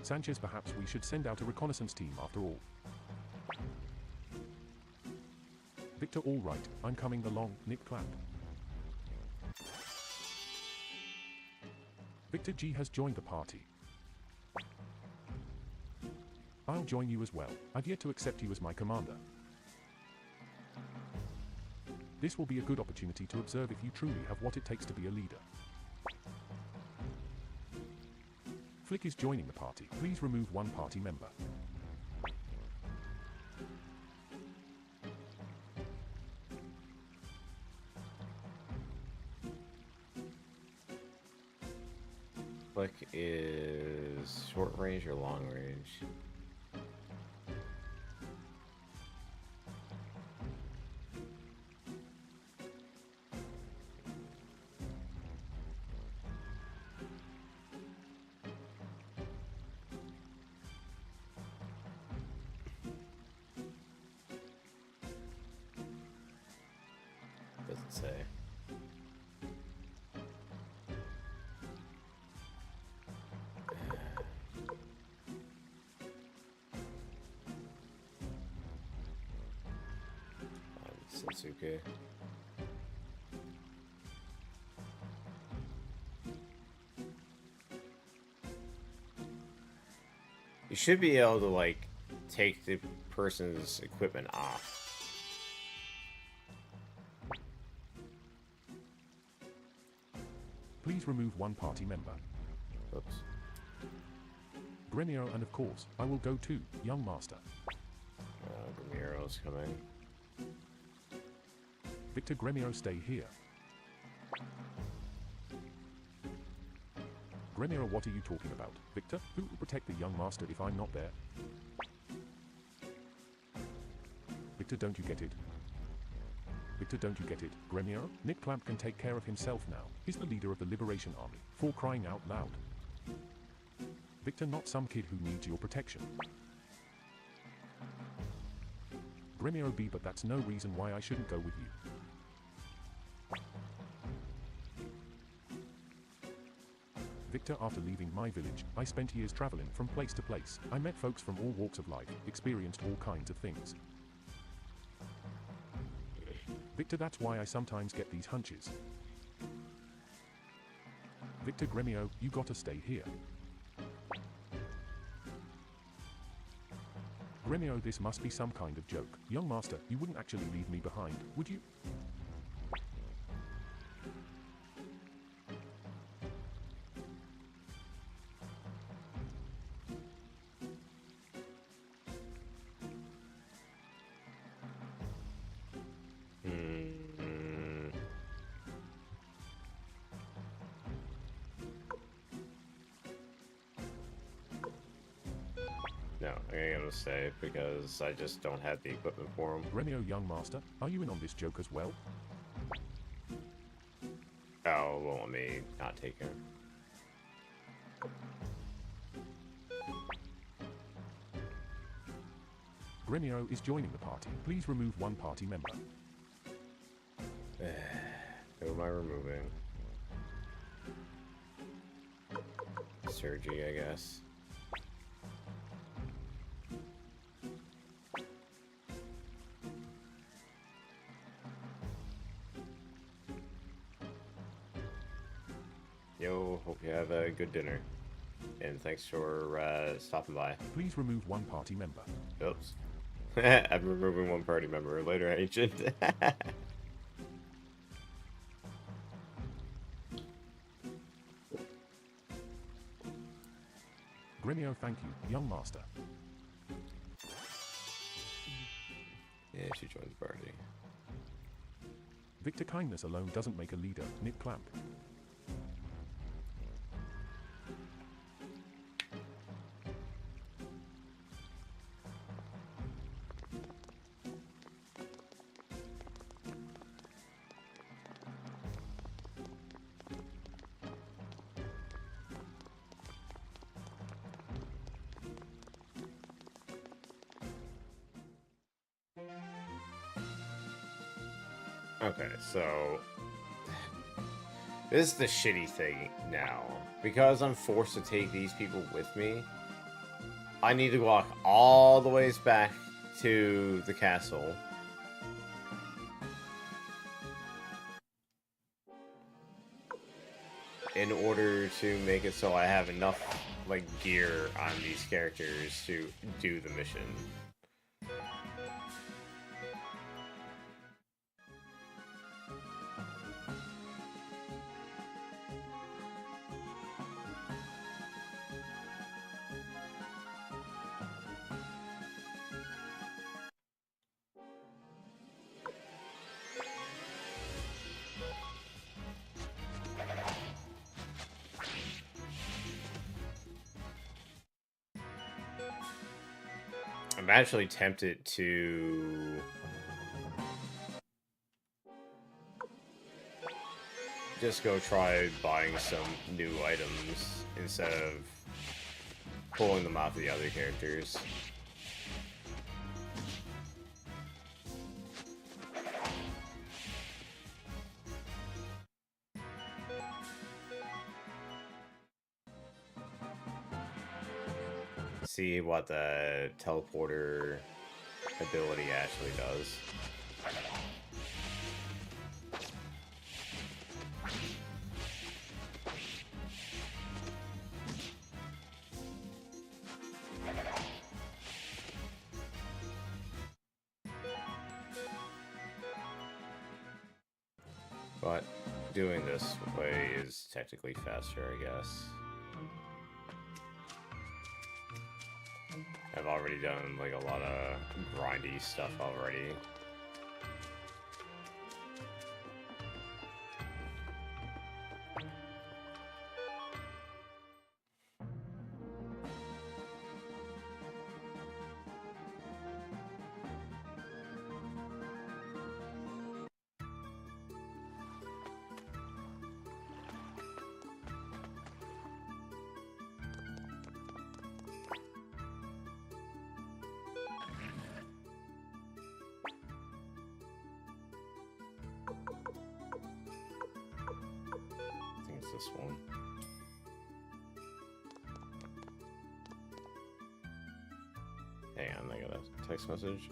Sanchez, perhaps we should send out a reconnaissance team after all. Victor, all right. I'm coming along, Nip Clamp. Victor G has joined the party. I'll join you as well. I've yet to accept you as my commander. This will be a good opportunity to observe if you truly have what it takes to be a leader. Flick is joining the party. Please remove one party member. Flick is short range or long range? Doesn't say. Sensuke. You should be able to, like, take the person's equipment off. Please remove one party member. Oops. Gremio, and of course, I will go too, young master. Gremio's coming. Victor, Gremio, stay here. Gremio, what are you talking about? Victor, who will protect the young master if I'm not there? Victor, don't you get it? Victor, don't you get it? Gremio, Nick Clamp can take care of himself now. He's the leader of the Liberation Army, for crying out loud. Victor, not some kid who needs your protection. Gremio B, but that's no reason why I shouldn't go with you. Victor, after leaving my village, I spent years traveling from place to place. I met folks from all walks of life, experienced all kinds of things. Victor, that's why I sometimes get these hunches. Victor, Gremio, you gotta stay here. Gremio, this must be some kind of joke. Young master, you wouldn't actually leave me behind, would you? No, I gotta stay because I just don't have the equipment for him. Gremio, young master, are you in on this joke as well? Oh, well, let me not take him. Gremio is joining the party. Please remove one party member. Who am I removing? Sergi, I guess. Yo, hope you have a good dinner. And thanks for stopping by. Please remove one party member. Oops. I'm removing one party member. Later, Ancient. Gremio, thank you, young master. Yeah, she joined the party. Victor, kindness alone doesn't make a leader. Nick Clamp. Okay, so this is the shitty thing now. Because I'm forced to take these people with me, I need to walk all the ways back to the castle. In order to make it so I have enough, like, gear on these characters to do the mission. I'm actually tempted to just go try buying some new items instead of pulling them off the other characters. See what the teleporter ability actually does. But doing this way is technically faster, I guess. I've already done like a lot of grindy stuff already. I think it's this one. Hang on, I got a text message.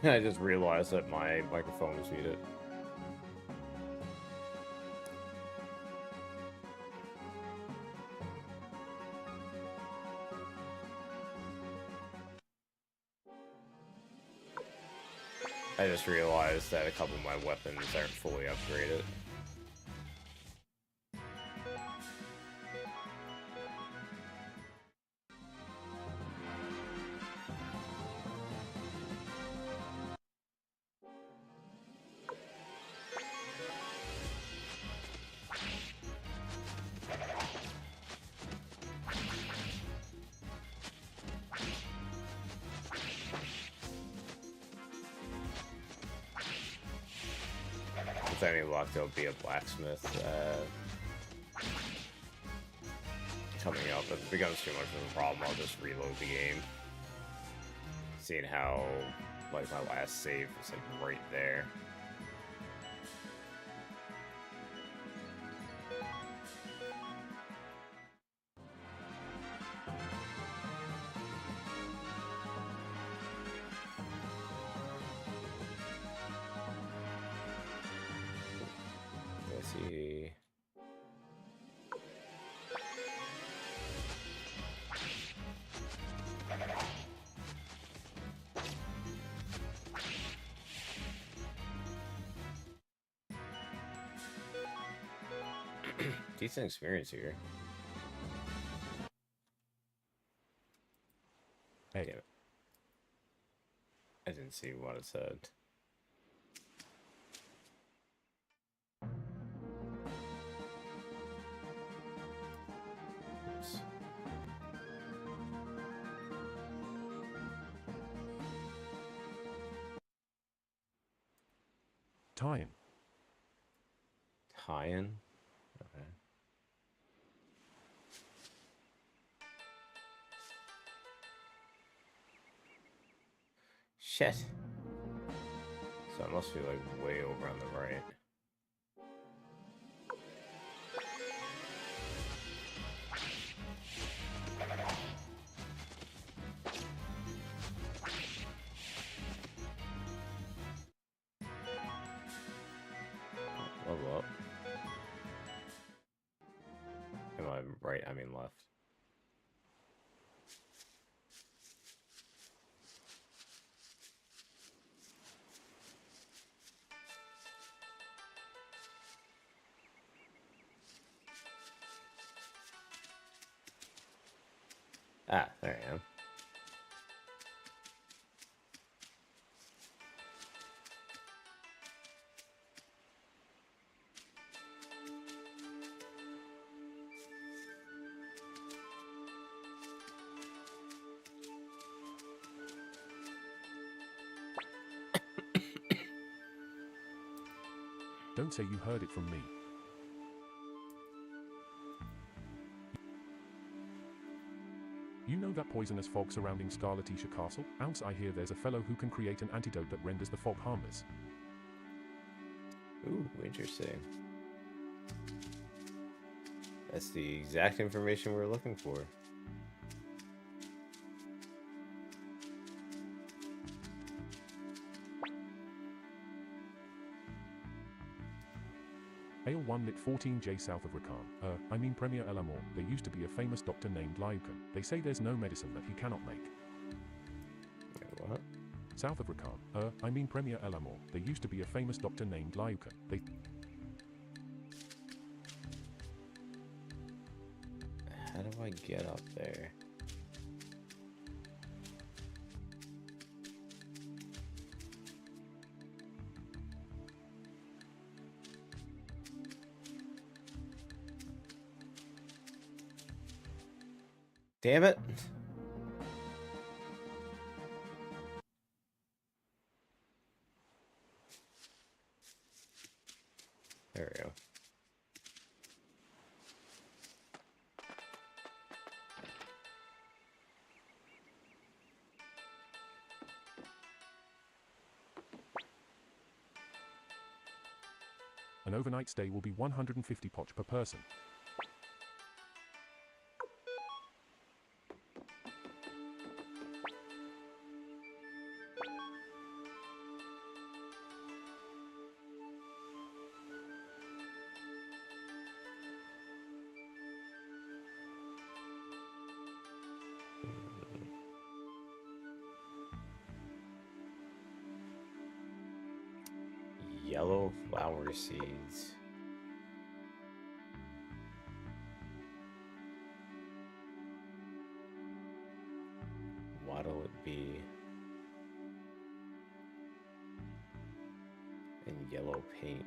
I just realized that my microphone was muted. I just realized that a couple of my weapons aren't fully upgraded. With any luck, there'll be a blacksmith coming up. If it becomes too much of a problem, I'll just reload the game. Seeing how, like, my last save was, like, right there. Let's see. Decent experience here. Hey. Damn it. I didn't see what it said. Oops. Tie-in. Tie-in? Okay. Shit. So it must be like way over on the right. Level up. Am I right? I mean left. Ah, there I am. Don't say you heard it from me. You know that poisonous fog surrounding Scarletisha Castle? Ounce, I hear there's a fellow who can create an antidote that renders the fog harmless. Ooh, interesting. That's the exact information we're looking for. Ale 1 lit 14J south of Rakan. I mean Premier El Amor. There used to be a famous doctor named Lyukan. They say there's no medicine that he cannot make. Wait, what? South of Rakan. I mean Premier El Amor. There used to be a famous doctor named Lyukan. They... How do I get up there? Damn it! There we go. An overnight stay will be 150 poch per person. Yellow flower seeds. What'll it be? And yellow paint.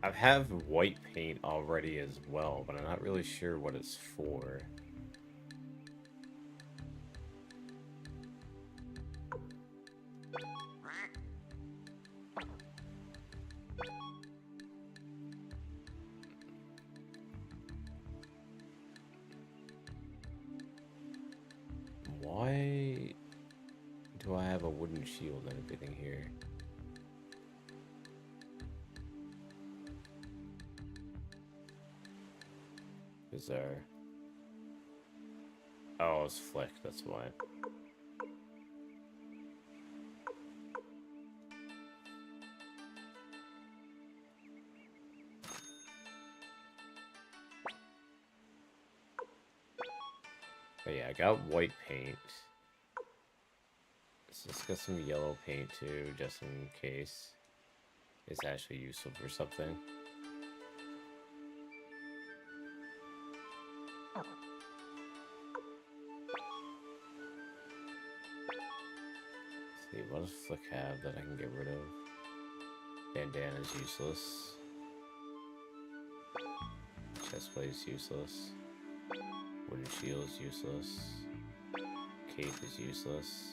I have white paint already as well, but I'm not really sure what it's for. Why do I have a wooden shield and everything here? Bizarre. Oh, it's Flick, that's why. But yeah, I got white paint. So let's get some yellow paint too, just in case it's actually useful for something. Let's see, what does Flick have that I can get rid of? Bandana's useless. Chestplate's useless. Wooden shield's useless. Cape is useless.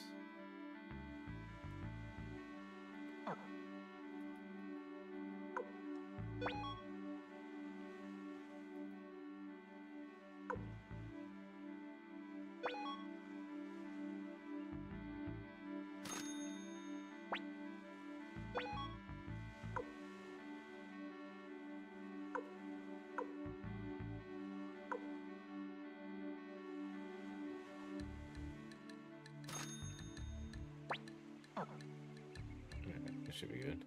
That should be good.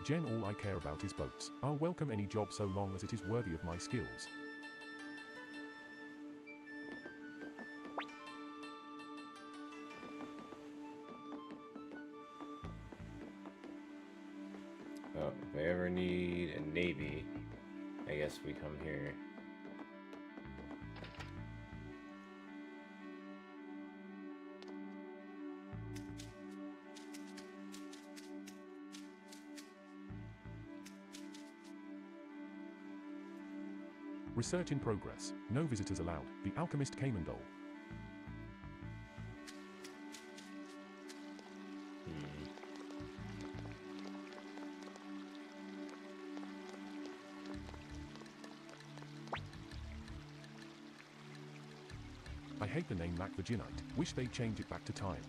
Jen, all I care about is boats. I'll welcome any job so long as it is worthy of my skills. Oh, if I ever need a navy, I guess we come here. Research in progress. No visitors allowed. The alchemist Kamendol. I hate the name Mac Virginite. Wish they'd change it back to time.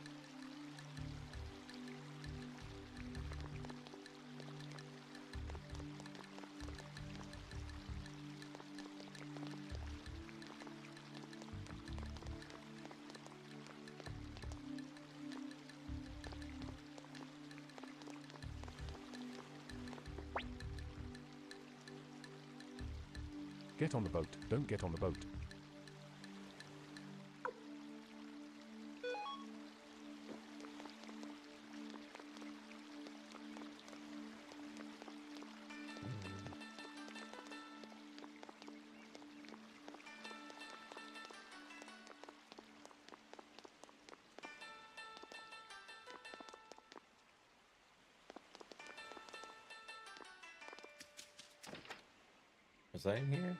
Get on the boat. Don't get on the boat. Was I in here?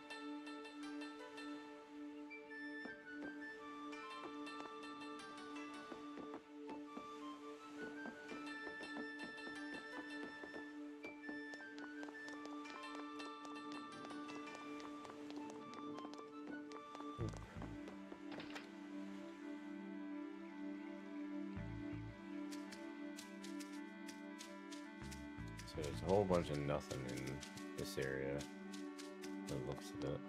So there's a whole bunch of nothing in this area. The looks of it.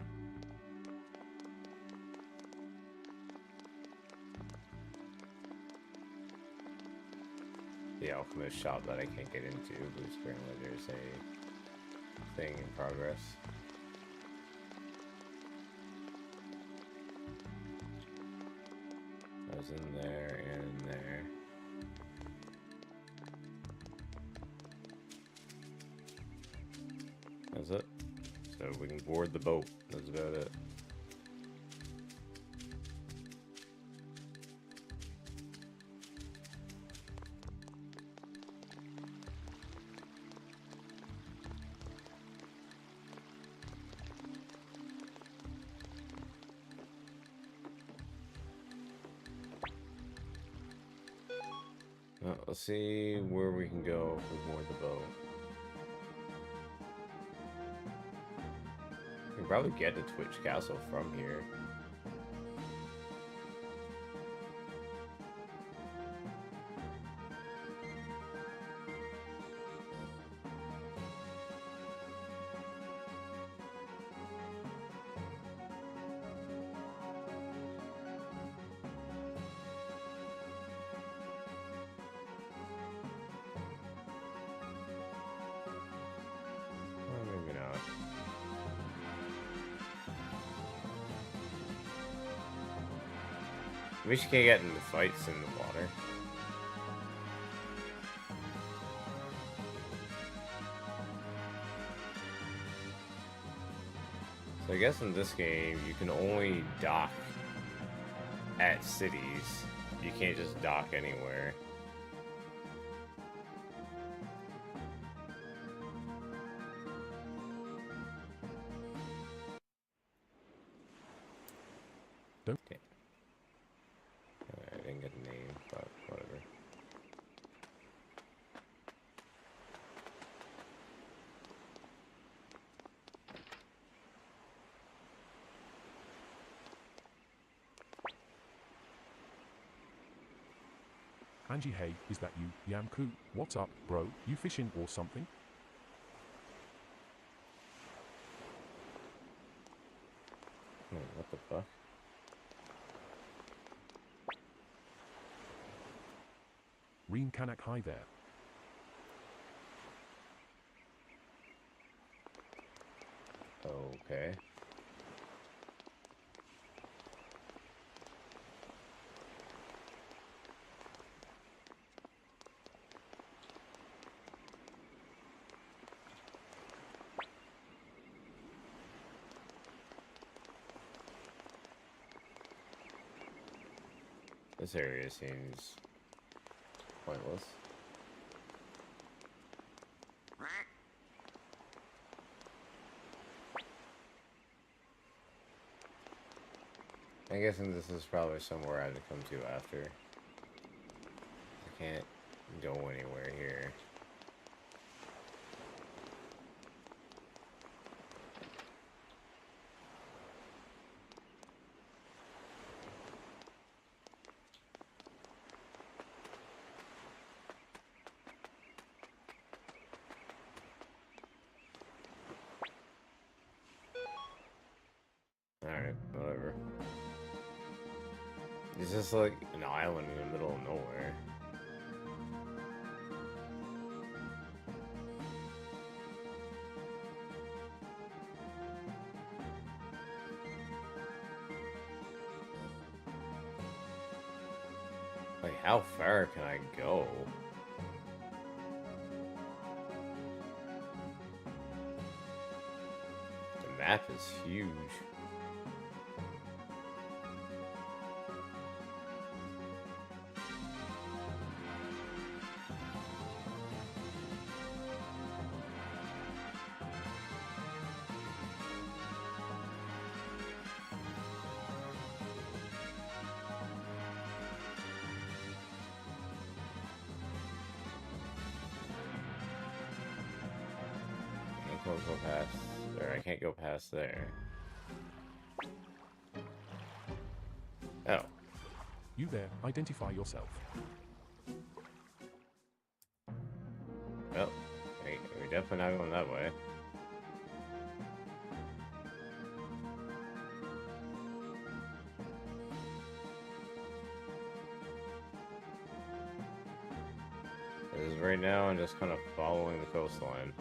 The alchemist shop that I can't get into, because apparently there's a thing in progress. I was in there and in there. That's it. So we can board the boat. That's about it. Well, let's see where we can go if we board the boat. We can probably get to Twitch Castle from here. Maybe not. We just can't get into fights in the water. So I guess in this game, you can only dock at cities. You can't just dock anywhere. Don't. Okay. I didn't get a name, but whatever. Angie, hey, is that you, Yamku? What's up, bro? You fishing or something? What the fuck? Reen Kanak, hi there. Okay. This area seems pointless. I'm guessing this is probably somewhere I have to come to after. I can't go anywhere here. Alright, whatever. It's just like an island in the middle of nowhere. Like, how far can I go? The map is huge. don't go past there. I can't go past there. Oh. You there, identify yourself. Well, we're definitely not going that way. Because right now I'm just kind of following the coastline.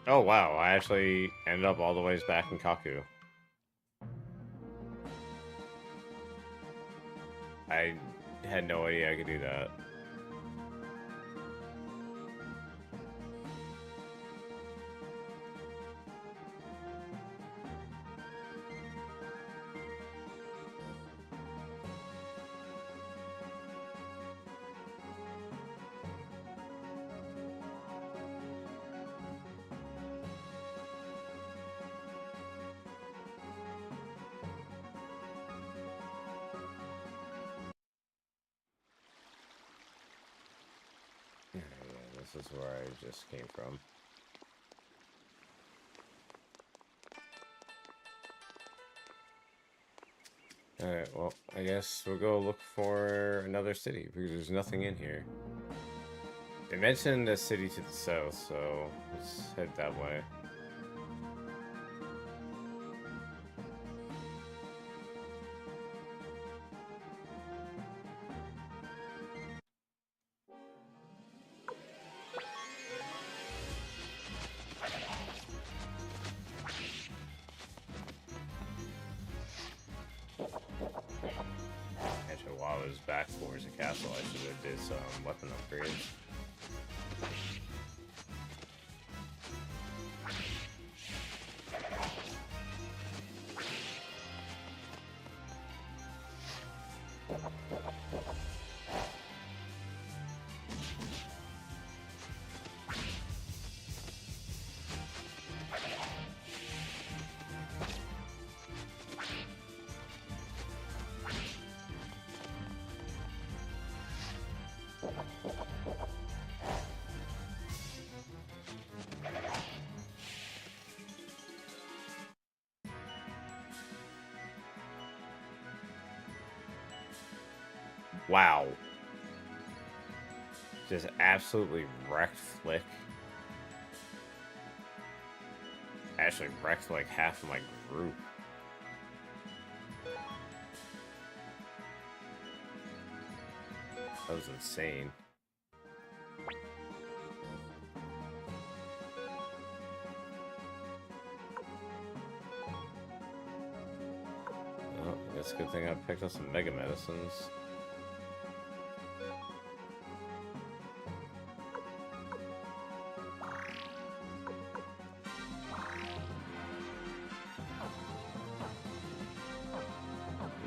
Oh wow, I actually ended up all the ways back in Kaku. I had no idea I could do that. Yeah, this is where I just came from. Alright, well, I guess we'll go look for another city, because there's nothing in here. They mentioned a city to the south, so let's head that way. Actually, while I was back towards the castle, I should have did some weapon upgrades. Wow. Just absolutely wrecked Flick. Actually wrecked like half of my group. That was insane. Well, it's a good thing I picked up some mega medicines.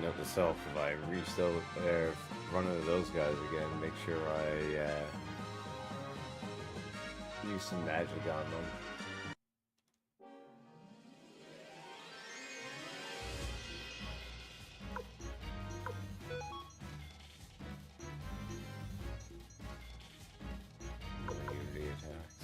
Note to self, if I reach over there, run into those guys again, make sure I use some magic on them. Immunity attacks.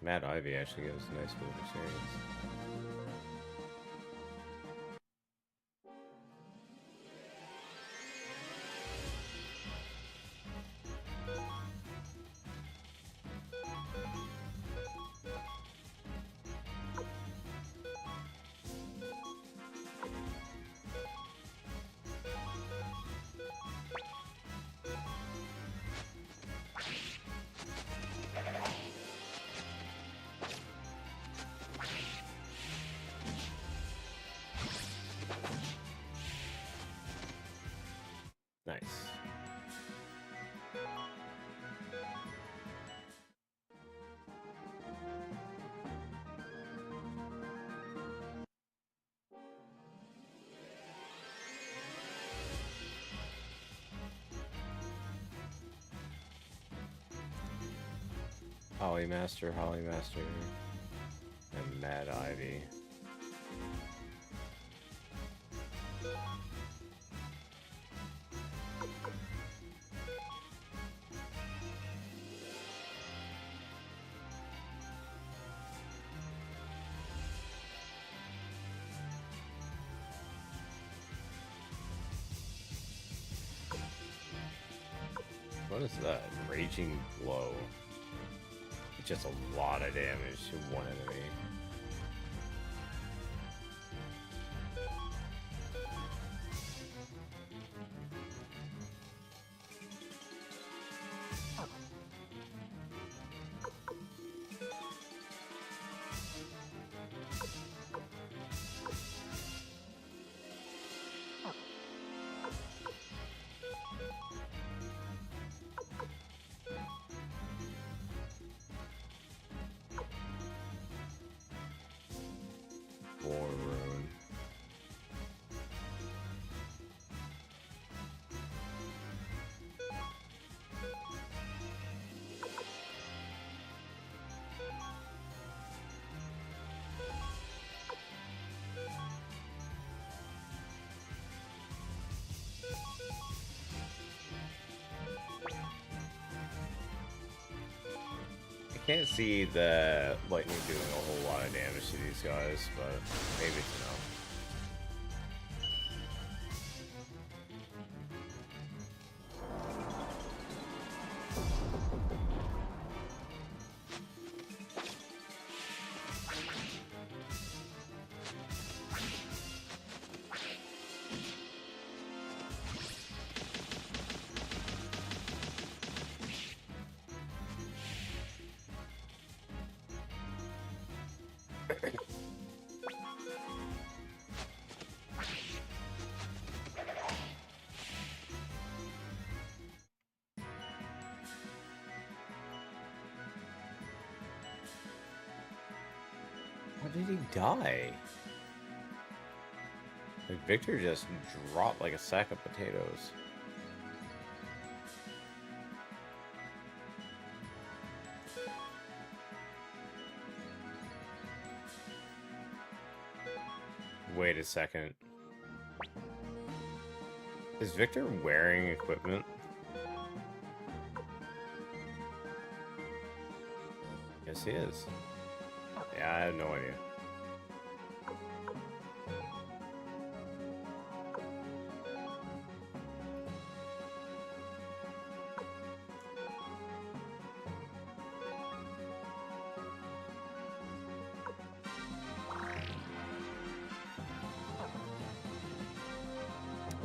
Mad Ivy actually gives a nice bit of experience. Nice. Holly Master, and Mad Ivy. What is that? Raging Blow. It's just a lot of damage to one enemy. War Rune. I can't see the lightning doing a whole lot of damage to these guys, but maybe it's enough. How did he die? Like, Victor just dropped like a sack of potatoes. Wait a second. Is Victor wearing equipment? Yes, he is. Yeah, I have no idea.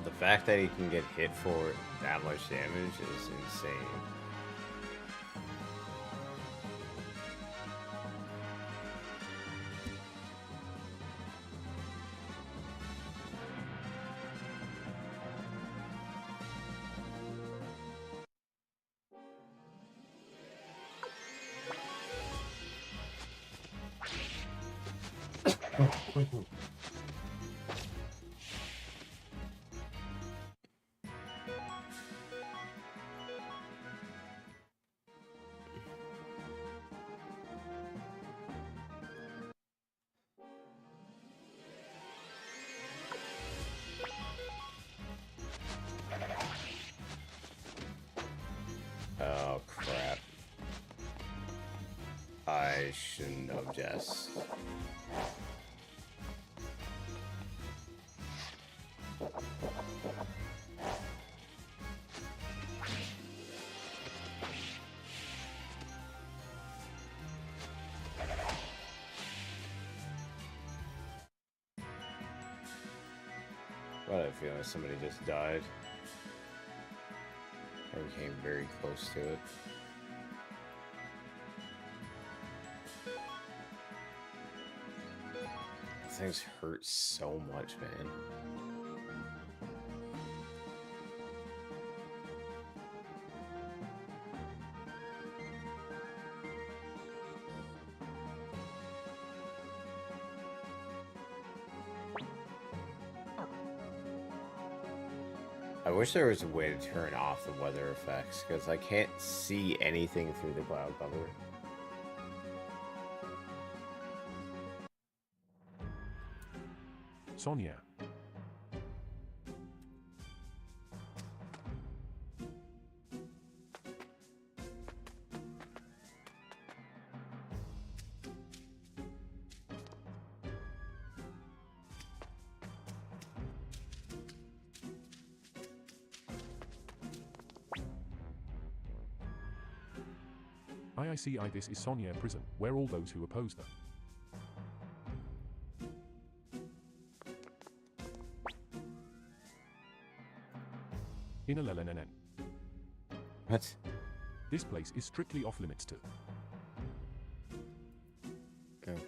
The fact that he can get hit for that much damage is insane. Oh, crap. I I shouldn't have just. But I feel like somebody just died. Or came very close to it. Things hurt so much, man. I wish there was a way to turn off the weather effects, because I can't see anything through the cloud cover. Sonia. I this is Sonia prison, where all those who opposed her. In a LLNN. What? This place is strictly off limits to. Okay.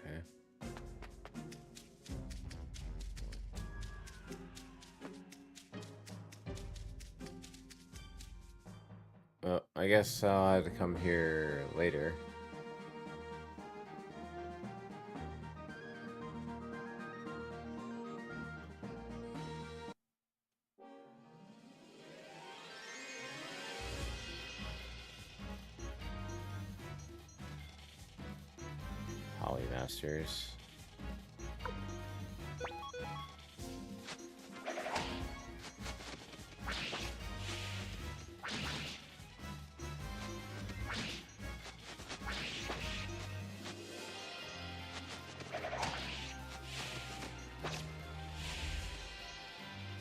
Well, I guess I'll have to come here later. Polymasters.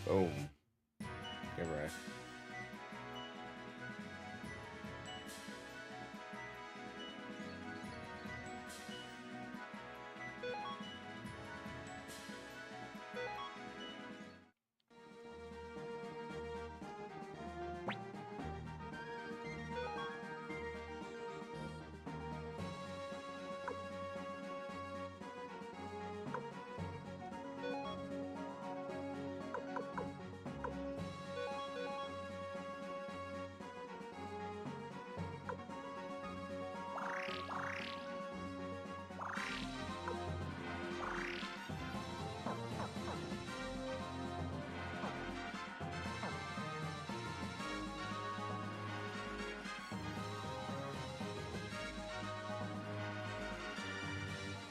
Boom. Get wrecked.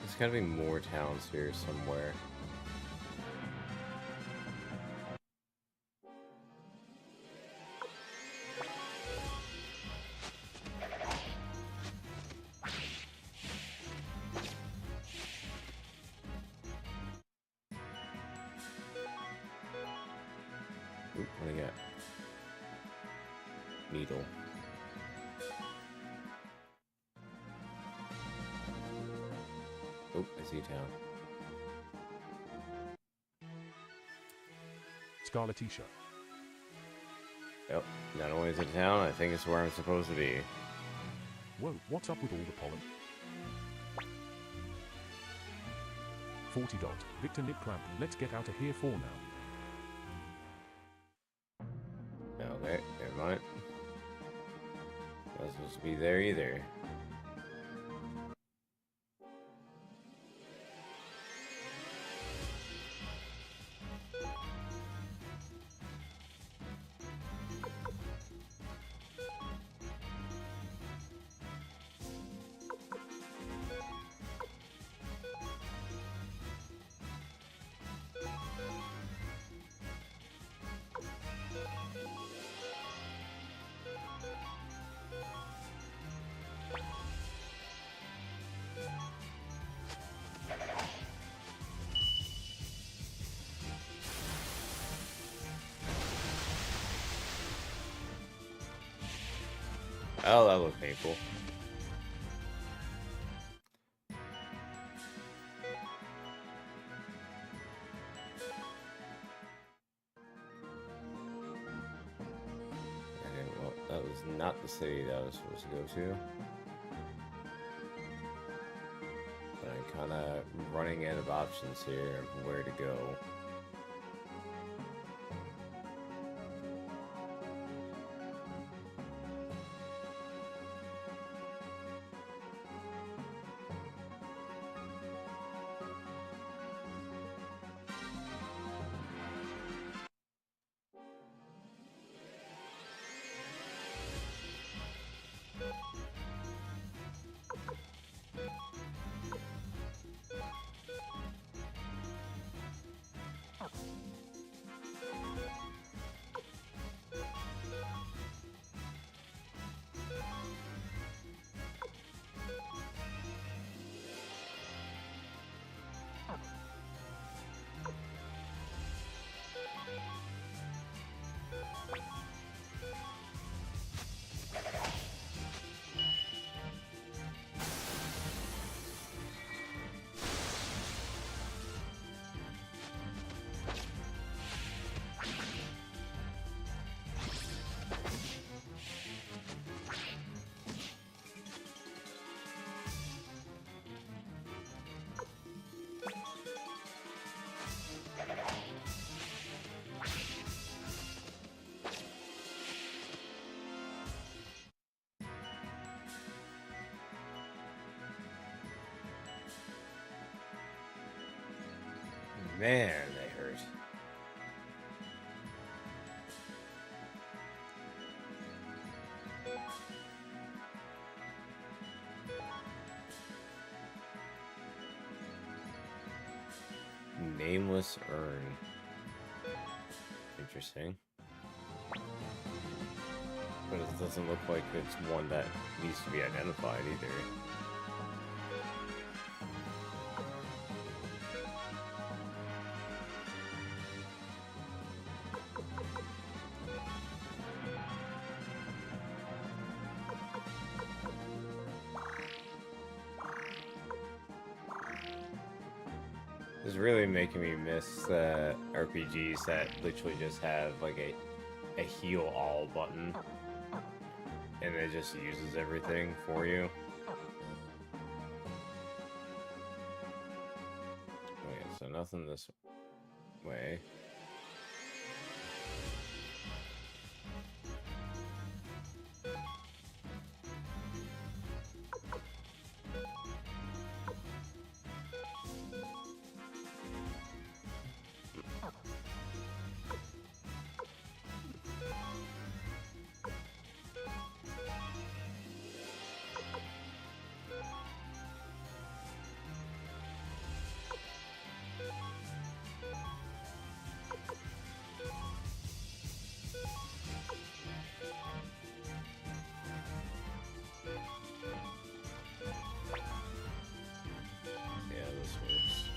There's gotta be more towns here somewhere. Oop, what do I got? Needle. Oh, I see a town. Scarletisha. Yep, not only is it a town, I think it's where I'm supposed to be. Whoa, what's up with all the pollen? 40 dot. Victor Nip Clamp, let's get out of here for now. Okay, never mind. Not supposed to be there either. Oh, that was painful. Okay, well, that was not the city that I was supposed to go to. But I'm kind of running out of options here of where to go. Man, they hurt. Nameless urn. Interesting. But it doesn't look like it's one that needs to be identified either. It's really making me miss RPGs that literally just have like a heal all button and it just uses everything for you. Okay, so nothing this way. Yeah, this works.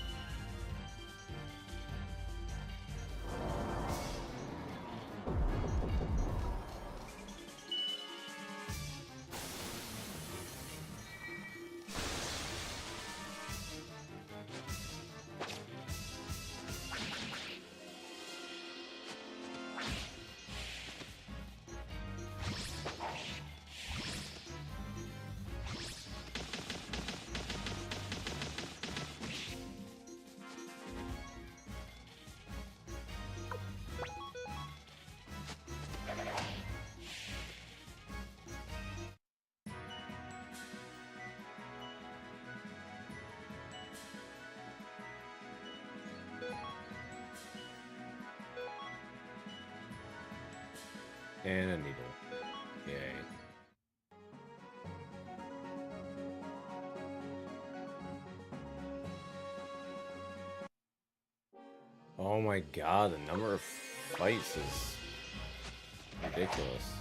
And a needle. Yay. Oh my god, the number of fights is ridiculous.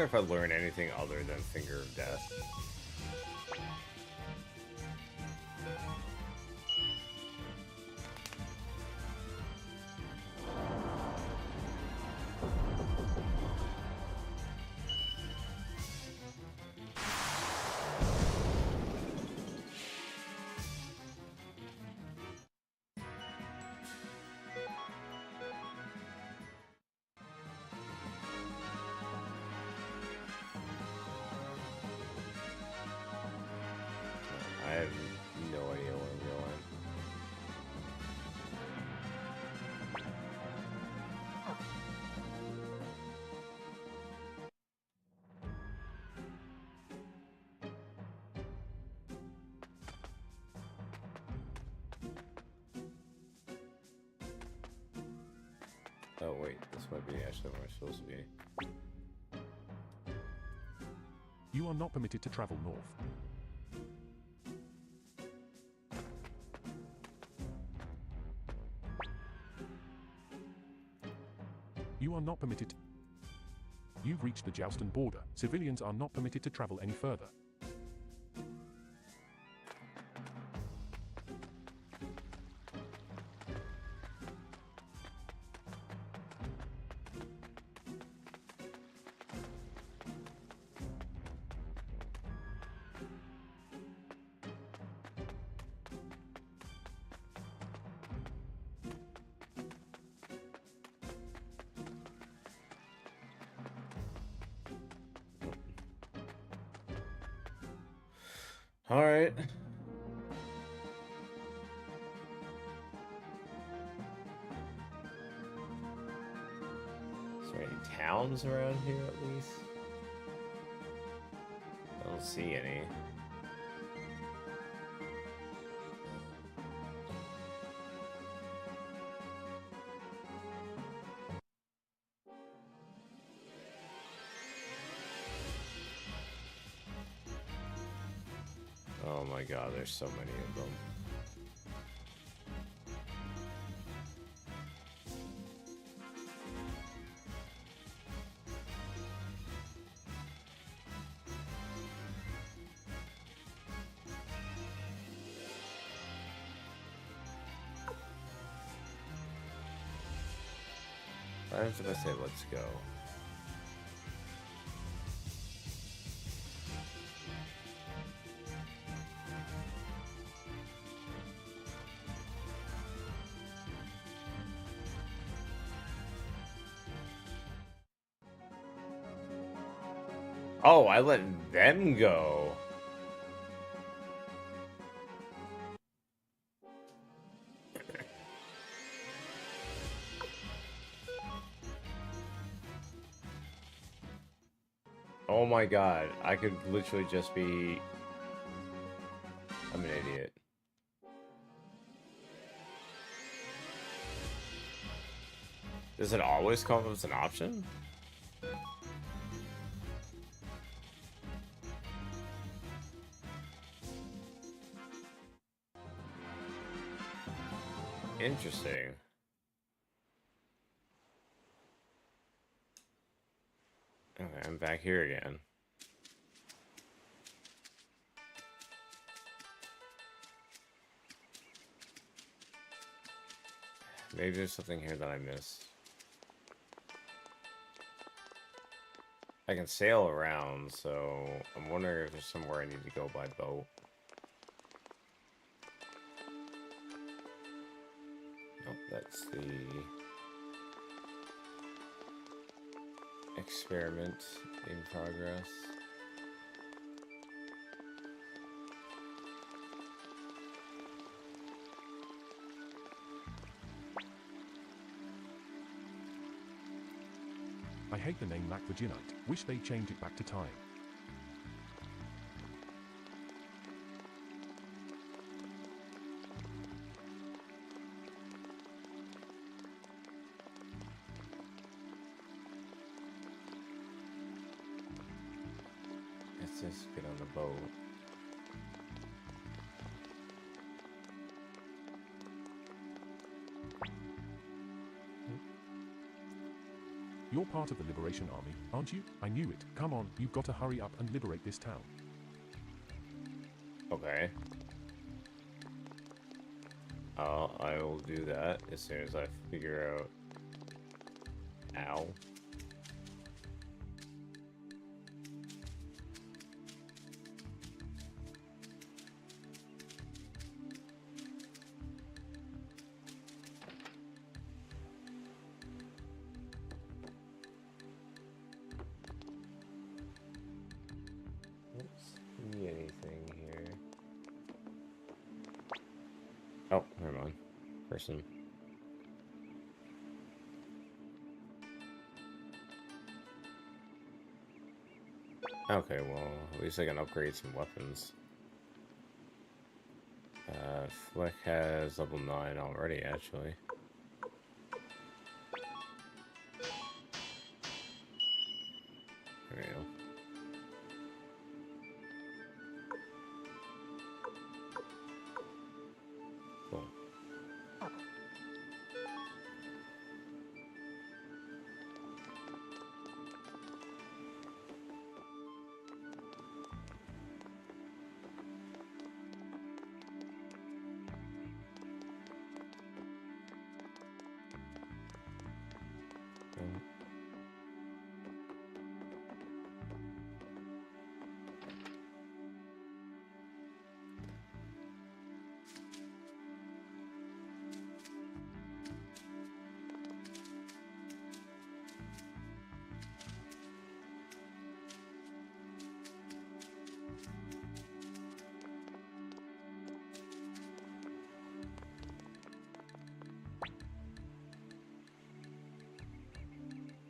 if I learn anything other than Finger of Death. I have no idea where I'm going. Oh wait, this might be actually where I'm supposed to be. You are not permitted to travel north. You are not permitted. You've reached the Jouston border. Civilians are not permitted to travel any further. All right. Is there any towns around here at least? I don't see any. Oh my god, there's so many of them. What happens if I say let's go? Oh, I let them go. Oh my god, I could literally just be... I'm an idiot. Does it always come up as an option? Interesting. Okay, I'm back here again. Maybe there's something here that I missed. I can sail around, so I'm wondering if there's somewhere I need to go by boat. Nope, that's the experiment in progress. I hate the name Lac Virginite. Wish they changed it back to time. Let's just get on the boat. You're part of the Liberation Army, aren't you? I knew it. Come on, you've got to hurry up and liberate this town. Okay. I will do that as soon as I figure out. Ow. Don't see anything here. Oh, never mind. Person. Okay, well, at least I can upgrade some weapons. Flick has level 9 already, actually. There we go. Cool.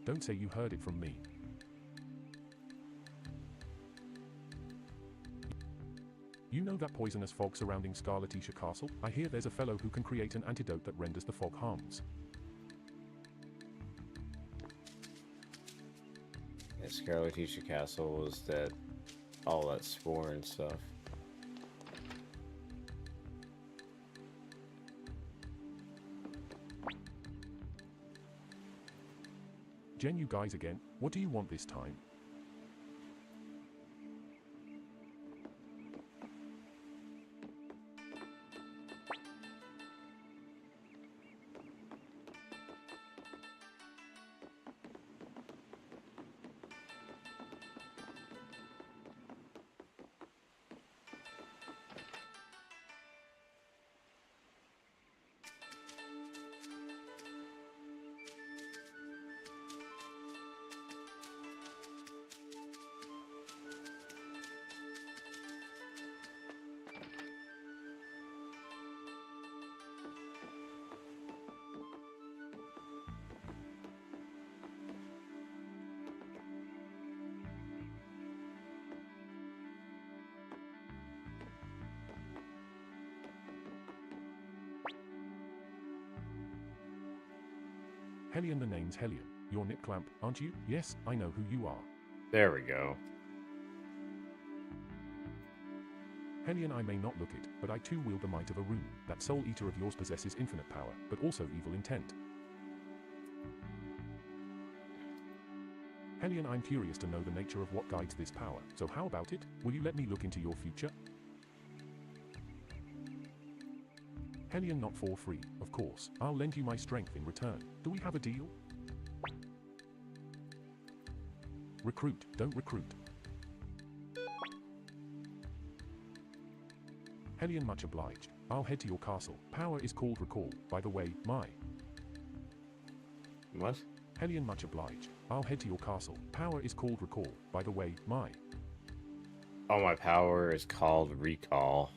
Don't say you heard it from me. You know that poisonous fog surrounding Scarlatisha Castle? I hear there's a fellow who can create an antidote that renders the fog harmless. Yeah, Scarlatisha Castle is that all that spore and stuff. Jen, you guys again? What do you want this time? Hellion, the name's Hellion. You're Nip Clamp, aren't you? Yes, I know who you are. There we go. Hellion, I may not look it, but I too wield the might of a rune. That soul eater of yours possesses infinite power, but also evil intent. Hellion, I'm curious to know the nature of what guides this power, so how about it? Will you let me look into your future? Hellion, not for free, of course. I'll lend you my strength in return. Do we have a deal? Recruit, don't recruit. Hellion, much obliged. I'll head to your castle. Power is called recall, by the way, my. What? Hellion, much obliged. I'll head to your castle. Power is called recall, by the way, my. Oh, my power is called recall.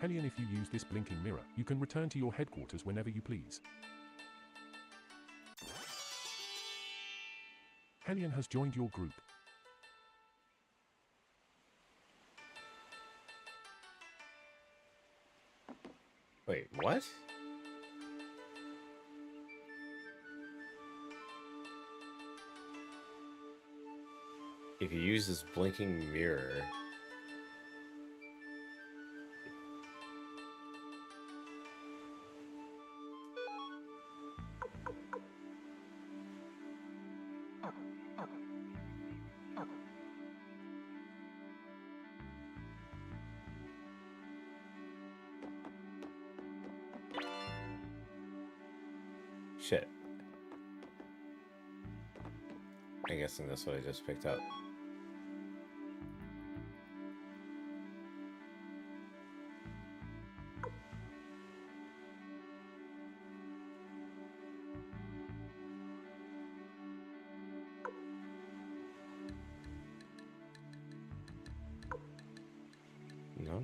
Hellion, if you use this blinking mirror, you can return to your headquarters whenever you please. Hellion has joined your group. Wait, what? If you use this blinking mirror... Shit. I'm guessing that's what I just picked up. No?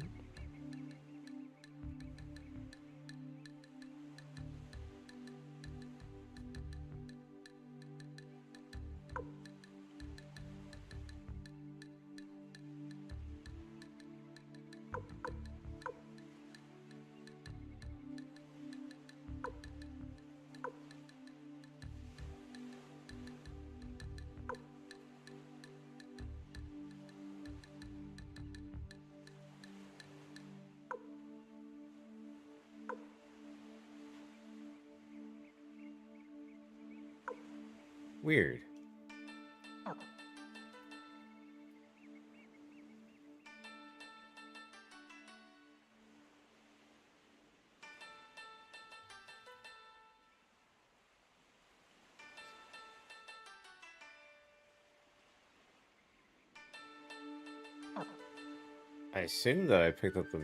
Weird. I assume that I picked up the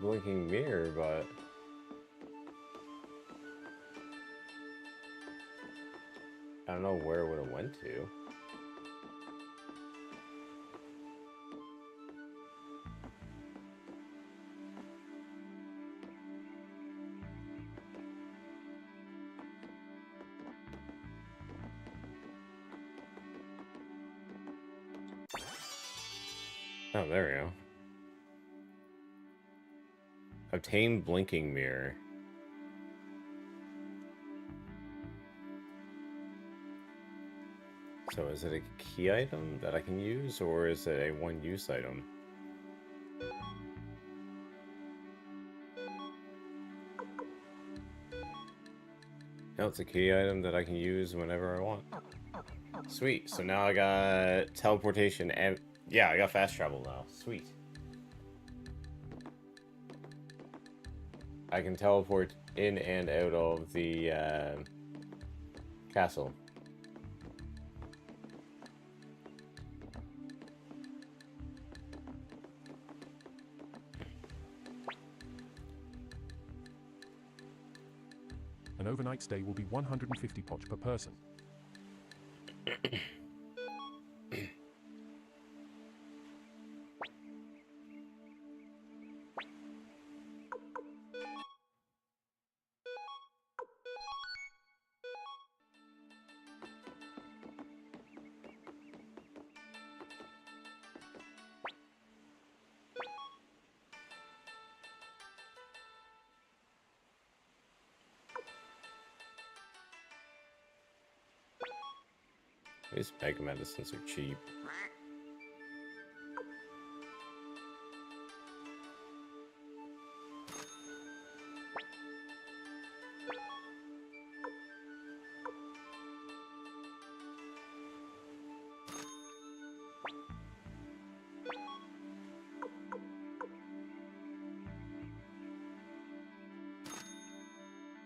blinking mirror, but I don't know where it would have went to. Oh, there we go. Obtain blinking mirror. So is it a key item that I can use, or is it a one-use item? No, it's a key item that I can use whenever I want. Sweet. So now I got teleportation and... yeah, I got fast travel now. Sweet. I can teleport in and out of the castle. An overnight stay will be 150 poch per person. These mega medicines are cheap.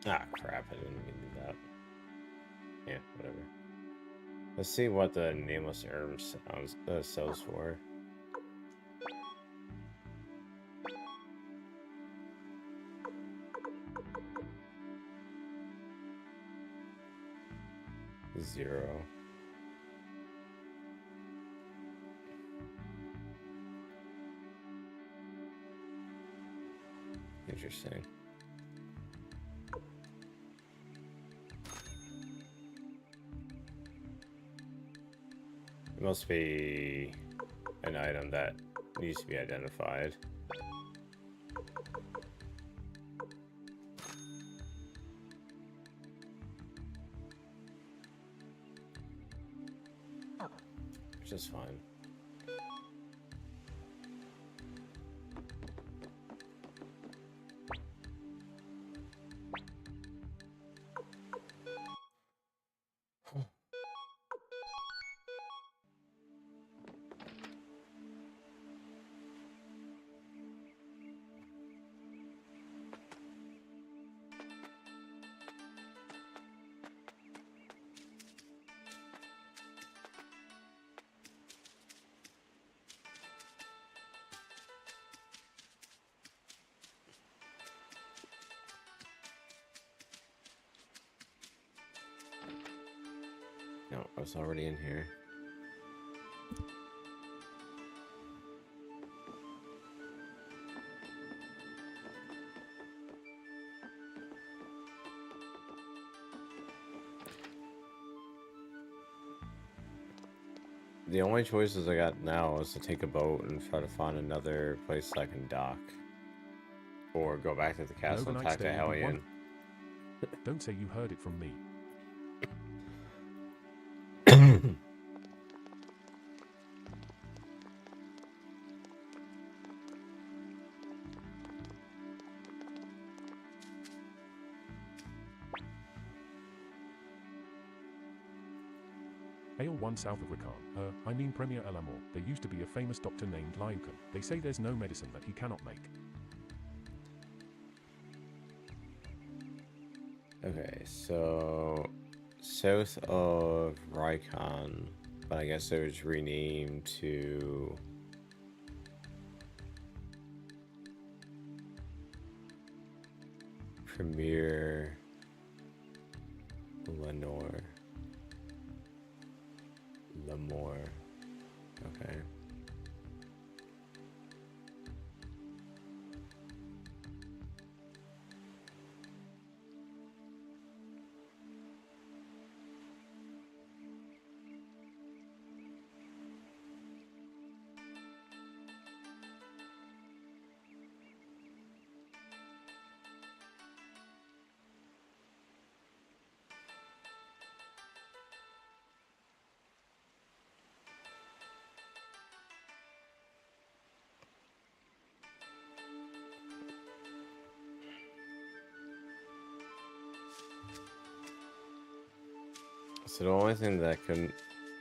Ah, crap, I didn't mean to do that. Yeah, whatever. Let's see what the nameless herb sells for. Zero. Interesting. It must be an item that needs to be identified. Which is fine. I was already in here. The only choices I got now is to take a boat and try to find another place I can dock. Or go back to the castle and overnight talk to stay will be Hellion. Don't say you heard it from me. Hail one south of Rakan. I mean Premier Elamor. There used to be a famous doctor named Lyukan. They say there's no medicine that he cannot make. Okay, so south of Rykon, but I guess it was renamed to Premier Lenore. Lemore. Okay. So the only thing that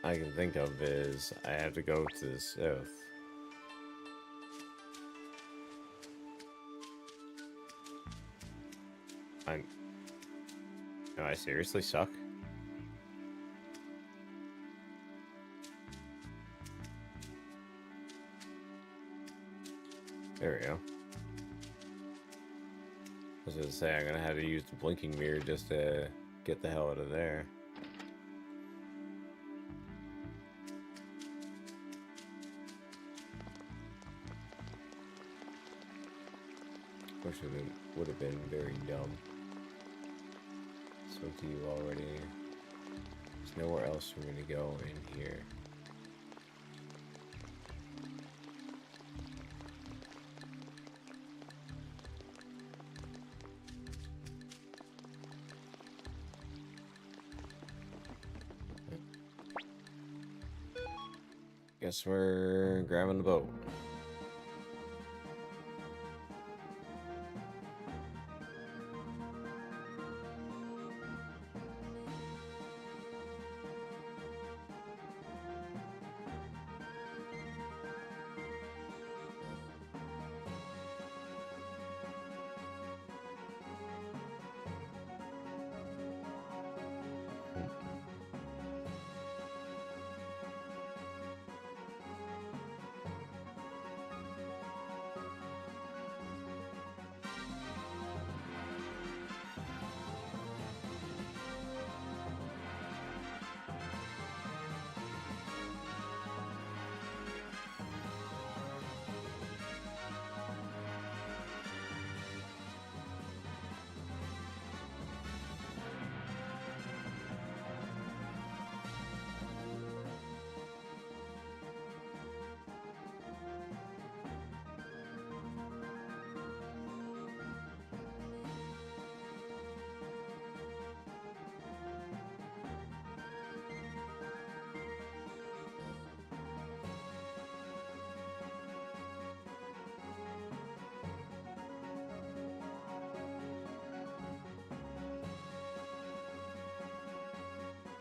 I can think of is I have to go to the south. No, I seriously suck. There we go. I was gonna say I'm gonna have to use the blinking mirror just to get the hell out of there. Which would have been very dumb. Spoke to you already. There's nowhere else for me to go in here. Guess we're grabbing the boat.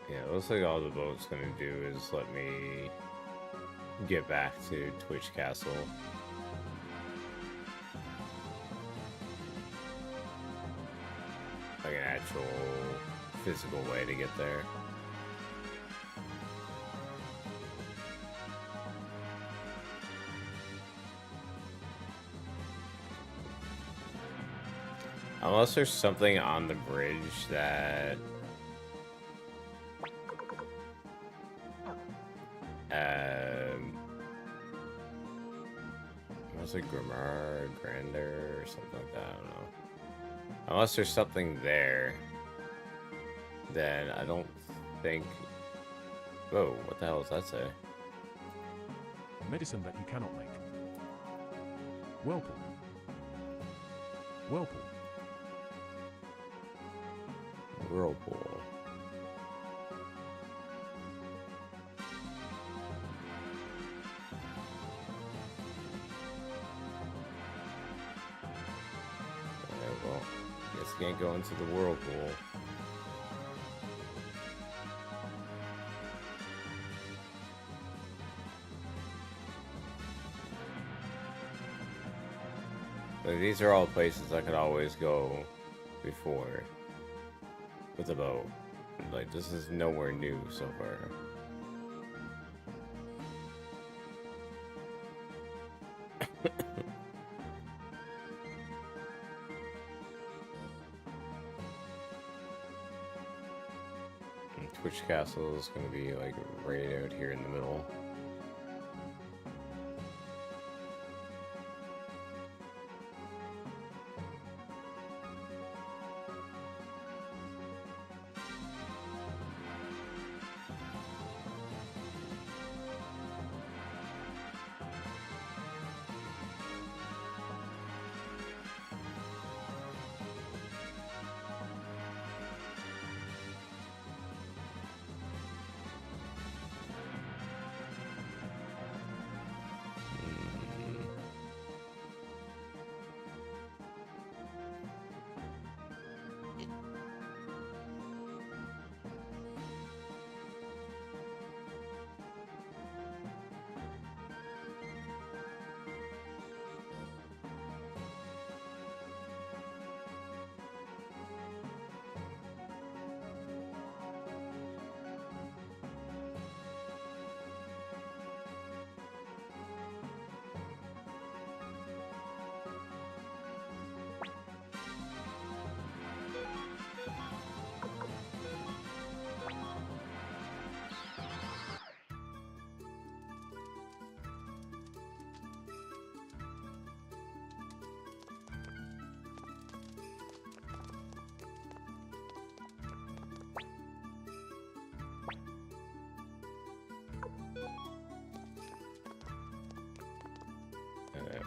Yeah, it looks like all the boat's gonna do is let me get back to Twitch Castle. Like an actual physical way to get there. Unless there's something on the bridge that Was it Grimmar, Grander, or something like that? I don't know. Unless there's something there, then I don't think. Whoa, what the hell does that say? Medicine that you cannot make. Whirlpool. Whirlpool. Whirlpool. Well, guess you can't go into the whirlpool. But these are all places I could always go before with a boat. Like, this is nowhere new so far. Twitch Castle is going to be like right out here in the middle.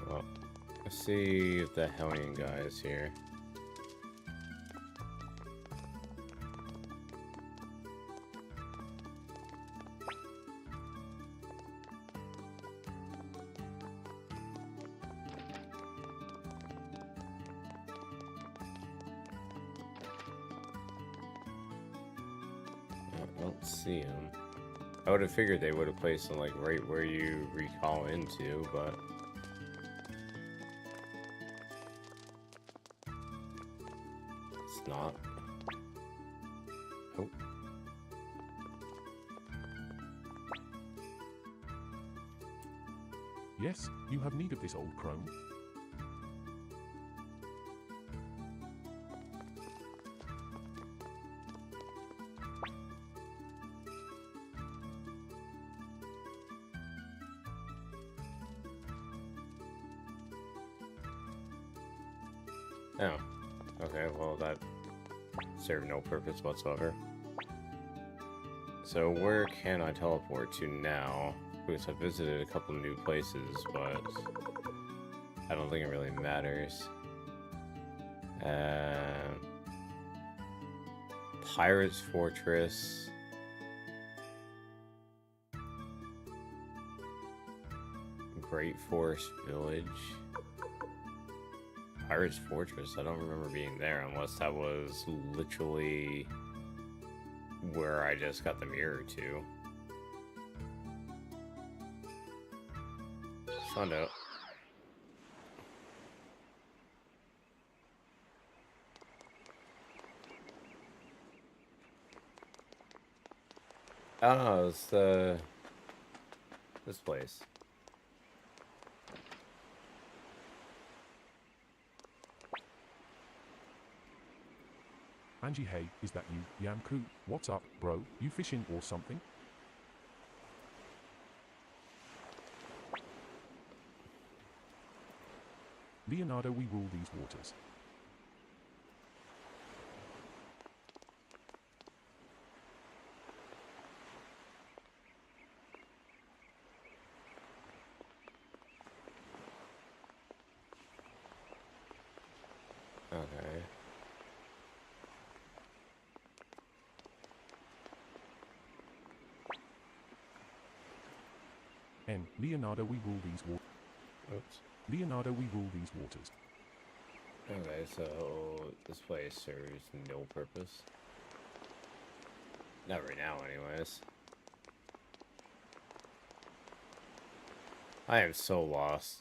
Well, let's see if the Hellion guy is here. I don't see him. I would have figured they would have placed him like right where you recall into, but it's not. Oh. Yes, you have need of this old crone. Oh. Okay, well that served no purpose whatsoever. So where can I teleport to now? Because I visited a couple new places, but I don't think it really matters. Pirate's Fortress. Great Forest Village. Pirate's Fortress, I don't remember being there unless that was literally where I just got the mirror to. Found out. Oh, it's this place. Angie, hey, is that you, Yamku? What's up, bro? You fishing or something? Leonardo, we rule these waters. Okay. N. Leonardo, we rule these waters. Oops. Leonardo, we rule these waters. Okay, so this place serves no purpose. Not right now, anyways. I am so lost.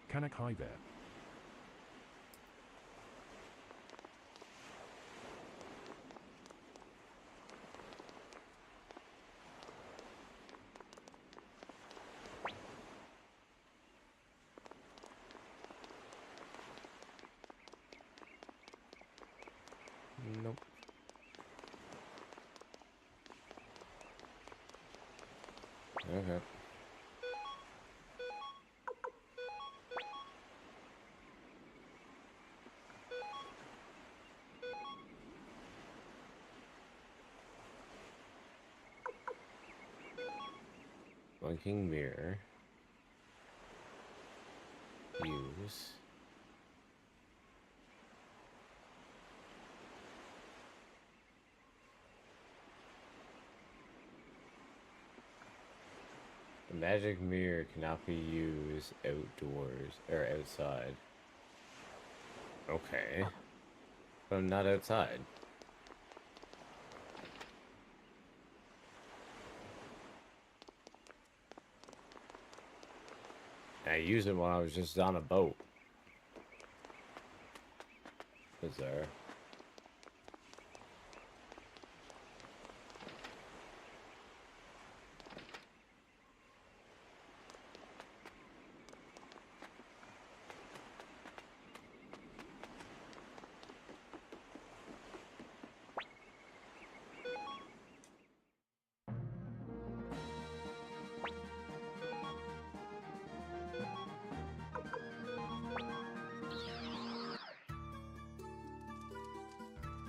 Canuck, hi there. Nope. Okay. Blinking mirror. Use. The magic mirror cannot be used outdoors or outside. Okay. But I'm not outside. I used it when I was just on a boat. Bizarre.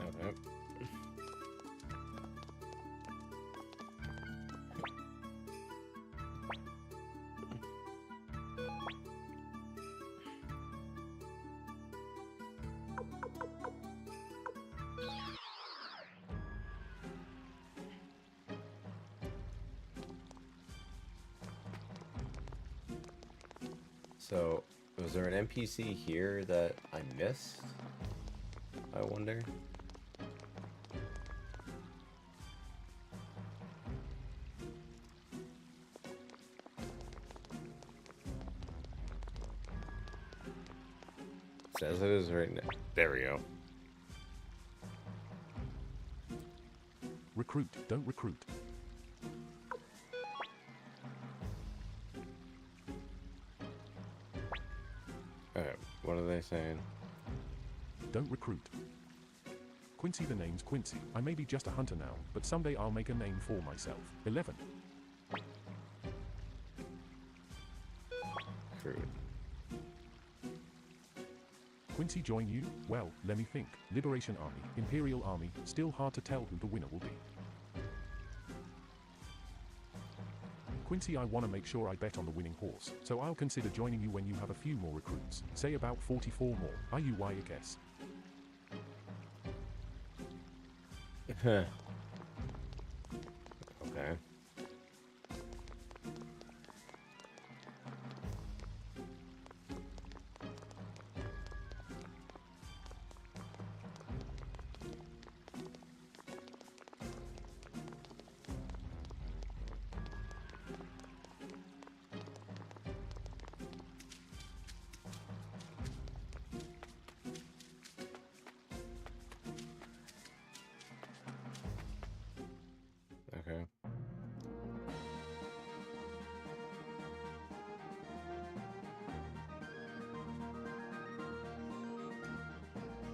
Okay. So, was there an NPC here that I missed? I wonder. Says it is right now. There we go. Recruit, don't recruit. Okay, what are they saying? Don't recruit. Quincy, the name's Quincy. I may be just a hunter now, but someday I'll make a name for myself. 11. Crude. Quincy join you? Well, let me think. Liberation Army, Imperial Army, still hard to tell who the winner will be. Quincy, I want to make sure I bet on the winning horse, so I'll consider joining you when you have a few more recruits. Say about 44 more. Are you why I guess? Okay. Okay.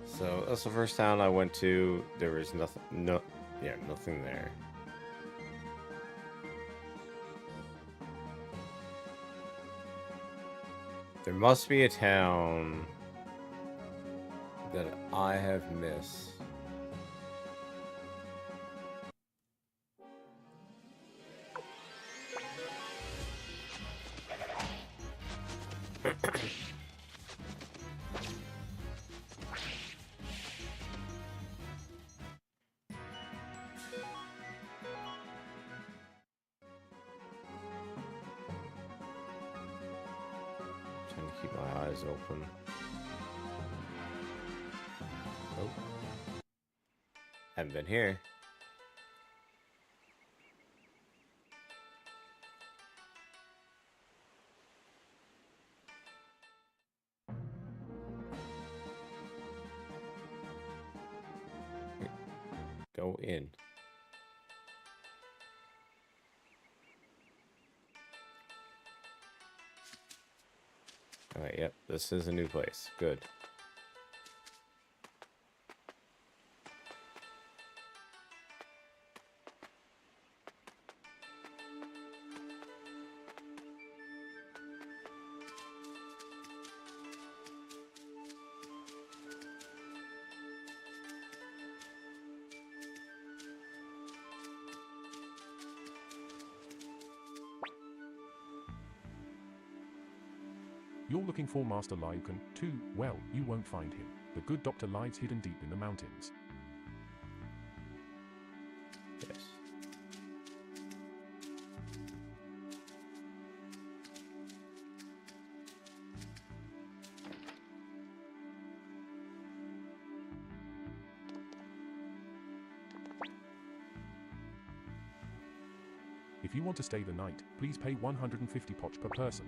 So that's the first town I went to. There was nothing. Nothing there. There must be a town that I have missed. Trying to keep my eyes open. Oh. Haven't been here. Go in. Alright, yep, this is a new place. Good. You're looking for Master Lyukan too? Well, you won't find him. The good doctor lies hidden deep in the mountains. Yes. If you want to stay the night, please pay 150 poch per person.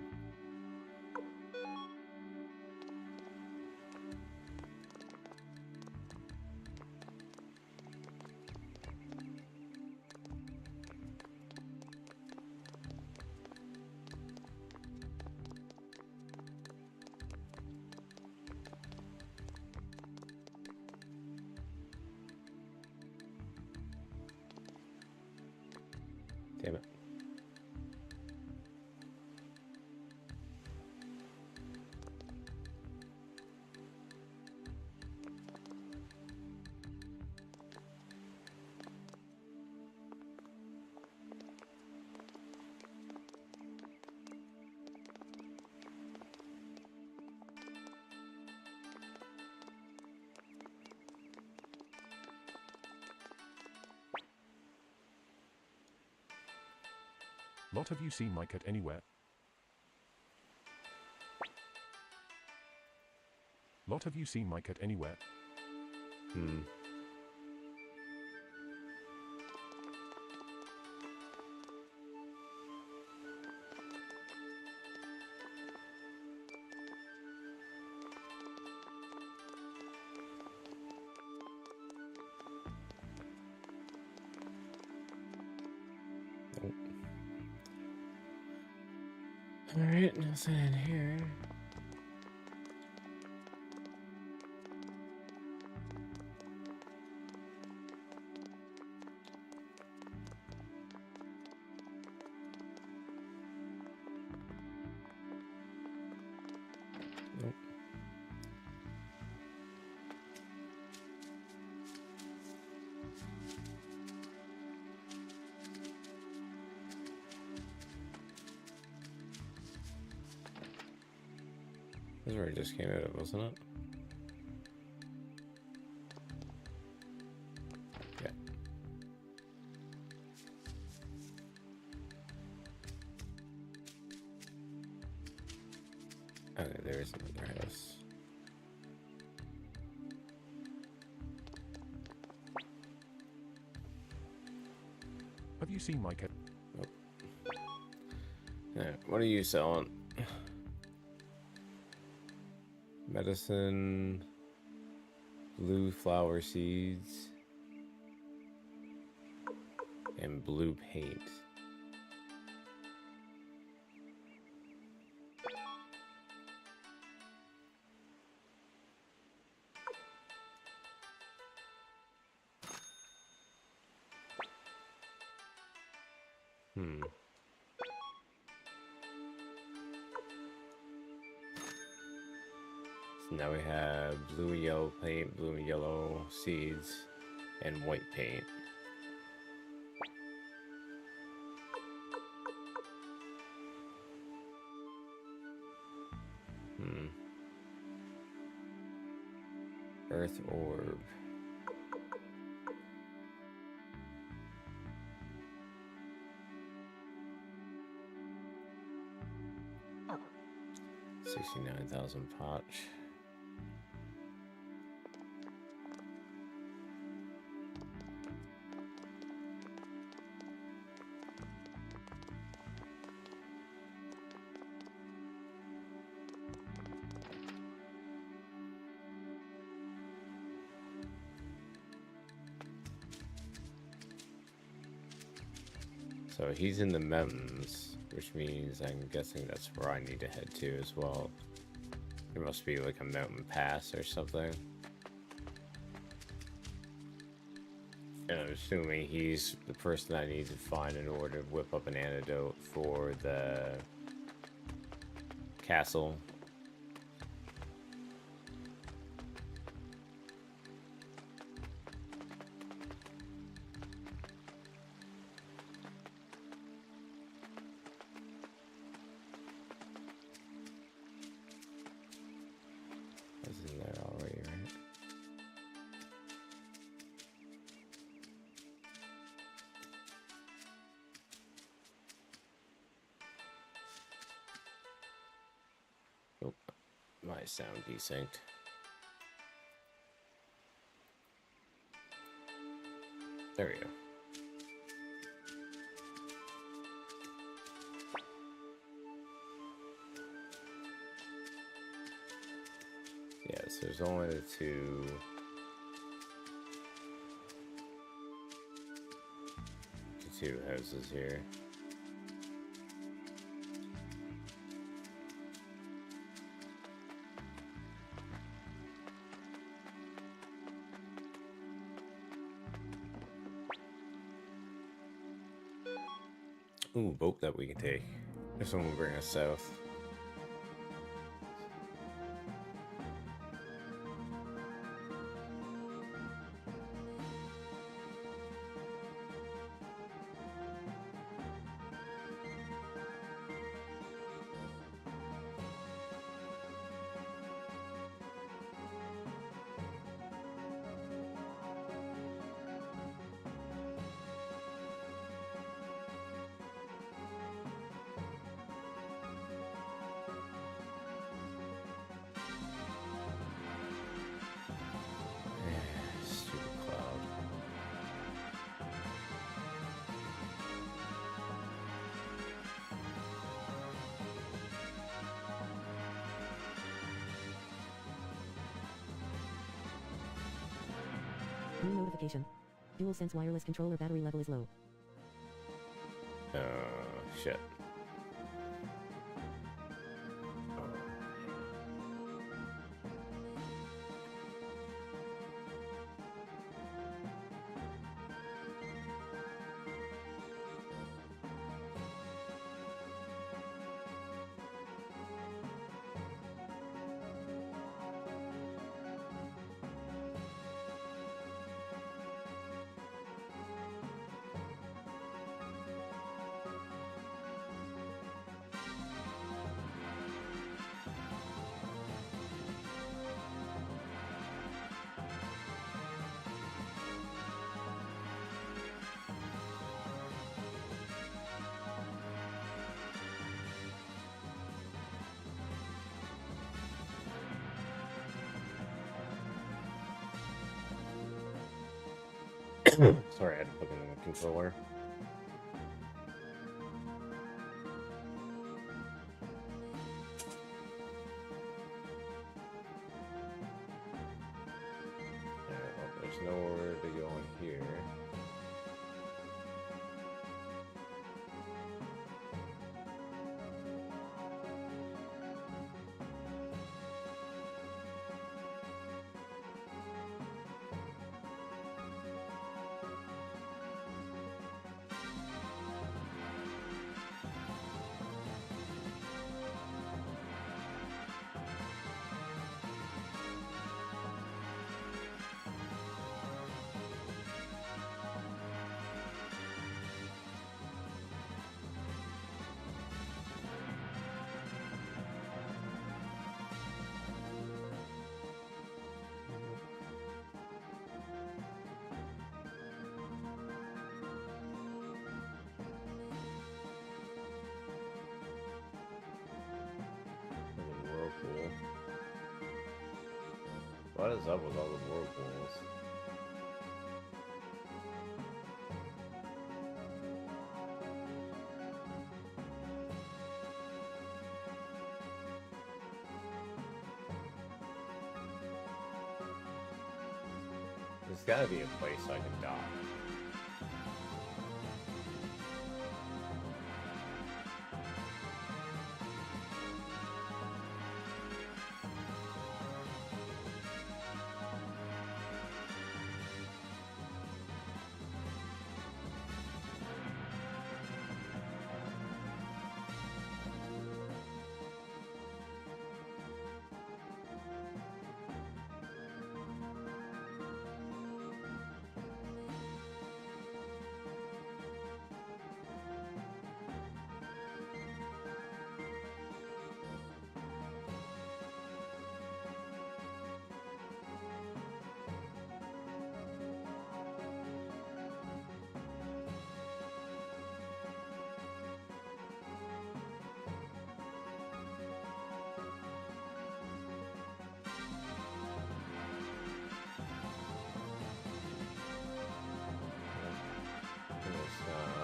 Damn it. Lot, have you seen my cat anywhere? Lot, have you seen my cat anywhere? Hmm. Nope. Alright, nothing in here. Nope. This is where it just came out of, wasn't it? Yeah. Okay, there is another house. Have you seen my cat? Nope. Yeah, what are you selling? Medicine, blue flower seeds, and blue paint. Now we have blue and yellow paint, blue and yellow seeds, and white paint. Earth orb. $69,000 potch. So he's in the mountains, which means I'm guessing that's where I need to head to as well. There must be like a mountain pass or something. And I'm assuming he's the person I need to find in order to whip up an antidote for the castle. That's in there already, right? Nope. My sound desynced. There we go. Yes, there's only the two houses here. Ooh, boat that we can take. If someone will bring us south. Stupid cloud. New notification. DualSense wireless controller battery level is low. Shit. Sorry, I had to plug in the controller. Well, there's nowhere to go in here. What is up with all the whirlpools? There's gotta be a place I can dock.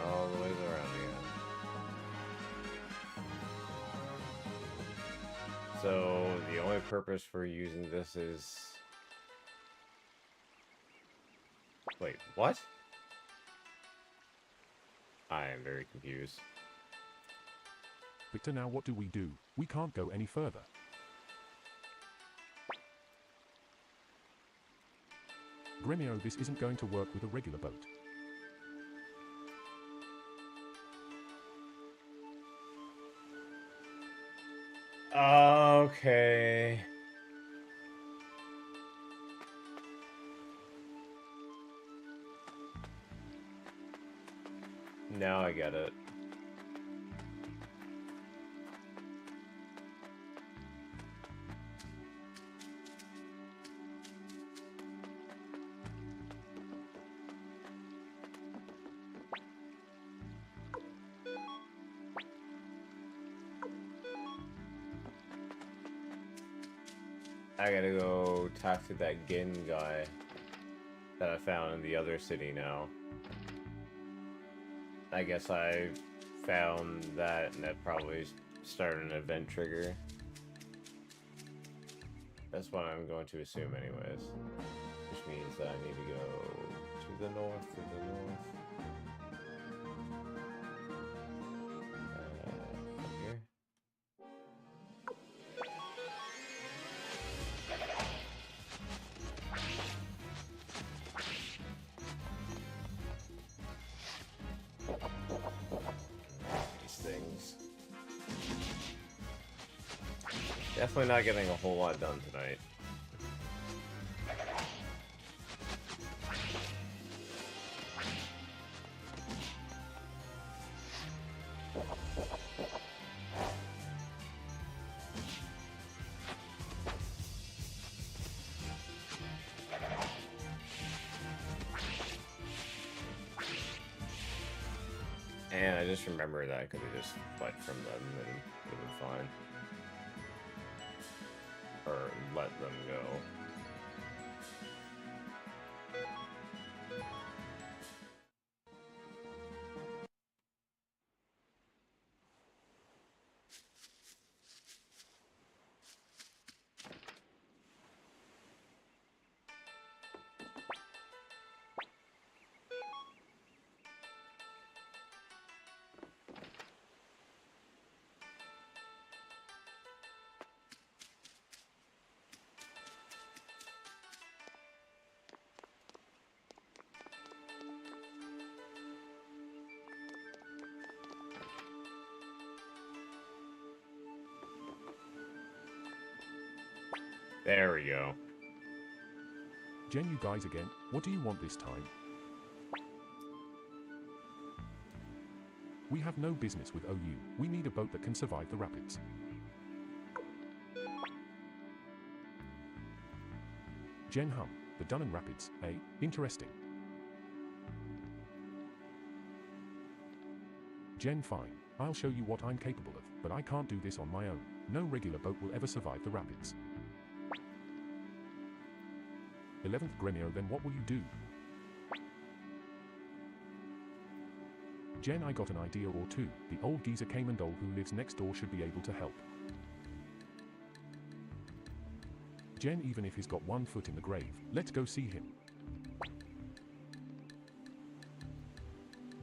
All the way around again. So the only purpose for using this is... Wait, what? I am very confused. Victor, now what do? We can't go any further. Gremio, this isn't going to work with a regular boat. Okay. Now I get it. I gotta go talk to that Gin guy that I found in the other city now. I guess I found that and that probably started an event trigger. That's what I'm going to assume anyways. Which means that I need to go to the north, up here. Things. Definitely not getting a whole lot done tonight. And I just remember that I could have just fled from them and it would have been fine. Or let them go. There we go. Jen, you guys again. What do you want this time? We have no business with OU. We need a boat that can survive the rapids. Jen hum. The Dunnan Rapids, eh? Interesting. Jen fine. I'll show you what I'm capable of, but I can't do this on my own. No regular boat will ever survive the rapids. 11th Grenier, then what will you do? Jen, I got an idea or two. The old geezer Kamendol who lives next door should be able to help. Jen, even if he's got one foot in the grave, let's go see him.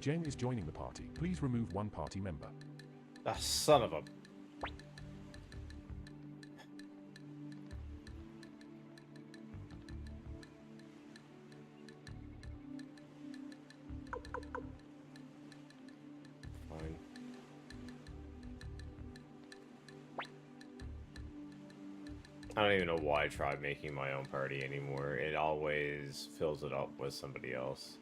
Jen is joining the party. Please remove one party member. Ah, son of a... Fine. I don't even know why I tried making my own party anymore. It always fills it up with somebody else.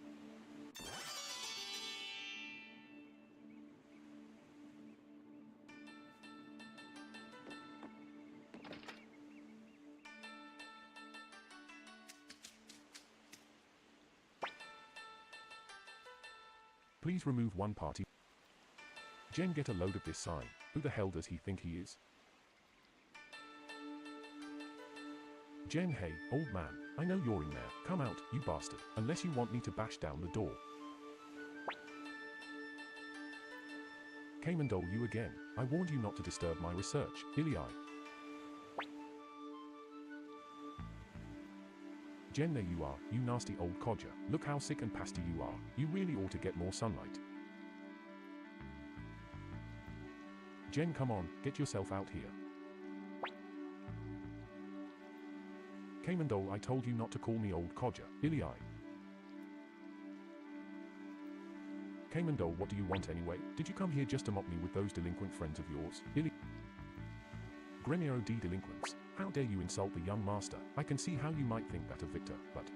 Please remove one party. Jen, get a load of this sign. Who the hell does he think he is? Jen, hey, old man, I know you're in there. Come out, you bastard, unless you want me to bash down the door. Kamendol, you again. I warned you not to disturb my research, Ilii. Jen, there you are, you nasty old codger. Look how sick and pasty you are. You really ought to get more sunlight. Jen, come on, get yourself out here. Kamendol, I told you not to call me old codger, Ilii. Kamendol, what do you want anyway? Did you come here just to mock me with those delinquent friends of yours, Ilii? Grenier D delinquents, how dare you insult the young master? I can see how you might think that of Victor, but...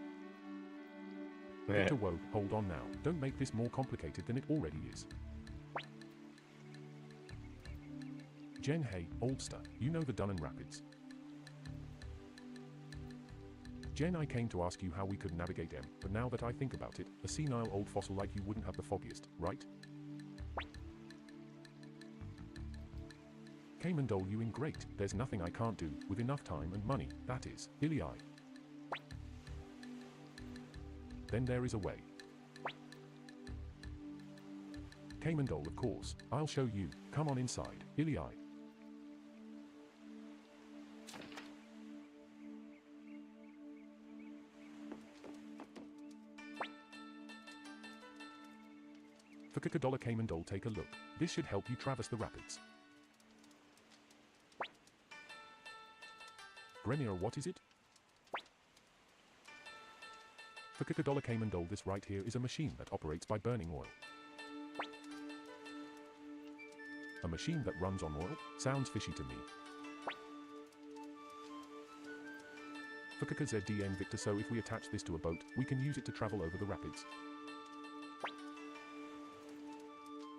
Victor, whoa, hold on now. Don't make this more complicated than it already is. Jen, hey, oldster, you know the Dunnan Rapids. Jen, I came to ask you how we could navigate them, but now that I think about it, a senile old fossil like you wouldn't have the foggiest, right? Kamendol, you ingrate. There's nothing I can't do, with enough time and money, that is, Ilii. Then there is a way. Kamendol, of course, I'll show you. Come on inside, Ilii. For $1 Kamendol, take a look. This should help you traverse the rapids. Grenier, what is it? For $1 Kamendol, this right here is a machine that operates by burning oil. A machine that runs on oil? Sounds fishy to me. For KZDN Victor, so if we attach this to a boat, we can use it to travel over the rapids.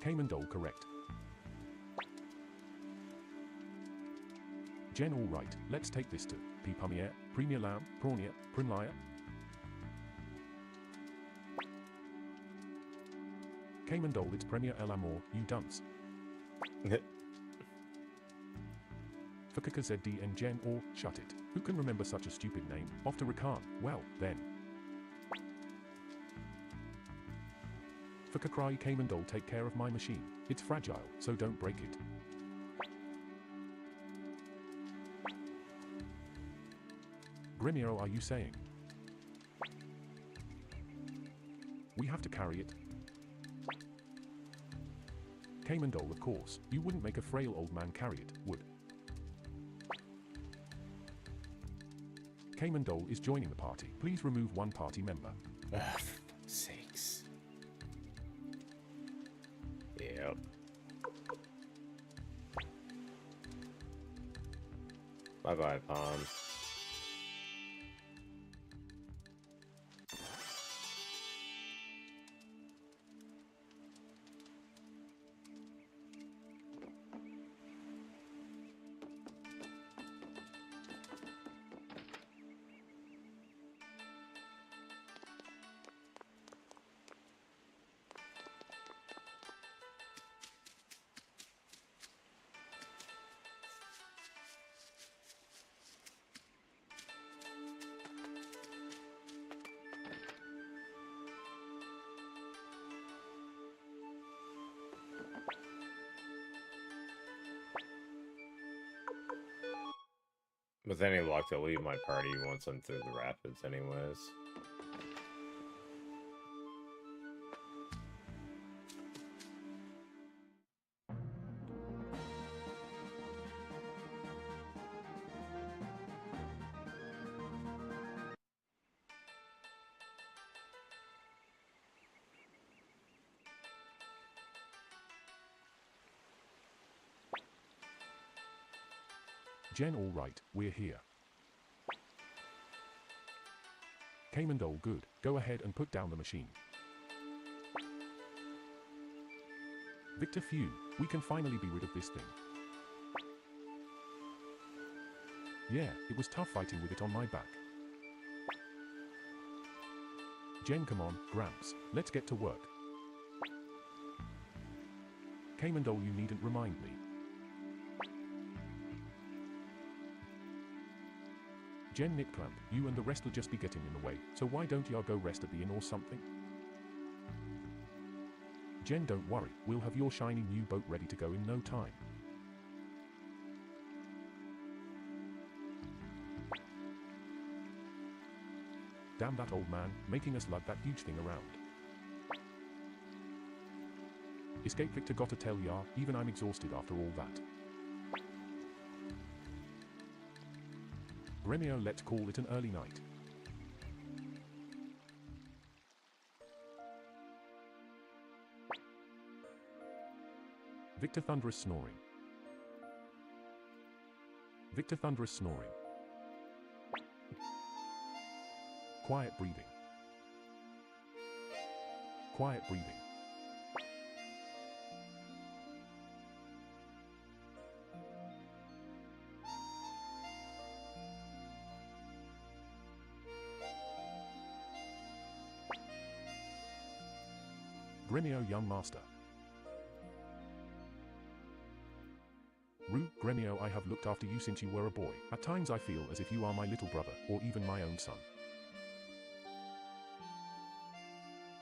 Kamendol, correct. Jen, all right, let's take this to Pumier, Premier Lam, Prawnia, Primlia. Kamendol, it's Premier El Amor, you dunce. For KZDN Jen, or shut it. Who can remember such a stupid name? Off to Rakan. Well, then. For Kakrai Kamendol, take care of my machine. It's fragile, so don't break it. Grenier, are you saying? We have to carry it. Kamendol, of course. You wouldn't make a frail old man carry it, would? Kamendol is joining the party. Please remove one party member. For fuck's sakes. Yep. Bye-bye, Pom. With any luck, they'll leave my party once I'm through the rapids anyways. Jen, all right, we're here. Kaimandol, good. Go ahead and put down the machine. Victor, phew, we can finally be rid of this thing. Yeah, it was tough fighting with it on my back. Jen, come on, Gramps, let's get to work. Kaimandol, you needn't remind me. Jen, Nick Clamp, you and the rest will just be getting in the way, so why don't y'all go rest at the inn or something? Jen, don't worry, we'll have your shiny new boat ready to go in no time. Damn that old man, making us lug that huge thing around. Escape, Victor, gotta tell ya, even I'm exhausted after all that. Gremio, let's call it an early night. Victor, thunderous snoring. Victor, thunderous snoring. Quiet breathing. Quiet breathing. Gremio, young master. Rue, Gremio, I have looked after you since you were a boy. At times I feel as if you are my little brother, or even my own son.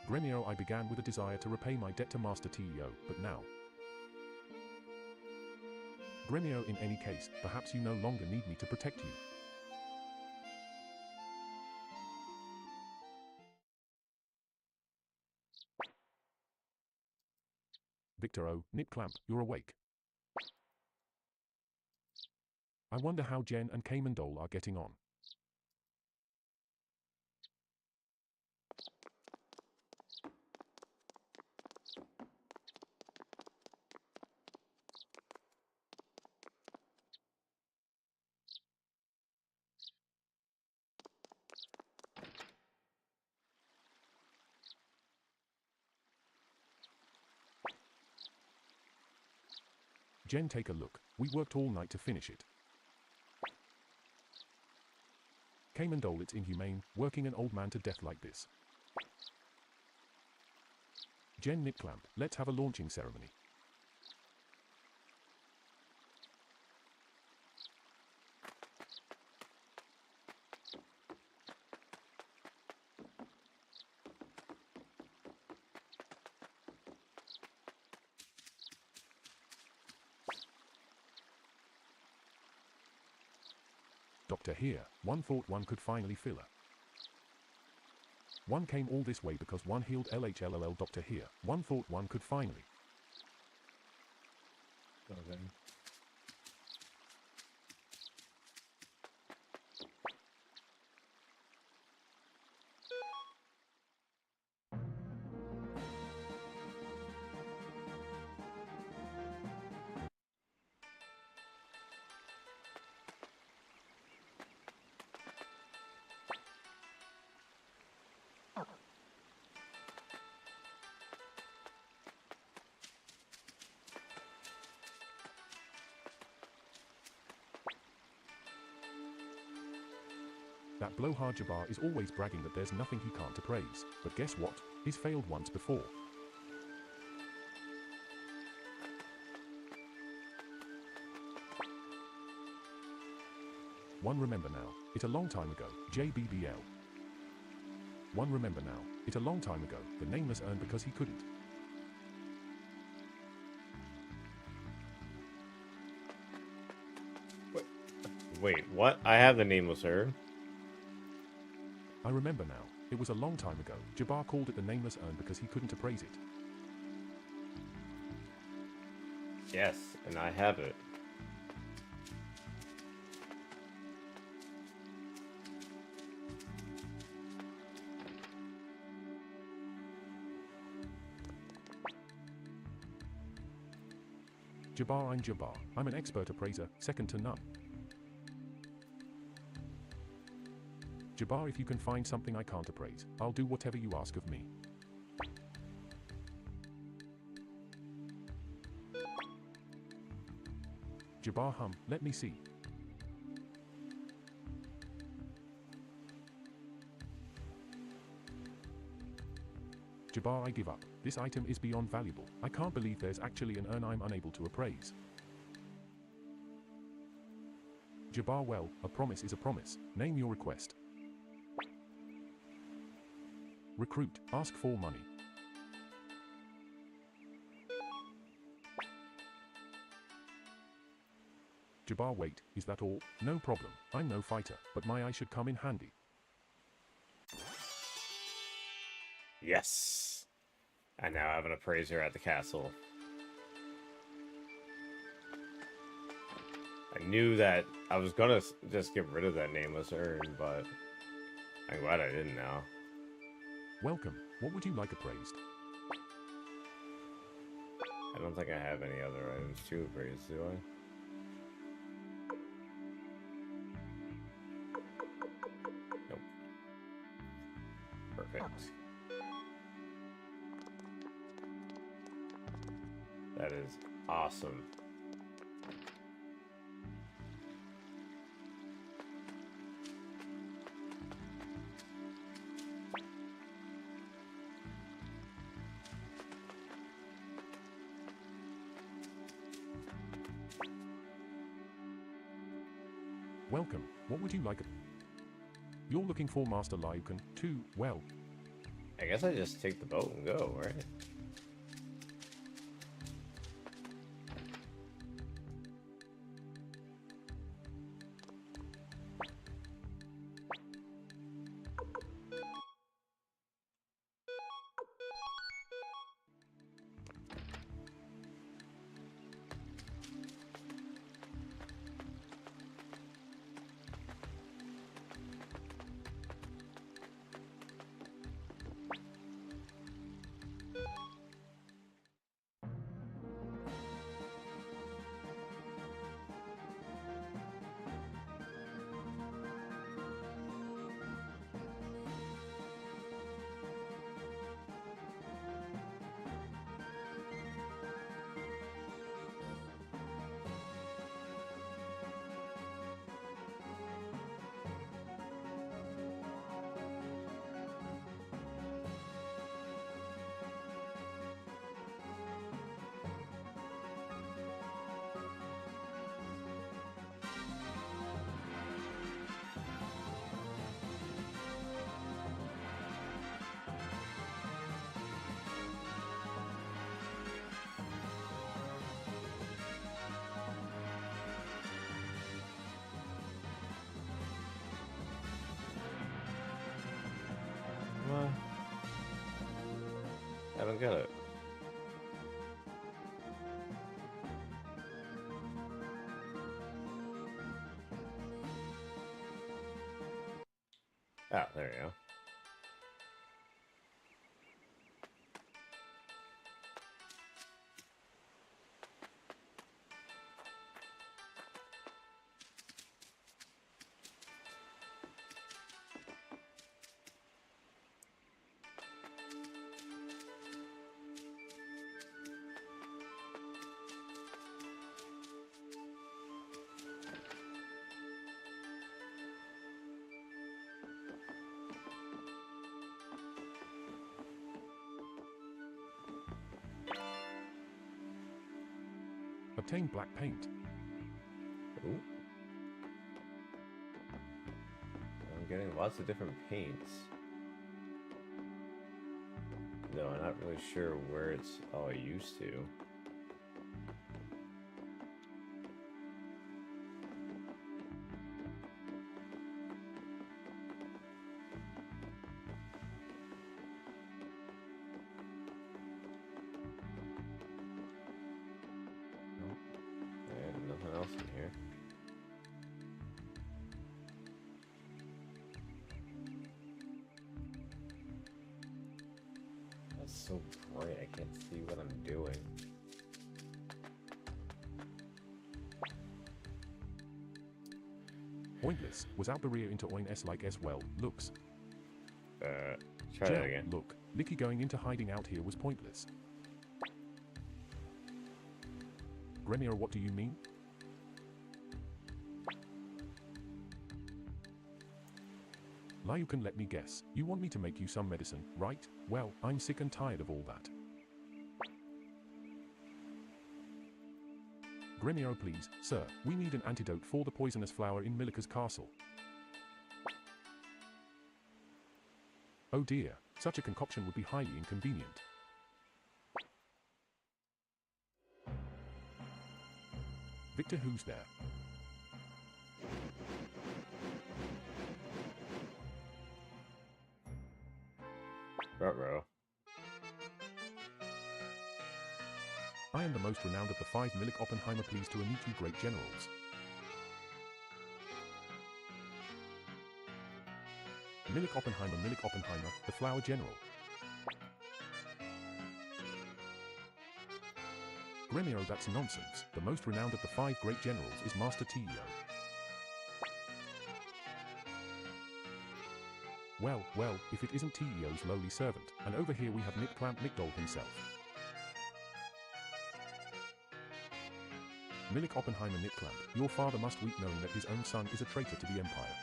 Gremio, I began with a desire to repay my debt to Master Teo, but now. Gremio, in any case, perhaps you no longer need me to protect you. Victor, oh, Nick Clamp, you're awake. I wonder how Jen and Kaimandol are getting on. Jen, take a look. We worked all night to finish it. Kaimandol, it's inhumane, working an old man to death like this. Jen, Nick Clamp, let's have a launching ceremony. Doctor here, one thought one could finally fill her. One came all this way because one healed LHLLL. Doctor here, one thought one could finally. Okay. That blowhard Jabbar is always bragging that there's nothing he can't appraise, but guess what? He's failed once before. One remember now, it a long time ago, JBBL. One remember now, it a long time ago, the nameless earned because he couldn't. Wait, what? I have the Nameless Urn. I remember now. It was a long time ago. Jabbar called it the Nameless Urn because he couldn't appraise it. Yes, and I have it. Jabbar, I'm Jabbar. I'm an expert appraiser, second to none. Jabbar, if you can find something I can't appraise, I'll do whatever you ask of me. Jabbar, let me see. Jabbar, I give up. This item is beyond valuable. I can't believe there's actually an urn I'm unable to appraise. Jabbar, well, a promise is a promise. Name your request. Recruit, ask for money. Jabbar, wait, is that all? No problem, I'm no fighter, but my eye should come in handy. Yes. I now have an appraiser at the castle. I knew that I was gonna just get rid of that Nameless Urn, but I'm glad I didn't now. Welcome, what would you like appraised? I don't think I have any other items to appraise, do I? Nope. Perfect. That is awesome. Welcome, what would you like? You're looking for Master Lyukan, too, well. I guess I just take the boat and go, right? I don't get it. Ah, there you go. Obtain black paint. Ooh. I'm getting lots of different paints. No, I'm not really sure where it's all used to. in here. That's so bright, I can't see what I'm doing. Pointless. Was out the rear into oin s like s well, looks. Try that again. Look. Licky going into hiding out here was pointless. Gremir, what do you mean? You can let me guess. You want me to make you some medicine, right? Well, I'm sick and tired of all that. Gremio, please, sir, we need an antidote for the poisonous flower in Milika's castle. Oh dear, such a concoction would be highly inconvenient. Victor, who's there? Ruh-roh. I am the most renowned of the 5 Milik Oppenheimer, pleased to meet you, great generals. Milik Oppenheimer, the flower general. Gremio, that's nonsense. The most renowned of the 5 great generals is Master Teo. Well, if it isn't Teo's lowly servant, and over here we have Nick Clamp Nickdoll himself. Milik Oppenheimer, Nick Clamp, your father must weep knowing that his own son is a traitor to the Empire.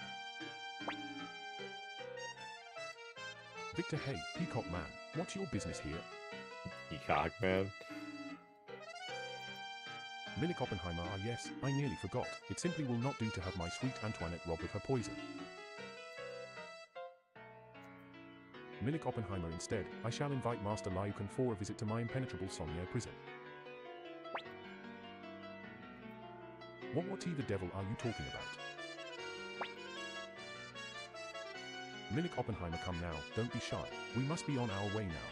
Victor, hey, Peacock Man, what's your business here? Peacock Man? Milik Oppenheimer, ah yes, I nearly forgot. It simply will not do to have my sweet Antoinette robbed of her poison. Milik Oppenheimer, instead, I shall invite Master Liukan for a visit to my impenetrable Somnier prison. What the devil are you talking about? Milik Oppenheimer, come now, don't be shy. We must be on our way now.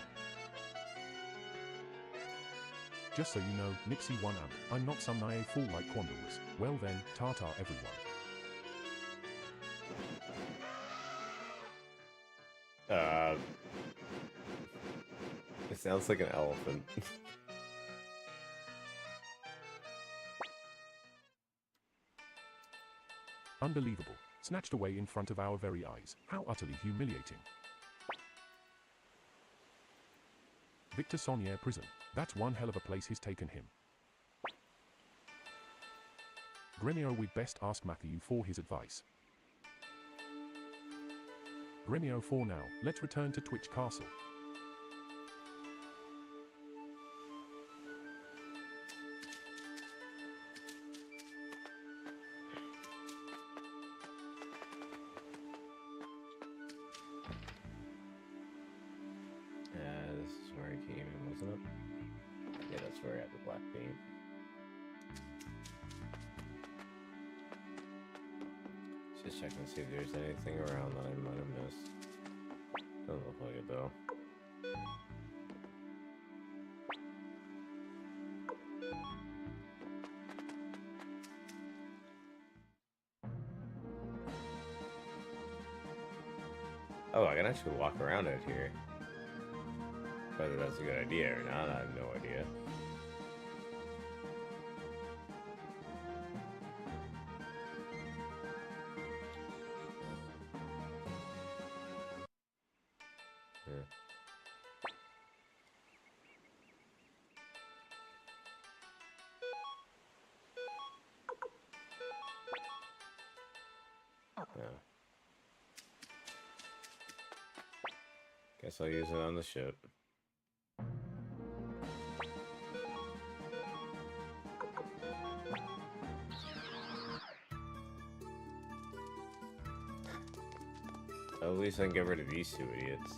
Just so you know, Nixie 1 amp, I'm not some naive fool like Quandle was. Well then, ta-ta everyone. It sounds like an elephant. Unbelievable. Snatched away in front of our very eyes. How utterly humiliating. Victor Sonnier prison. That's one hell of a place he's taken him. Gremio, we'd best ask Matthew for his advice. Gremio, for now, let's return to Twitch Castle. This is where I came in, wasn't it? Yeah, that's where I had the black paint. Just checking to see if there's anything around that I might have missed. Doesn't look like it though. Oh, I can actually walk around out here. Whether that's a good idea or not, I have no idea. Yeah. Yeah. Guess I'll use it on the ship. At least I can get rid of these 2 idiots.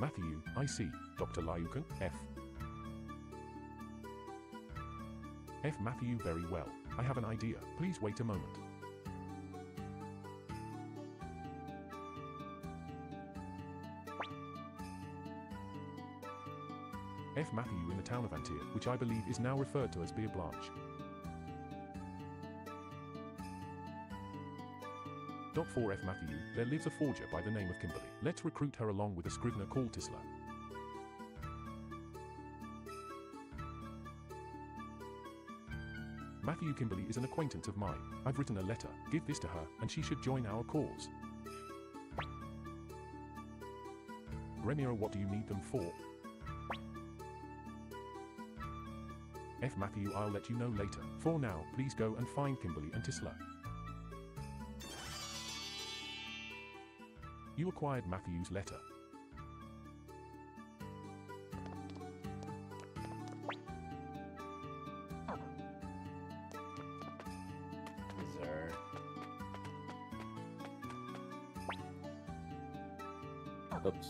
Matthew, I see. Dr. Liukan, F. F. Matthew, very well. I have an idea. Please wait a moment. F. Matthew in the town of Antir, which I believe is now referred to as Beer Blanche. Dot 4 F. Matthew, there lives a forger by the name of Kimberly. Let's recruit her along with a scrivener called Tisla. Matthew, Kimberly is an acquaintance of mine. I've written a letter. Give this to her, and she should join our cause. Remira, what do you need them for? F. Matthew, I'll let you know later. For now, please go and find Kimberly and Tisla. You acquired Matthew's letter. Is there... Oops.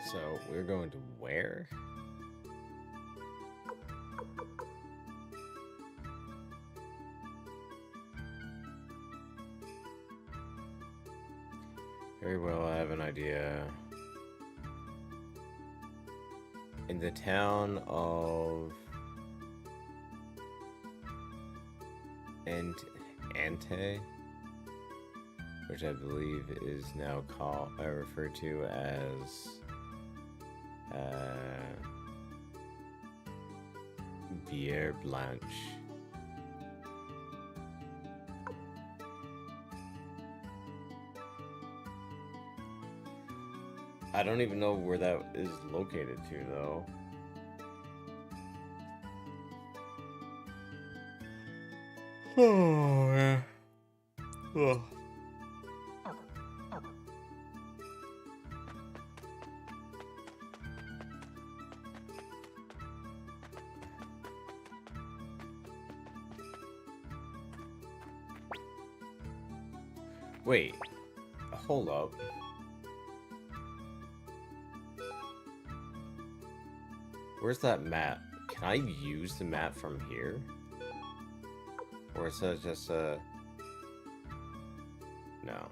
So, we're going to where? Very well, I have an idea. In the town of Ante, which I believe is now called referred to as Bière Blanche. I don't even know where that is located to, though. Oh, yeah. Ugh. Wait, hold up. Where's that map? Can I use the map from here? Or is that just a... No.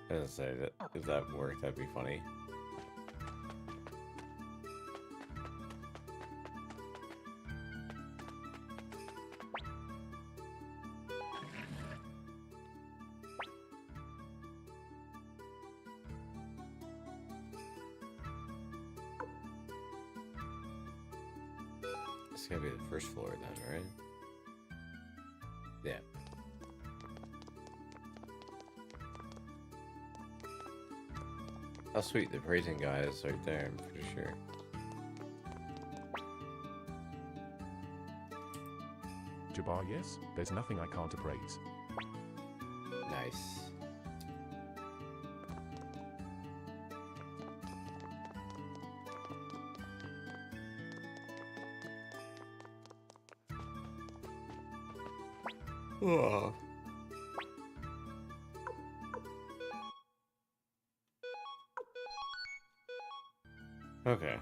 I was gonna say that if that worked, that'd be funny. It's gonna be the first floor then, right? Yeah. Oh sweet, the praising guy is right there, I'm pretty sure. Jabbar, yes, there's nothing I can't appraise. Nice. Oh. Okay.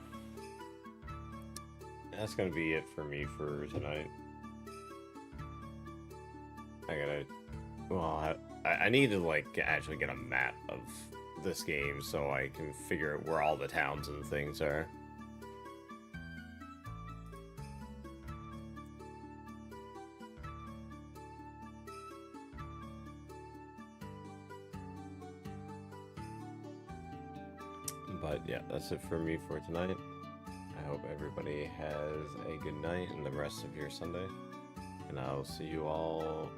That's gonna be it for me for tonight. I need to, like, actually get a map of this game so I can figure out where all the towns and things are. But yeah, that's it for me for tonight. I hope everybody has a good night and the rest of your Sunday. And I'll see you all